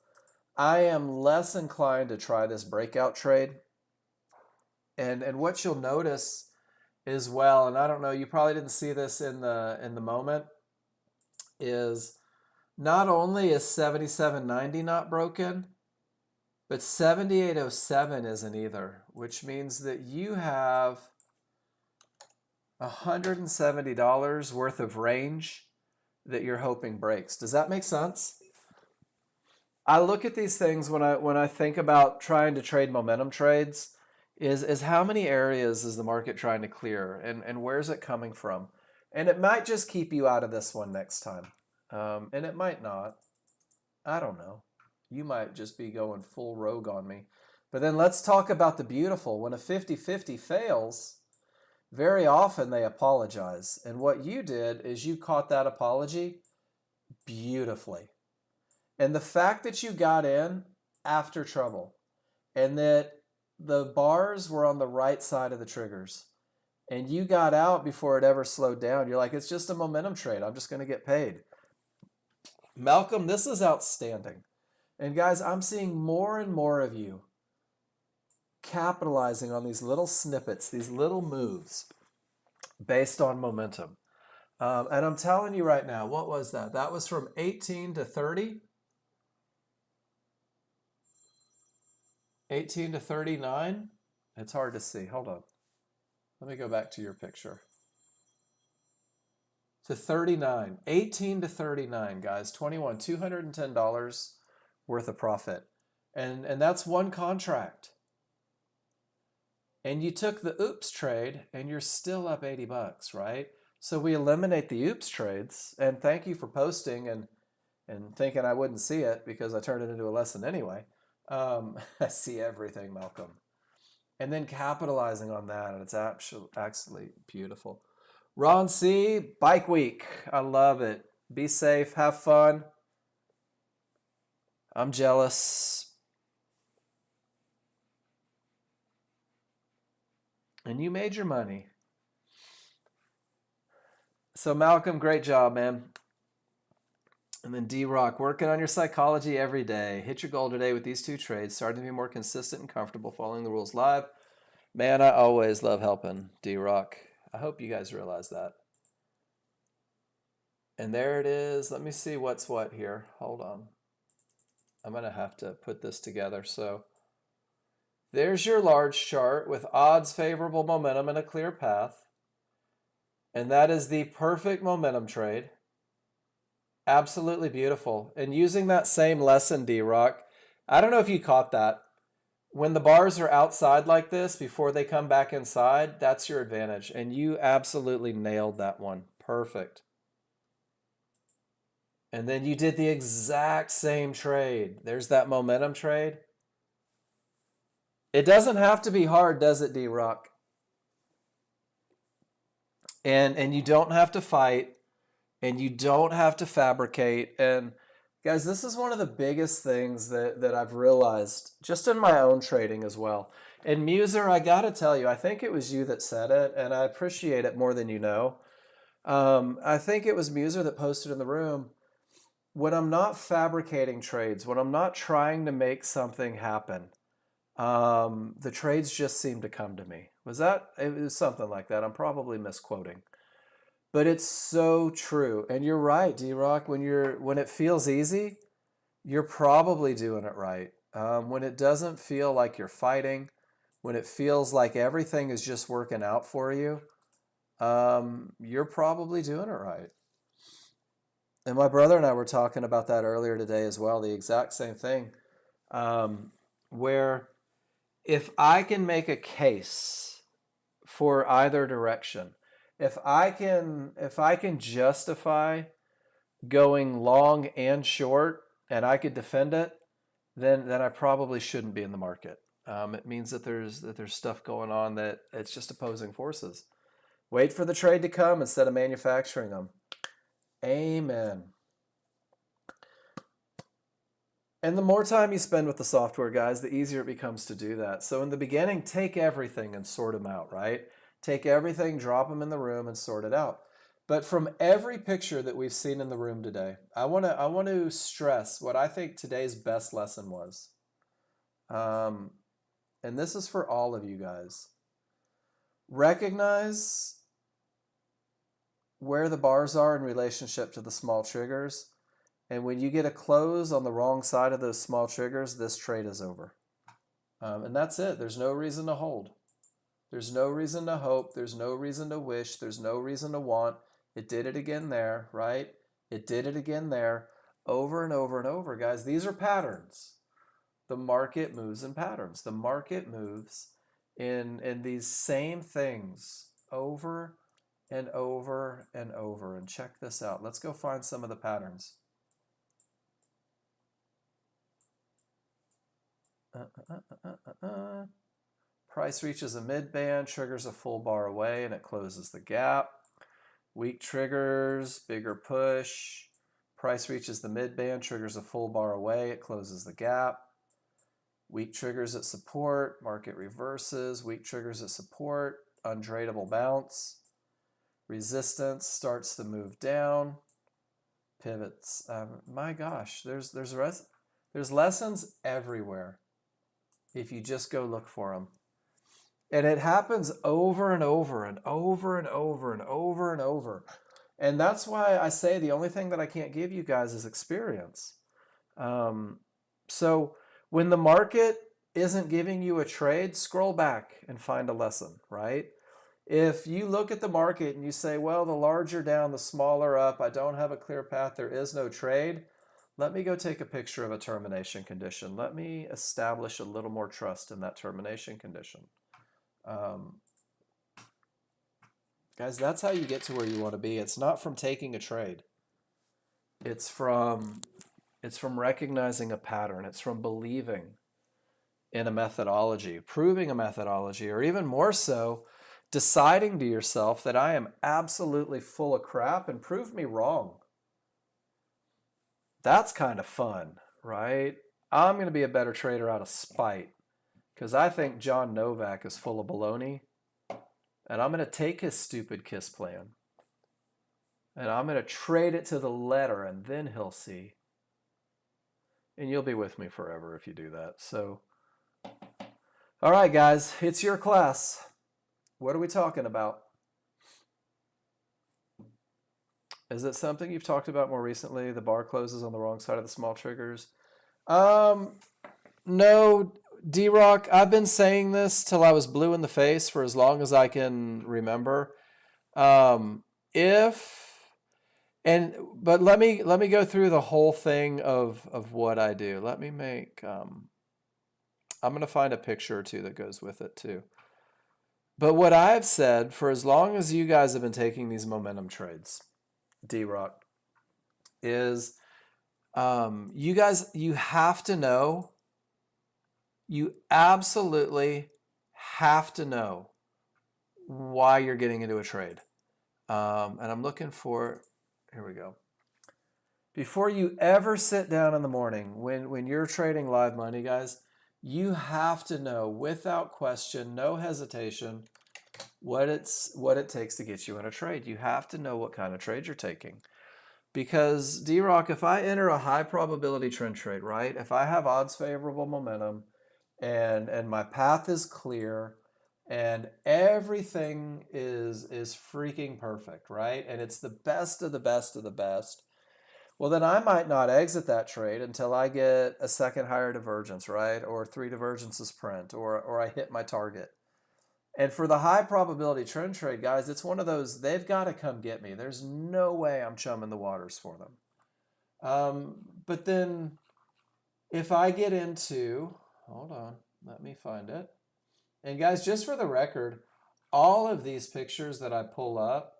I am less inclined to try this breakout trade. And what you'll notice as well, and I don't know, you probably didn't see this in the moment, is not only is 77.90 not broken, but 78.07 isn't either, which means that you have $170 worth of range that you're hoping breaks. Does that make sense? I look at these things when I think about trying to trade momentum trades, is how many areas is the market trying to clear, and where's it coming from? And it might just keep you out of this one next time. And it might not. I don't know. You might just be going full rogue on me. But then let's talk about the beautiful. When a 50-50 fails, very often they apologize. And what you did is you caught that apology beautifully. And the fact that you got in after trouble and that the bars were on the right side of the triggers and you got out before it ever slowed down, you're like, it's just a momentum trade. I'm just going to get paid. Malcolm, this is outstanding. And guys, I'm seeing more and more of you capitalizing on these little snippets, these little moves based on momentum. And I'm telling you right now, what was that? That was from 18 to 30. 18 to 39. It's hard to see. Hold on. Let me go back to your picture. To 39. 18 to 39, guys. 21. $210 worth of profit. And that's one contract. And you took the oops trade and you're still up 80 bucks, right? So we eliminate the oops trades. And thank you for posting and thinking I wouldn't see it because I turned it into a lesson anyway. I see everything, Malcolm. And then capitalizing on that, and it's absolutely beautiful. Ron C, Bike Week. I love it. Be safe, have fun. I'm jealous. And you made your money. So Malcolm, great job, man. And then D-Rock, working on your psychology every day. Hit your goal today with these two trades. Starting to be more consistent and comfortable following the rules live. Man, I always love helping D-Rock. I hope you guys realize that. And there it is. Let me see what's what here. Hold on. I'm going to have to put this together. So there's your large chart with odds, favorable momentum, and a clear path. And that is the perfect momentum trade. Absolutely beautiful. And using that same lesson, D-Rock, I don't know if you caught that. When the bars are outside like this, before they come back inside, that's your advantage. And you absolutely nailed that one. Perfect. And then you did the exact same trade. There's that momentum trade. It doesn't have to be hard, does it, D-Rock? And you don't have to fight. And you don't have to fabricate. And guys, this is one of the biggest things that I've realized just in my own trading as well. And Muser, I got to tell you, I think it was you that said it, and I appreciate it more than you know. I think it was Muser that posted in the room, when I'm not fabricating trades, when I'm not trying to make something happen, the trades just seem to come to me. It was something like that. I'm probably misquoting. But it's so true. And you're right, D-Rock, when it feels easy, you're probably doing it right. When it doesn't feel like you're fighting, when it feels like everything is just working out for you, you're probably doing it right. And my brother and I were talking about that earlier today as well, the exact same thing. Where if I can make a case for either direction, if I can justify going long and short and I could defend it, then I probably shouldn't be in the market. It means that there's stuff going on that it's just opposing forces. Wait for the trade to come instead of manufacturing them. Amen. And the more time you spend with the software, guys, the easier it becomes to do that. So in the beginning, take everything and sort them out, right? Take everything, drop them in the room, and sort it out. But from every picture that we've seen in the room today, I want to stress what I think today's best lesson was. And this is for all of you guys. Recognize where the bars are in relationship to the small triggers. And when you get a close on the wrong side of those small triggers, this trade is over. And that's it. There's no reason to hold. There's no reason to hope. There's no reason to wish. There's no reason to want. It did it again there, right? It did it again there, over and over and over, guys. These are patterns. The market moves in patterns. The market moves in these same things over and over and over. And check this out. Let's go find some of the patterns. Price reaches a mid-band, triggers a full bar away, and it closes the gap. Weak triggers, bigger push. Price reaches the mid-band, triggers a full bar away, it closes the gap. Weak triggers at support, market reverses. Weak triggers at support, untradeable bounce. Resistance starts to move down. Pivots. My gosh, there's lessons everywhere if you just go look for them. And it happens over and over and over and over and over and over. And that's why I say the only thing that I can't give you guys is experience. So when the market isn't giving you a trade, scroll back and find a lesson, right? If you look at the market and you say, well, the larger down, the smaller up, I don't have a clear path, there is no trade, let me go take a picture of a termination condition. Let me establish a little more trust in that termination condition. Guys, that's how you get to where you want to be. It's not from taking a trade. It's from recognizing a pattern. It's from believing in a methodology, proving a methodology, or even more so, deciding to yourself that I am absolutely full of crap and prove me wrong. That's kind of fun, right? I'm going to be a better trader out of spite because I think John Novak is full of baloney, and I'm going to take his stupid KISS plan, and I'm going to trade it to the letter, and then he'll see. And you'll be with me forever if you do that. So, all right, guys, it's your class. What are we talking about? Is it something you've talked about more recently? The bar closes on the wrong side of the small triggers? No, D-Rock, I've been saying this till I was blue in the face for as long as I can remember. But let me go through the whole thing of what I do. Let me make I'm going to find a picture or two that goes with it too. But what I've said for as long as you guys have been taking these momentum trades, D-Rock, is you guys, you have to know, you absolutely have to know why you're getting into a trade. And I'm looking for, here we go. Before you ever sit down in the morning, when you're trading live money, guys, you have to know without question, no hesitation, what it takes to get you in a trade. You have to know what kind of trade you're taking. Because D-Rock, if I enter a high probability trend trade, right? If I have odds favorable momentum and my path is clear and everything is freaking perfect, right? And it's the best of the best of the best. Well, then I might not exit that trade until I get a second higher divergence, right? Or 3 divergences print, or I hit my target. And for the high probability trend trade, guys, it's one of those, they've got to come get me. There's no way I'm chumming the waters for them. But then if I get into, hold on, let me find it. And guys, just for the record, all of these pictures that I pull up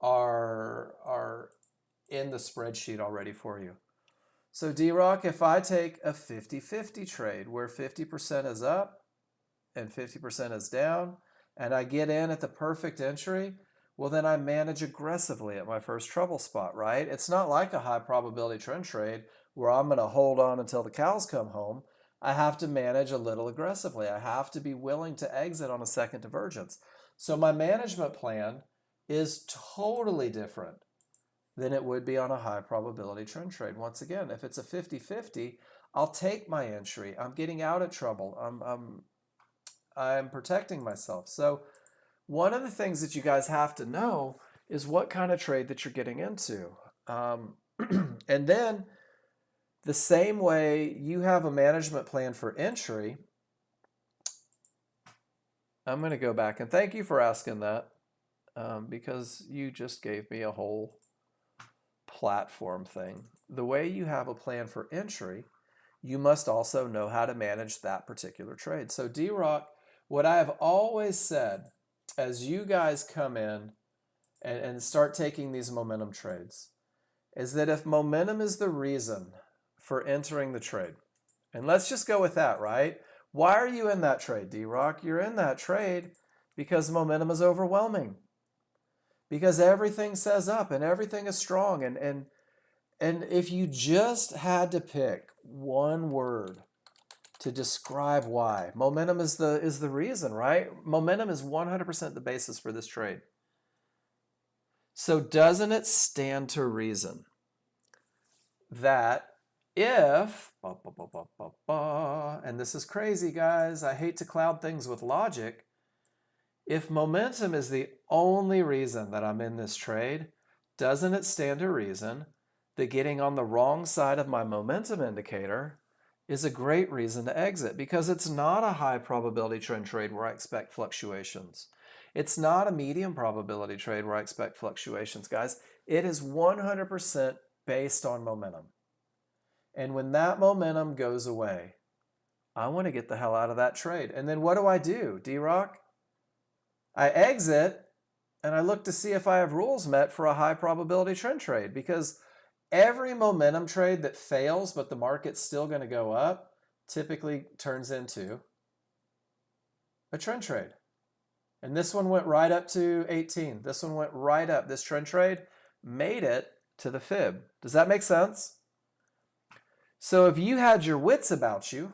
are in the spreadsheet already for you. So D-Rock, if I take a 50-50 trade where 50% is up and 50% is down, and I get in at the perfect entry, well, then I manage aggressively at my first trouble spot, right? It's not like a high probability trend trade where I'm going to hold on until the cows come home. I have to manage a little aggressively. I have to be willing to exit on a second divergence. So my management plan is totally different than it would be on a high probability trend trade. Once again, if it's a 50-50, I'll take my entry. I'm getting out of trouble. I'm protecting myself. So one of the things that you guys have to know is what kind of trade that you're getting into. And then the same way you have a management plan for entry, I'm going to go back and thank you for asking that, because you just gave me a whole platform thing. The way you have a plan for entry, you must also know how to manage that particular trade. So D-Rock, what I have always said as you guys come in and start taking these momentum trades is that if momentum is the reason for entering the trade, and let's just go with that, right? Why are you in that trade, D-Rock? You're in that trade because momentum is overwhelming, because everything says up and everything is strong. And if you just had to pick one word to describe why, momentum is the reason, right? Momentum is 100% the basis for this trade. So doesn't it stand to reason that if, and this is crazy, guys, I hate to cloud things with logic, if momentum is the only reason that I'm in this trade, doesn't it stand to reason that getting on the wrong side of my momentum indicator is a great reason to exit? Because it's not a high probability trend trade where I expect fluctuations. It's not a medium probability trade where I expect fluctuations, guys. It is 100% based on momentum. And when that momentum goes away, I want to get the hell out of that trade. And then what do, D-Rock? I exit and I look to see if I have rules met for a high probability trend trade, because every momentum trade that fails but the market's still going to go up typically turns into a trend trade. And this one went right up to 18. This one went right up. This trend trade made it to the fib. Does that make sense? So if you had your wits about you,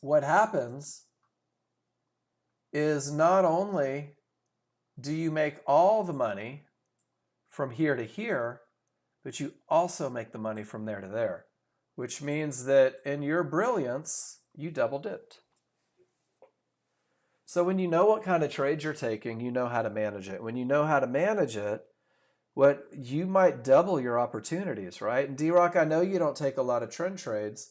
what happens is not only do you make all the money from here to here, but you also make the money from there to there, which means that in your brilliance, you double dipped. So when you know what kind of trades you're taking, you know how to manage it. When you know how to manage it, what you might double your opportunities, right? And D-Rock, I know you don't take a lot of trend trades,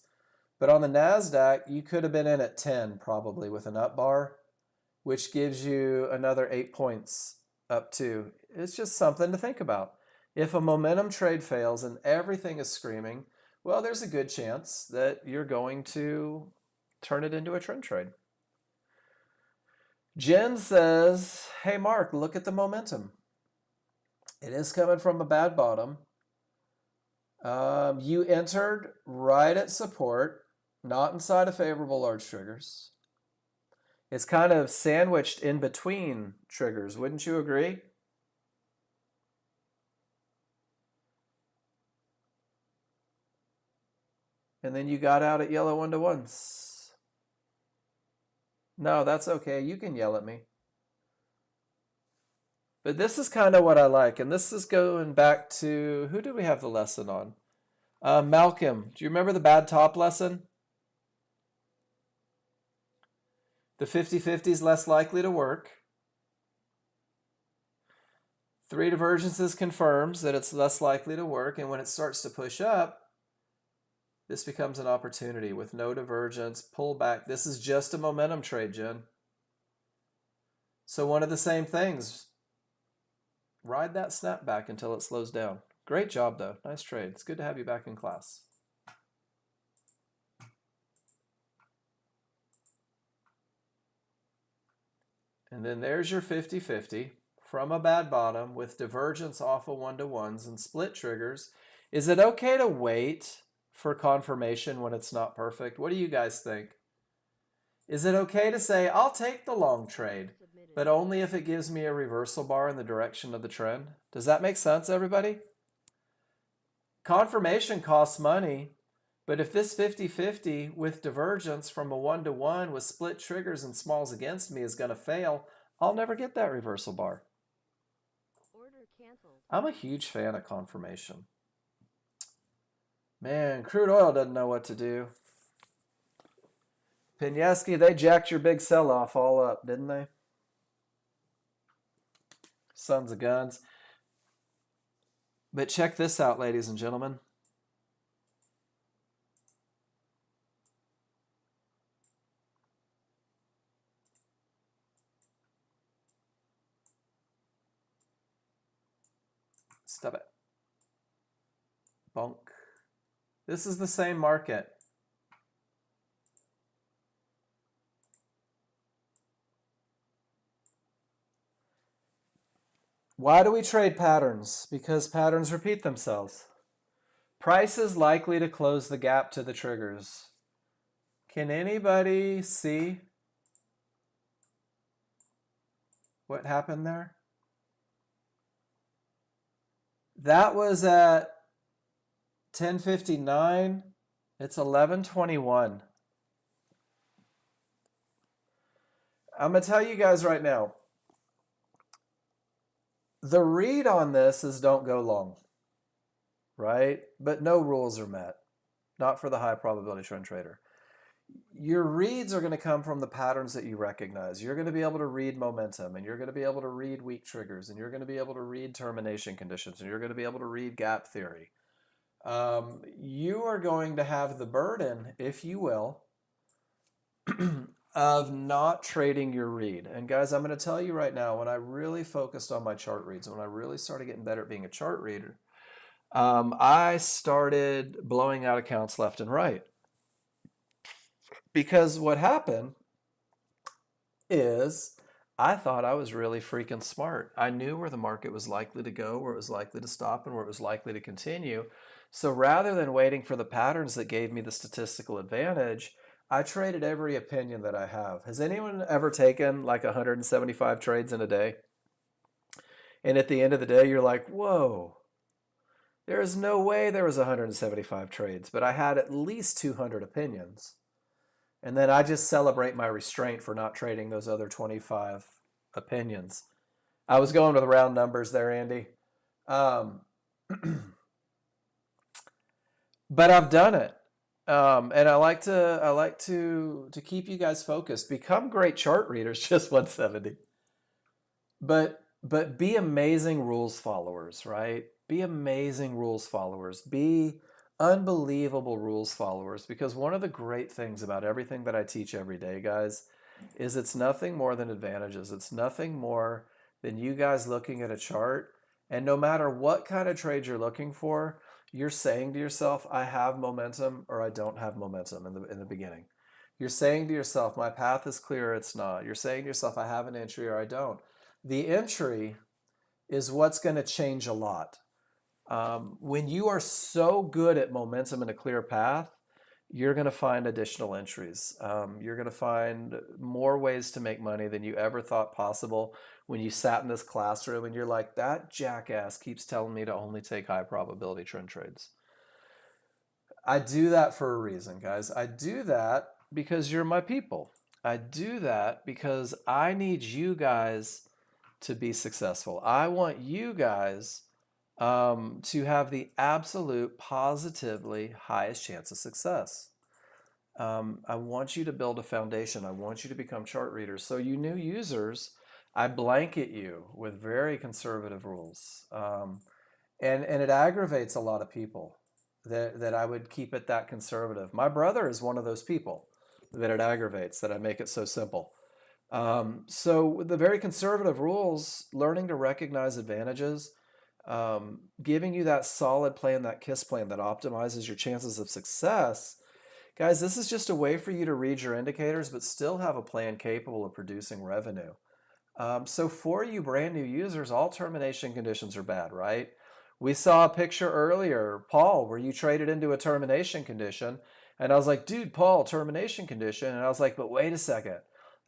but on the NASDAQ, you could have been in at 10 probably with an up bar, which gives you another 8 points up to. It's just something to think about. If a momentum trade fails and everything is screaming, well, there's a good chance that you're going to turn it into a trend trade. Jen says, hey, Mark, look at the momentum. It is coming from a bad bottom. You entered right at support, not inside of favorable large triggers. It's kind of sandwiched in between triggers. Wouldn't you agree? And then you got out at yellow 1-to-1s. No, that's okay. You can yell at me. But this is kind of what I like. And this is going back to, who did we have the lesson on? Malcolm. Do you remember the bad top lesson? The 50-50 is less likely to work. 3 divergences confirms that it's less likely to work, and when it starts to push up, this becomes an opportunity with no divergence, pull back. This is just a momentum trade, Jen. So one of the same things, ride that snapback until it slows down. Great job, though. Nice trade. It's good to have you back in class. And then there's your 50-50 from a bad bottom with divergence off of 1-to-1s and split triggers. Is it okay to wait for confirmation when it's not perfect? What do you guys think? Is it okay to say, I'll take the long trade, but only if it gives me a reversal bar in the direction of the trend? Does that make sense, everybody? Confirmation costs money, but if this 50-50 with divergence from a 1-to-1 with split triggers and smalls against me is going to fail, I'll never get that reversal bar. I'm a huge fan of confirmation. Man, crude oil doesn't know what to do. Pineski, they jacked your big sell-off all up, didn't they? Sons of guns. But check this out, ladies and gentlemen. Stop it. Bonk. This is the same market. Why do we trade patterns? Because patterns repeat themselves. Price is likely to close the gap to the triggers. Can anybody see what happened there? That was at 10:59. It's 11:21. I'm going to tell you guys right now, the read on this is don't go long, right? But no rules are met, not for the high probability trend trader. Your reads are going to come from the patterns that you recognize. You're going to be able to read momentum, and you're going to be able to read weak triggers, and you're going to be able to read termination conditions, and you're going to be able to read gap theory. You are going to have the burden, if you will, of not trading your read. And guys, I'm going to tell you right now, when I really focused on my chart reads, when I really started getting better at being a chart reader, I started blowing out accounts left and right. Because what happened is I thought I was really freaking smart. I knew where the market was likely to go, where it was likely to stop, and where it was likely to continue. So rather than waiting for the patterns that gave me the statistical advantage, I traded every opinion that I have. Has anyone ever taken like 175 trades in a day? And at the end of the day, you're like, whoa, there is no way there was 175 trades, but I had at least 200 opinions. And then I just celebrate my restraint for not trading those other 25 opinions. I was going with round numbers there, Andy. But I've done it. And I like to keep you guys focused. Become great chart readers, just 170. But be amazing rules followers, right? Be amazing rules followers. Be unbelievable rules followers, because one of the great things about everything that I teach every day, guys, is it's nothing more than advantages. It's nothing more than you guys looking at a chart, and no matter what kind of trade you're looking for, you're saying to yourself, I have momentum or I don't have momentum in the beginning. You're saying to yourself, my path is clear or it's not. You're saying to yourself, I have an entry or I don't. The entry is what's going to change a lot. When you are so good at momentum and a clear path, you're going to find additional entries. You're going to find more ways to make money than you ever thought possible when you sat in this classroom and you're like, that jackass keeps telling me to only take high probability trend trades. I do that for a reason, guys. I do that because you're my people. I do that because I need you guys to be successful. I want you guys to have the absolute positively highest chance of success. I want you to build a foundation. I want you to become chart readers. So you new users, I blanket you with very conservative rules. And it aggravates a lot of people that I would keep it that conservative. My brother is one of those people that it aggravates, that I make it so simple. So with the very conservative rules, learning to recognize advantages, giving you that solid plan, that KISS plan that optimizes your chances of success. Guys, this is just a way for you to read your indicators, but still have a plan capable of producing revenue. So for you brand new users, all termination conditions are bad, right? We saw a picture earlier, Paul, where you traded into a termination condition. And I was like, dude, Paul, termination condition. And I was like, but wait a second.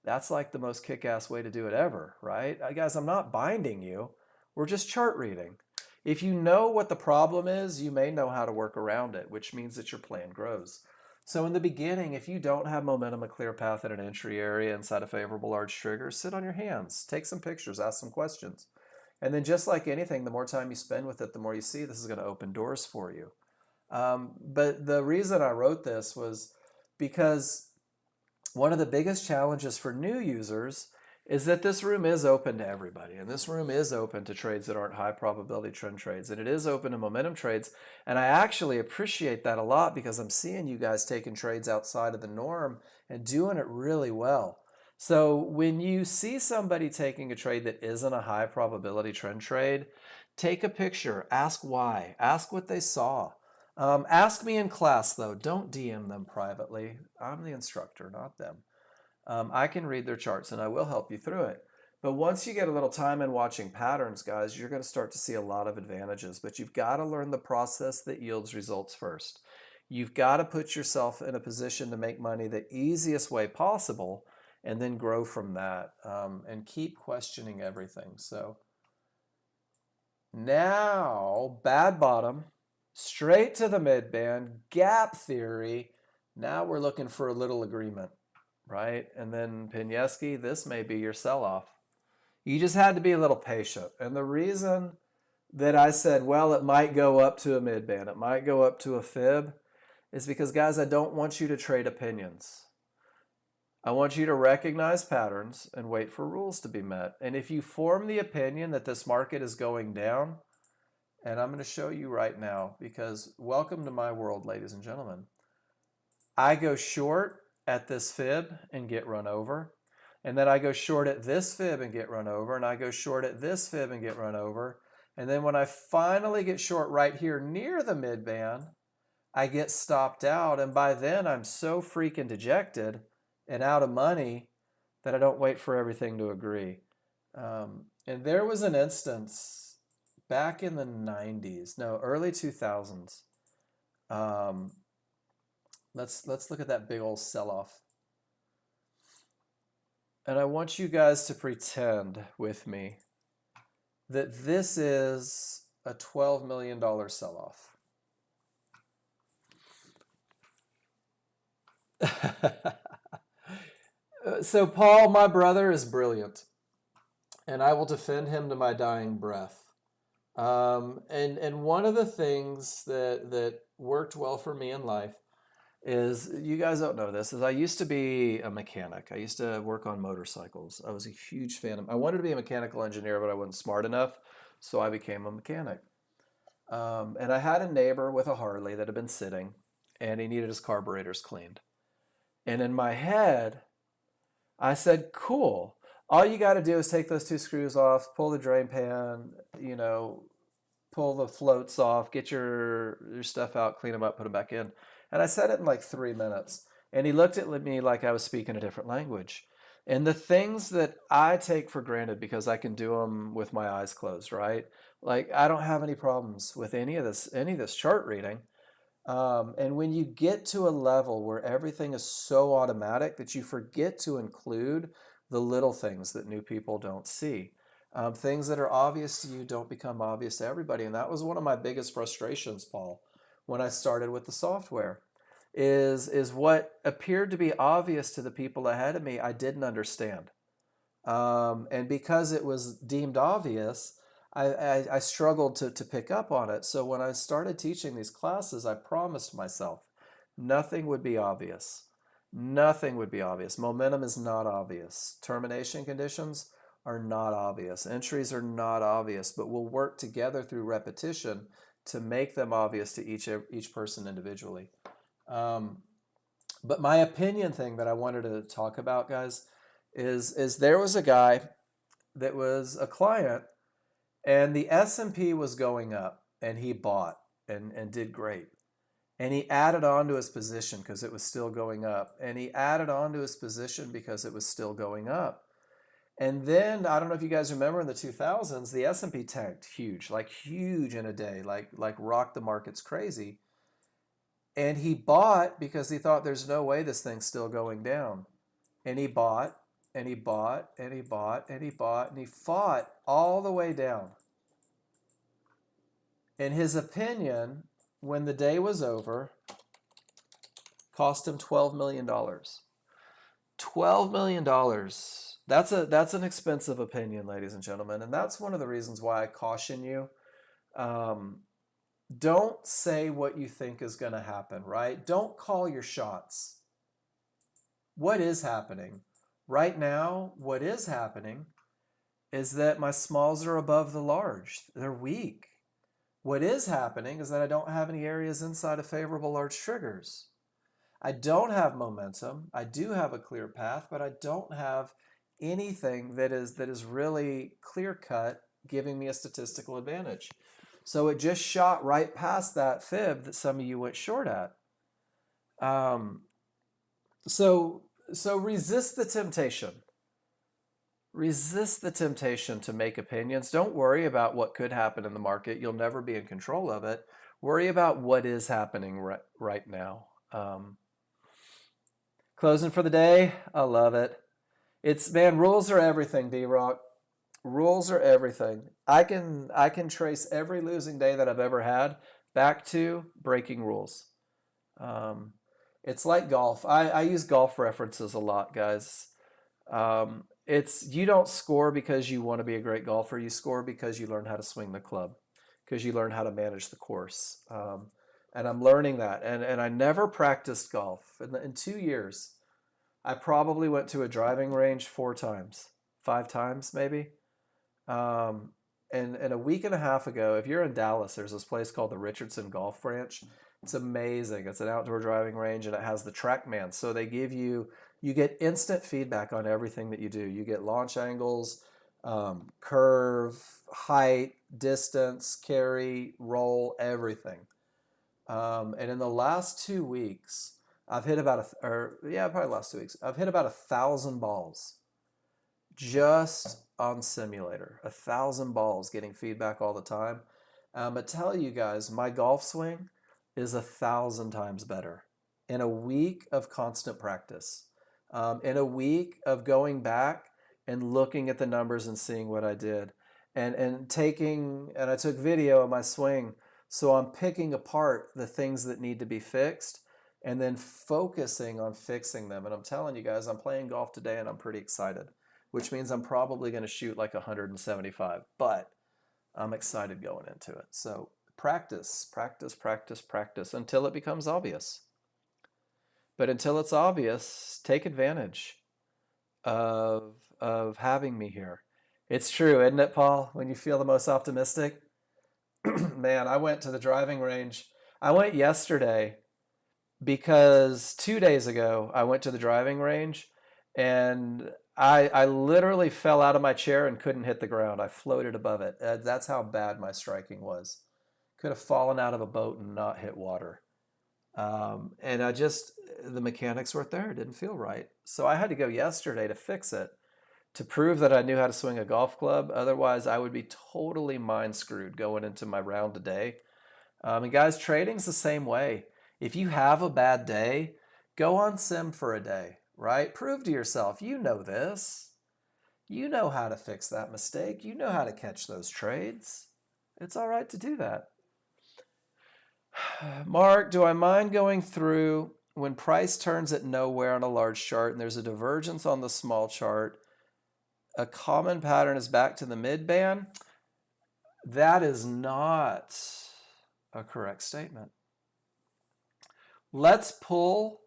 That's like the most kick-ass way to do it ever, right? Guys, I'm not binding you. We're just chart reading. If you know what the problem is, you may know how to work around it, which means that your plan grows. So in the beginning, if you don't have momentum, a clear path at an entry area inside a favorable large trigger, sit on your hands, take some pictures, ask some questions. And then just like anything, the more time you spend with it, the more you see this is going to open doors for you. But the reason I wrote this was because one of the biggest challenges for new users is that this room is open to everybody. And this room is open to trades that aren't high probability trend trades. And it is open to momentum trades. And I actually appreciate that a lot because I'm seeing you guys taking trades outside of the norm and doing it really well. So when you see somebody taking a trade that isn't a high probability trend trade, take a picture, ask why, ask what they saw. Ask me in class though, don't DM them privately. I'm the instructor, not them. I can read their charts and I will help you through it. But once you get a little time in watching patterns, guys, you're going to start to see a lot of advantages. But you've got to learn the process that yields results first. You've got to put yourself in a position to make money the easiest way possible and then grow from that, and keep questioning everything. So now, bad bottom, straight to the mid band, gap theory. Now we're looking for a little agreement, right? And then Pineski, this may be your sell-off. You just had to be a little patient. And the reason that I said, well, it might go up to a mid band, it might go up to a fib, is because, guys, I don't want you to trade opinions. I want you to recognize patterns and wait for rules to be met. And if you form the opinion that this market is going down, and I'm going to show you right now, because welcome to my world, ladies and gentlemen. I go short at this fib and get run over. And then I go short at this fib and get run over. And I go short at this fib and get run over. And then when I finally get short right here near the mid band, I get stopped out. And by then I'm so freaking dejected and out of money that I don't wait for everything to agree. And there was an instance back in the 90s, no, early 2000s. Let's look at that big old sell-off. And I want you guys to pretend with me that this is a $12 million sell-off. So Paul, my brother, is brilliant, and I will defend him to my dying breath. And one of the things that worked well for me in life is, you guys don't know this, is I used to be a mechanic. I used to work on motorcycles. I was a huge fan of, I wanted to be a mechanical engineer, but I wasn't smart enough, so I became a mechanic. And I had a neighbor with a Harley that had been sitting, and he needed his carburetors cleaned. And in my head, I said, cool. All you got to do is take those two screws off, pull the drain pan, pull the floats off, get your stuff out, clean them up, put them back in. And I said it in like 3 minutes. And he looked at me like I was speaking a different language. And the things that I take for granted because I can do them with my eyes closed, right? Like, I don't have any problems with any of this chart reading. And when you get to a level where everything is so automatic that you forget to include the little things that new people don't see. Things that are obvious to you don't become obvious to everybody. And that was one of my biggest frustrations, Paul, when I started with the software, is what appeared to be obvious to the people ahead of me, I didn't understand. And because it was deemed obvious, I struggled to pick up on it. So when I started teaching these classes, I promised myself nothing would be obvious. Nothing would be obvious. Momentum is not obvious. Termination conditions are not obvious. Entries are not obvious, but we'll work together through repetition to make them obvious to each person individually. But my opinion thing that I wanted to talk about, guys, is there was a guy that was a client, and the S&P was going up, and he bought and did great. And he added on to his position because it was still going up. And he added on to his position because it was still going up. And then, I don't know if you guys remember in the 2000s, the S&P tanked huge, like huge in a day, like rocked the markets crazy. And he bought because he thought there's no way this thing's still going down. And he bought, and he bought, and he bought, and he bought, and he fought all the way down. In his opinion, when the day was over, cost him $12 million. $12 million. That's an expensive opinion, ladies and gentlemen. And that's one of the reasons why I caution you. Don't say what you think is going to happen, right? Don't call your shots. What is happening? Right now, what is happening is that my smalls are above the large. They're weak. What is happening is that I don't have any areas inside of favorable large triggers. I don't have momentum. I do have a clear path, but I don't have anything that is really clear cut, giving me a statistical advantage. So it just shot right past that fib that some of you went short at. So resist the temptation. Resist the temptation to make opinions. Don't worry about what could happen in the market. You'll never be in control of it. Worry about what is happening right now. Closing for the day. I love it. Man, rules are everything, D-Rock. Rules are everything. I can trace every losing day that I've ever had back to breaking rules. It's like golf. I use golf references a lot, guys. You don't score because you want to be a great golfer. You score because you learn how to swing the club, because you learn how to manage the course. And I'm learning that. And I never practiced golf. In 2 years, I probably went to a driving range 4 times, 5 times maybe. And a week and a half ago, if you're in Dallas, there's this place called the Richardson Golf Ranch. It's amazing. It's an outdoor driving range, and it has the TrackMan. So they give you get instant feedback on everything that you do. You get launch angles, curve, height, distance, carry, roll, everything. And in the last 2 weeks, I've hit about probably last 2 weeks, I've hit about 1,000 balls just on simulator. 1,000 balls, getting feedback all the time. I tell you guys, my golf swing is 1,000 times better in a week of constant practice. In a week of going back and looking at the numbers and seeing what I did, and I took video of my swing, so I'm picking apart the things that need to be fixed and then focusing on fixing them. And I'm telling you guys, I'm playing golf today and I'm pretty excited, which means I'm probably going to shoot like 175, but I'm excited going into it. So practice, practice, practice, practice until it becomes obvious. But until it's obvious, take advantage of having me here. It's true, isn't it, Paul? When you feel the most optimistic? Man, I went to the driving range. I went yesterday because 2 days ago I went to the driving range and I literally fell out of my chair and couldn't hit the ground. I floated above it. That's how bad my striking was. Could have fallen out of a boat and not hit water. And the mechanics weren't there. It didn't feel right. So I had to go yesterday to fix it, to prove that I knew how to swing a golf club. Otherwise, I would be totally mind screwed going into my round today. And guys, trading's the same way. If you have a bad day, go on sim for a day, right? Prove to yourself, you know this. You know how to fix that mistake. You know how to catch those trades. It's all right to do that. Mark, do I mind going through when price turns at nowhere on a large chart and there's a divergence on the small chart? A common pattern is back to the mid band. That is not a correct statement. Let's pull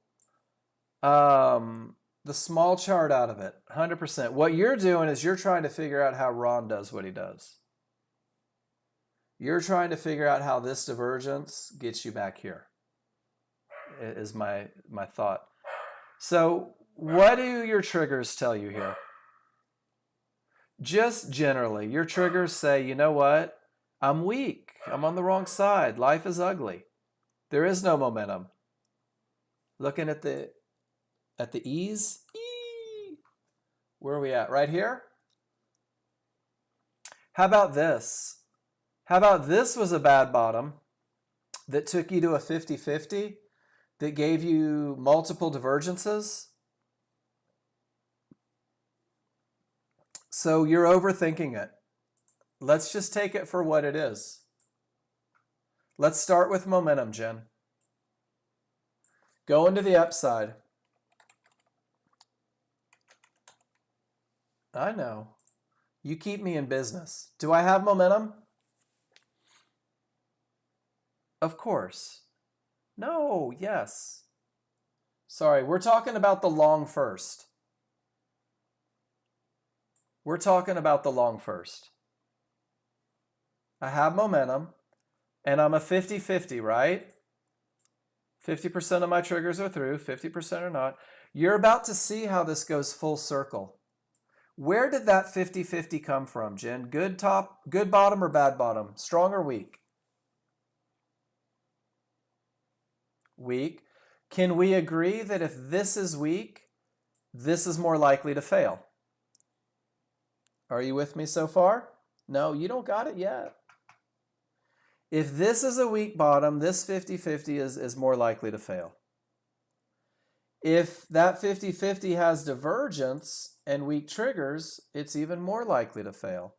The small chart out of it, 100%. What you're doing is you're trying to figure out how Ron does what he does. You're trying to figure out how this divergence gets you back here, is my thought. So what do your triggers tell you here? Just generally, your triggers say, you know what? I'm weak. I'm on the wrong side. Life is ugly. There is no momentum. Looking at the E's. Where are we at? Right here? How about this? How about this was a bad bottom that took you to a 50-50 that gave you multiple divergences? So you're overthinking it. Let's just take it for what it is. Let's start with momentum, Jen. Go into the upside. I know. You keep me in business. Do I have momentum? Of course. No, yes. Sorry, we're talking about the long first. We're talking about the long first. I have momentum, and I'm a 50-50, right? 50% of my triggers are through, 50% are not. You're about to see how this goes full circle. Where did that 50-50 come from, Jen? Good top, good bottom, or bad bottom? Strong or weak? Weak. Can we agree that if this is weak, this is more likely to fail? Are you with me so far? No, you don't got it yet. If this is a weak bottom, this 50-50 is more likely to fail. If that 50-50 has divergence and weak triggers, it's even more likely to fail.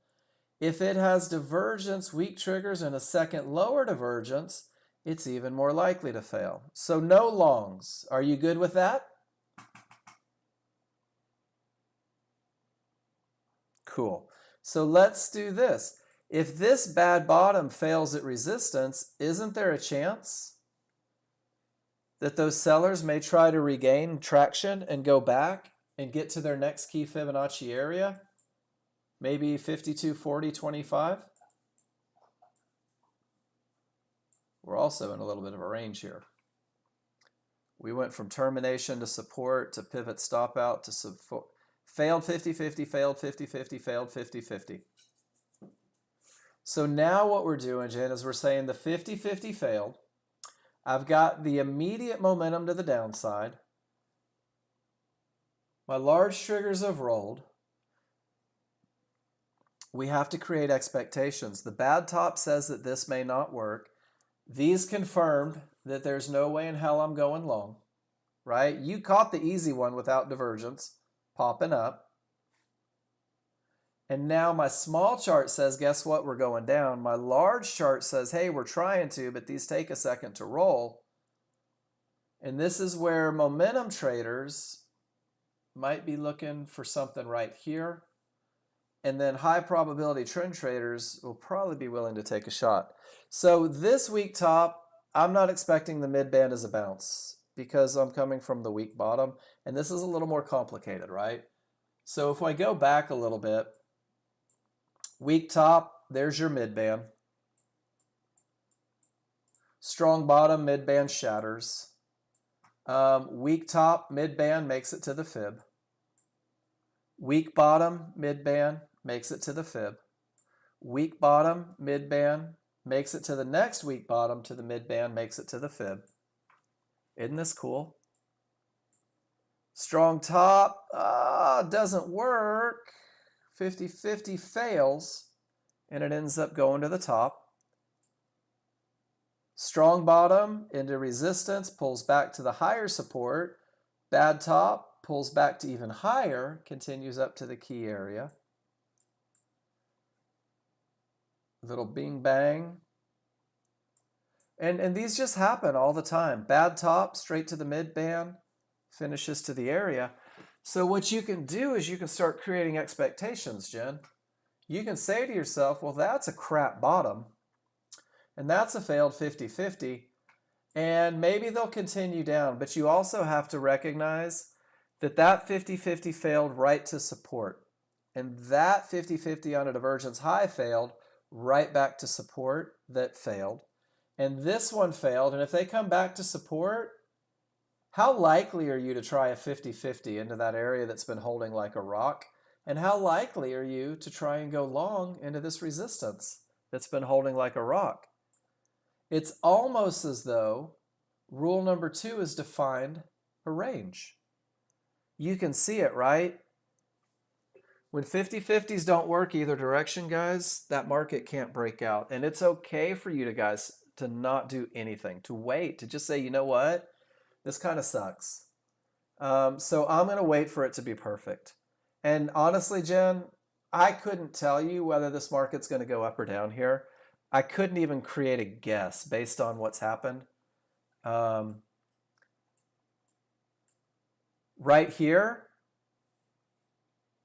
If it has divergence, weak triggers, and a second lower divergence, it's even more likely to fail. So no longs. Are you good with that? Cool. So let's do this. If this bad bottom fails at resistance, isn't there a chance that those sellers may try to regain traction and go back and get to their next key Fibonacci area? Maybe 52.40.25? We're also in a little bit of a range here. We went from termination to support to pivot stop out to support. Failed 50-50, failed 50-50, failed 50-50. So now what we're doing, Jen, is we're saying the 50-50 failed. I've got the immediate momentum to the downside. My large triggers have rolled. We have to create expectations. The bad top says that this may not work. These confirmed that there's no way in hell I'm going long, right? You caught the easy one without divergence, popping up. And now my small chart says, guess what? We're going down. My large chart says, hey, we're trying to, but these take a second to roll. And this is where momentum traders might be looking for something right here. And then high probability trend traders will probably be willing to take a shot. So this weak top, I'm not expecting the mid-band as a bounce because I'm coming from the weak bottom. And this is a little more complicated, right? So if I go back a little bit, weak top, there's your mid-band. Strong bottom, mid-band shatters. Weak top, mid-band makes it to the fib. Weak bottom, mid-band makes it to the fib. Weak bottom, mid-band makes it to the next weak bottom to the mid-band, makes it to the fib. Isn't this cool? Strong top, doesn't work. 50-50 fails, and it ends up going to the top. Strong bottom into resistance, pulls back to the higher support. Bad top, pulls back to even higher, continues up to the key area. Little bing bang. And these just happen all the time. Bad top, straight to the mid band, finishes to the area. So what you can do is you can start creating expectations, Jen. You can say to yourself, well, that's a crap bottom, and that's a failed 50-50. And maybe they'll continue down, but you also have to recognize that that 50-50 failed right to support. And that 50-50 on a divergence high failed right back to support that failed. And this one failed. And if they come back to support, how likely are you to try a 50-50 into that area that's been holding like a rock? And how likely are you to try and go long into this resistance that's been holding like a rock? It's almost as though rule number 2 is defined a range. You can see it, right? When 50-50s don't work either direction, guys, that market can't break out. And it's okay for you guys to not do anything, to wait, to just say, you know what? This kind of sucks. So I'm going to wait for it to be perfect. And honestly, Jen, I couldn't tell you whether this market's going to go up or down here. I couldn't even create a guess based on what's happened. Right here,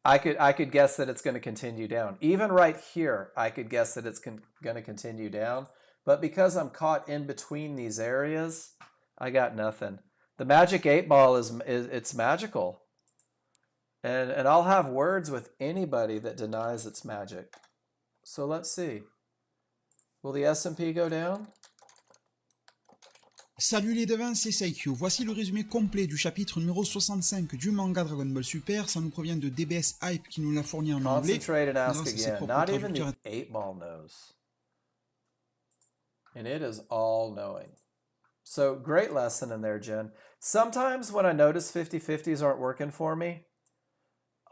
I could guess that it's going to continue down. Even right here, I could guess that it's going to continue down. But because I'm caught in between these areas, I got nothing. The magic 8 ball is it's magical. And I'll have words with anybody that denies it's magic. So let's see. Will the S&P go down? Salut les devins, c'est Seikyu. Voici le résumé complet du chapitre numéro 65 du manga Dragon Ball Super. Ça nous provient de DBS Hype qui nous l'a fourni en anglais. Concentrate and ask grâce à ses again. propres Not even the traducteurs. 8 ball knows. And it is all knowing. So great lesson in there, Jen. Sometimes when I notice 50-50s aren't working for me,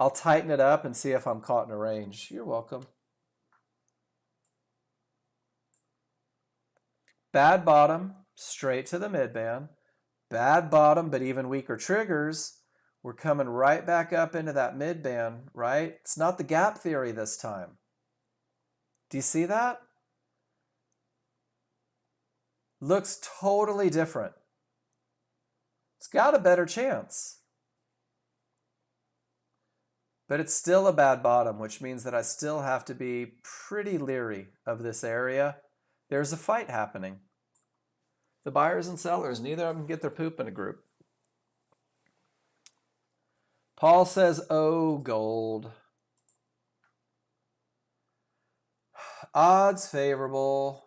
I'll tighten it up and see if I'm caught in a range. You're welcome. Bad bottom, straight to the midband. Bad bottom, but even weaker triggers. We're coming right back up into that midband, right? It's not the gap theory this time. Do you see that? Looks totally different. It's got a better chance. But it's still a bad bottom, which means that I still have to be pretty leery of this area. There's a fight happening. The buyers and sellers, neither of them get their poop in a group. Paul says, oh, gold. Odds favorable.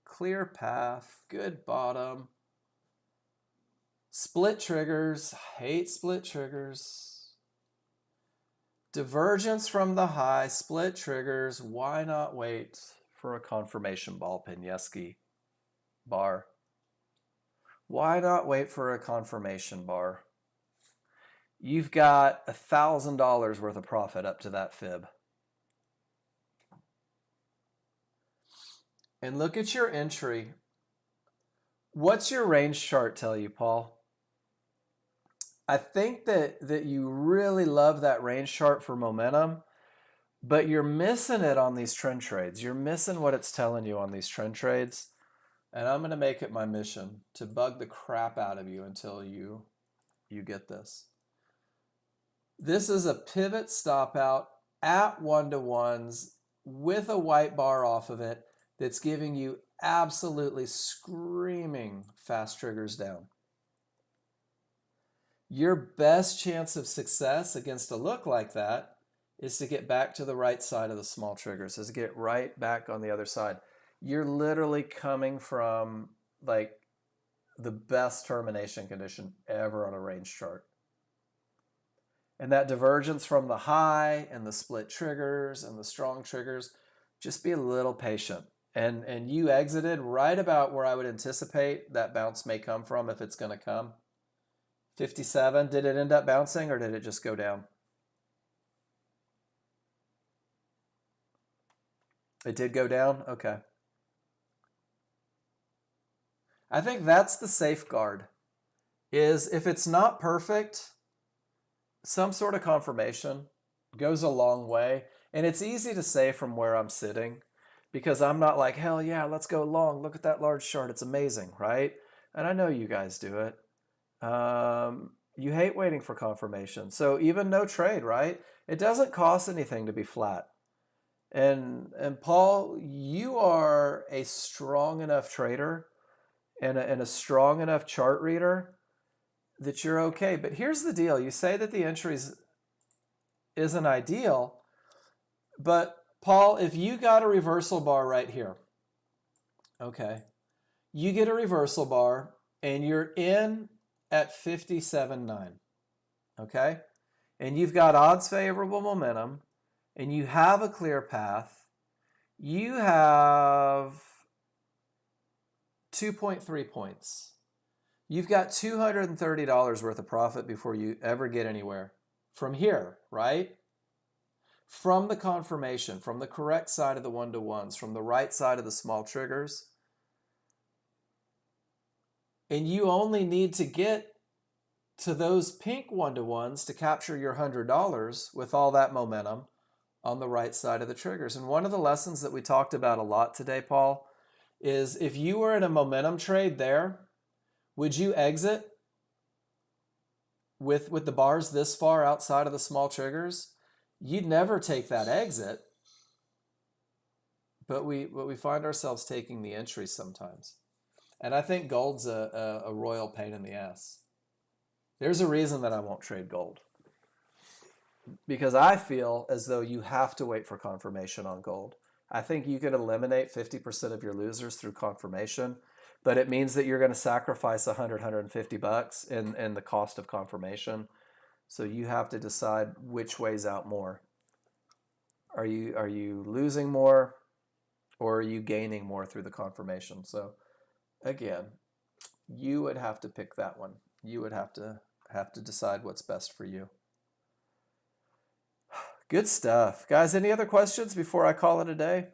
Clear path. Good bottom. Split triggers. Hate split triggers. Divergence from the high. Split triggers. Why not wait for a confirmation ball, Pineski bar? Why not wait for a confirmation bar? You've got $1,000 worth of profit up to that fib. And look at your entry. What's your range chart tell you, Paul? I think that you really love that range chart for momentum, but you're missing it on these trend trades. You're missing what it's telling you on these trend trades. And I'm going to make it my mission to bug the crap out of you until you get this. This is a pivot stop out at 1-to-1s with a white bar off of it that's giving you absolutely screaming fast triggers down. Your best chance of success against a look like that is to get back to the right side of the small triggers, is to get right back on the other side. You're literally coming from like the best termination condition ever on a range chart. And that divergence from the high and the split triggers and the strong triggers, just be a little patient. And you exited right about where I would anticipate that bounce may come from if it's going to come. 57, did it end up bouncing or did it just go down? It did go down? Okay. I think that's the safeguard, is if it's not perfect, some sort of confirmation goes a long way. And it's easy to say from where I'm sitting because I'm not like, hell yeah, let's go long. Look at that large chart. It's amazing, right? And I know you guys do it. You hate waiting for confirmation. So even no trade, right? It doesn't cost anything to be flat. And Paul, you are a strong enough trader and a strong enough chart reader that you're okay. But here's the deal. You say that the entries isn't ideal, but Paul, if you got a reversal bar right here, okay, you get a reversal bar and you're in at 57.9, okay? And you've got odds favorable momentum and you have a clear path, you have 2.3 points. You've got $230 worth of profit before you ever get anywhere from here, right? From the confirmation, from the correct side of the one-to-ones, from the right side of the small triggers. And you only need to get to those pink one-to-ones to capture your $100 with all that momentum on the right side of the triggers. And one of the lessons that we talked about a lot today, Paul, is if you were in a momentum trade there, would you exit with the bars this far outside of the small triggers? You'd never take that exit, but we find ourselves taking the entries sometimes. And I think gold's a royal pain in the ass. There's a reason that I won't trade gold, because I feel as though you have to wait for confirmation on gold. I think you could eliminate 50% of your losers through confirmation, but it means that you're going to sacrifice 150 bucks in the cost of confirmation. So you have to decide which weighs out more. Are you losing more, or are you gaining more through the confirmation? So again, you would have to pick that one. You would have to decide what's best for you. Good stuff. Guys, any other questions before I call it a day?